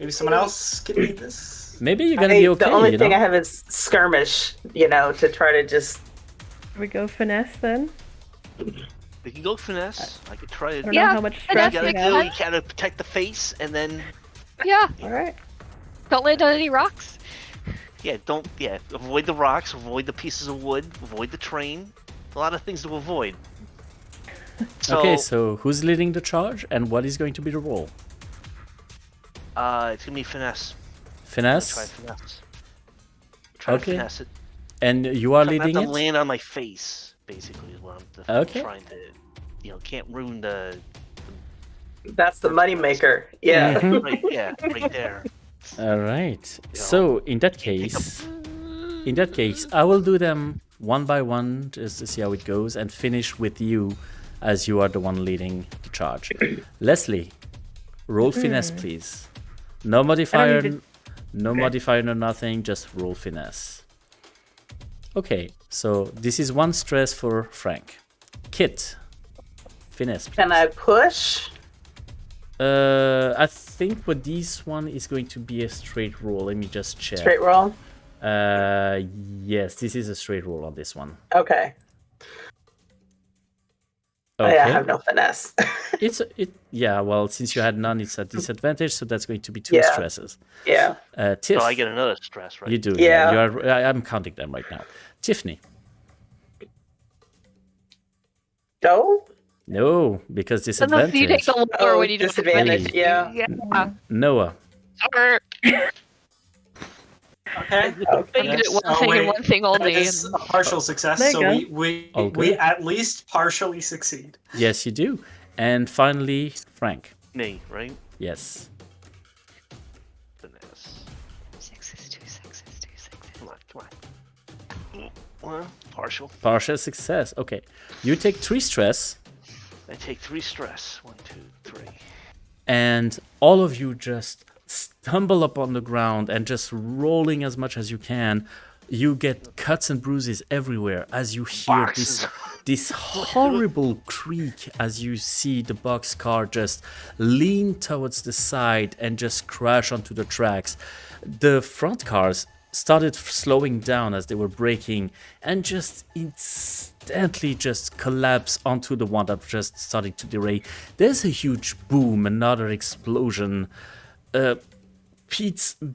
someone else can lead this. maybe you're gonna be okay. The only you thing know? I have is skirmish, to try to just. We go finesse then. We can go finesse. I could try I to. don't Yeah, know how much finesse stress You we makes have. sense. you gotta protect the face, and then Yeah, All right. don't land on any rocks. avoid the rocks, avoid the pieces of wood, avoid the train. A lot of things to avoid. Okay, so who's leading the charge, and what is going to be the roll? It's gonna be finesse. Try Finesse, finesse. Try Okay. to finesse it. and you are Try not leading to it. land on my face, basically, is what I'm Okay. trying to. Can't ruin the. That's the moneymaker. Yeah. Mhm. Right there. All right. You So in that Take case, I will do them one by one just to see how it goes, and finish with you, as you are the one leading the charge. Leslie, roll finesse, please. No modifier, even- no Okay. modifier, no nothing. Just roll finesse. Okay, so this is 1 stress for Frank. Kit, finesse. Please. Can I push? I think for this one is going to be a straight roll. Let me just check. Straight roll? Yes, this is a straight roll on this one. Okay. Okay. I have no finesse. Yeah, well, since you had none, it's a disadvantage, so that's going to be 2 Yeah. stresses. Yeah. Tiff, So I get another stress, right? you do. Yeah. I'm counting them right now. Tiffany, No? no, because Unless you take disadvantage. the lower when you do disadvantage. Yeah. Yeah. Noah, Or Okay. you did it one thing and one thing That only. is a partial success, There so you we Okay. at least partially succeed. yes, you do. And finally, Frank, Me, right? yes. Finesse. 6 is 2, 6 is 2, 6 is Come on. Well, partial. Partial success. Okay, you take 3 stress, I take 3 stress. 1, 2, 3. and all of you just stumble up on the ground and just rolling as much as you can. You get cuts and bruises everywhere as you hear Boxes. this horrible creak as you see the box car just lean towards the side and just crash onto the tracks. The front cars started slowing down as they were braking and just instantly just collapse onto the one that was just starting to derail. There's a huge boom, another explosion.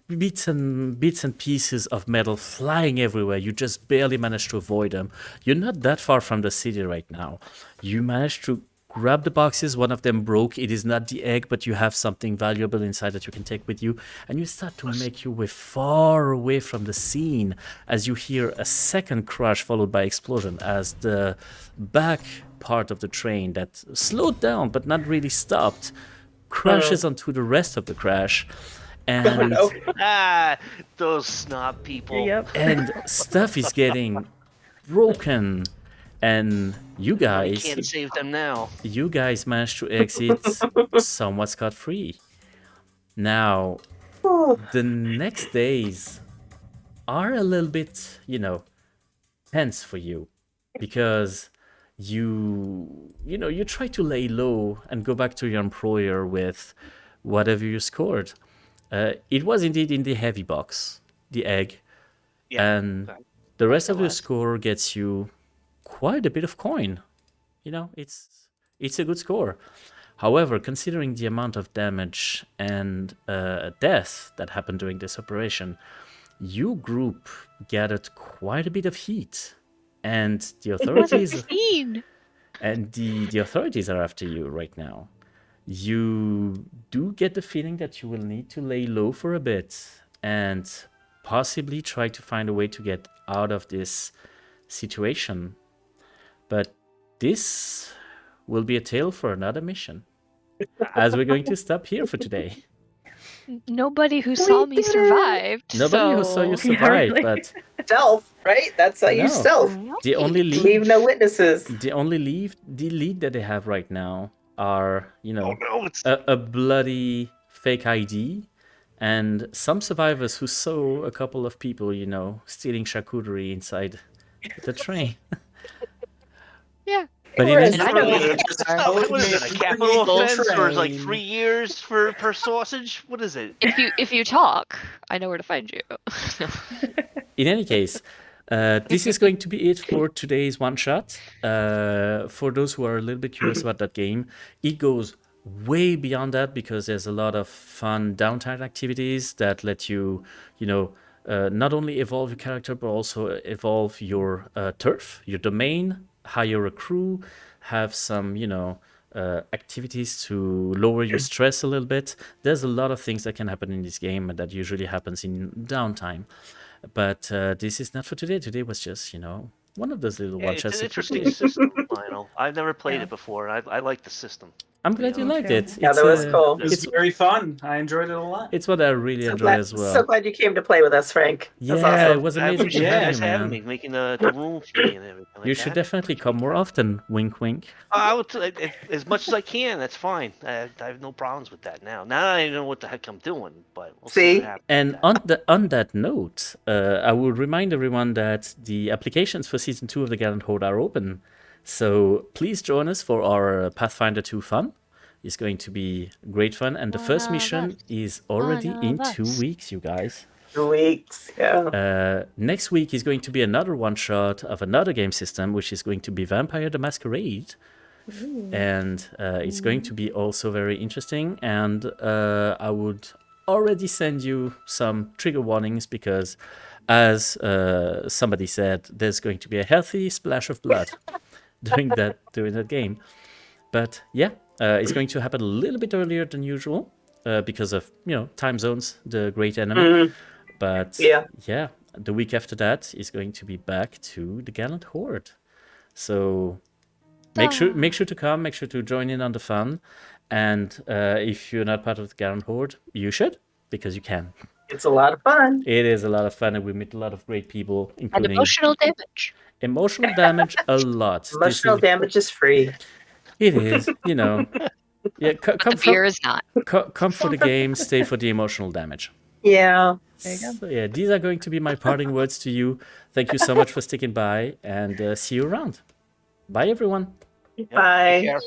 Bits and pieces of metal flying everywhere. You just barely manage to avoid them. You're not that far from the city right now. You manage to grab the boxes. One of them broke. It is not the egg, but you have something valuable inside that you can take with you. And you start to make your way far away from the scene as you hear a second crash followed by explosion as the back part of the train that slowed down but not really stopped crashes onto the rest of the crash. And Those snob people. Yep. and stuff is getting broken, and you I guys can't save them now. managed to exit somewhat scot-free. Now the next days are a little bit tense for you, because you try to lay low and go back to your employer with whatever you scored. It was indeed in the heavy box, the egg. Yeah. And The rest it of your was. score gets you quite a bit of coin. You know, it's a good score. However, considering the amount of damage and death that happened during this operation, your group gathered quite a bit of heat, and the authorities the authorities are after you right now. You do get the feeling that you will need to lay low for a bit and possibly try to find a way to get out of this situation. But this will be a tale for another mission, as we're going to stop here for today. Nobody who saw me did it. survived. Nobody who saw you so- survived, really. but Stealth, right? That's how you No. stealth. the only lead, Leave no witnesses. the lead that they have right now are, you know, Oh no, it's a bloody fake ID, and some survivors who saw a couple of people, you know, stealing charcuterie inside the train. Yeah. But in Chris, any- I know Literally, who it's you just are. code what is it? A name capital for offense, or is like train. 3 years per sausage? What is it? If you talk, I know where to find you. In any case, this is going to be it for today's one shot. For those who are a little bit curious about that game, it goes way beyond that because there's a lot of fun downtime activities that let you, you know, not only evolve your character but also evolve your turf, your domain, hire a crew, have some, you know, activities to lower your stress a little bit. There's a lot of things that can happen in this game that usually happens in downtime. But this is not for today. Today was just, you know, one of those little Yeah, one it's shots an that we interesting did. system, Lionel. I've never played Yeah. it before. I like the system. I'm glad you Yeah. liked Okay. it. Yeah, that was cool. It's very fun. I enjoyed it a lot. It's what I really enjoy as well. So glad you came to play with us, Frank. That's Yeah, awesome. it was I amazing to appreciate you have guys you, having man. me, making the room for me and everything. Like You should that. definitely come more often. Wink, wink. I would as much as I can. That's fine. I have no problems with that now. Now I know what the heck I'm doing, but we'll see See? what happens. And with that. on that note, I will remind everyone that the applications for season 2 of the Gallant Horde are open. So please join us for our Pathfinder 2 fun. It's going to be great fun, and the first One of mission us. is already One in of 2 us. weeks, you guys. 2 weeks. Yeah. Next week is going to be another one shot of another game system, which is going to be Vampire the Masquerade. And it's going to be also very interesting. And I would already send you some trigger warnings because, as somebody said, there's going to be a healthy splash of blood during that game. But yeah, it's going to happen a little bit earlier than usual because of, you know, time zones, the great enemy. But yeah, the week after that is going to be back to the Gallant Horde. So make sure to come, make sure to join in on the fun. And if you're not part of the Gallant Horde, you should, because you can. It's a lot of fun. It is a lot of fun, and we meet a lot of great people, And including emotional damage. emotional damage a lot. This Emotional is- damage is free. It is, you know. Yeah, come The beer is not. come for the game, stay for the emotional damage. Yeah. There you go. So yeah, these are going to be my parting words to you. Thank you so much for sticking by, and see you around. Bye, everyone. Yep, take Bye. care.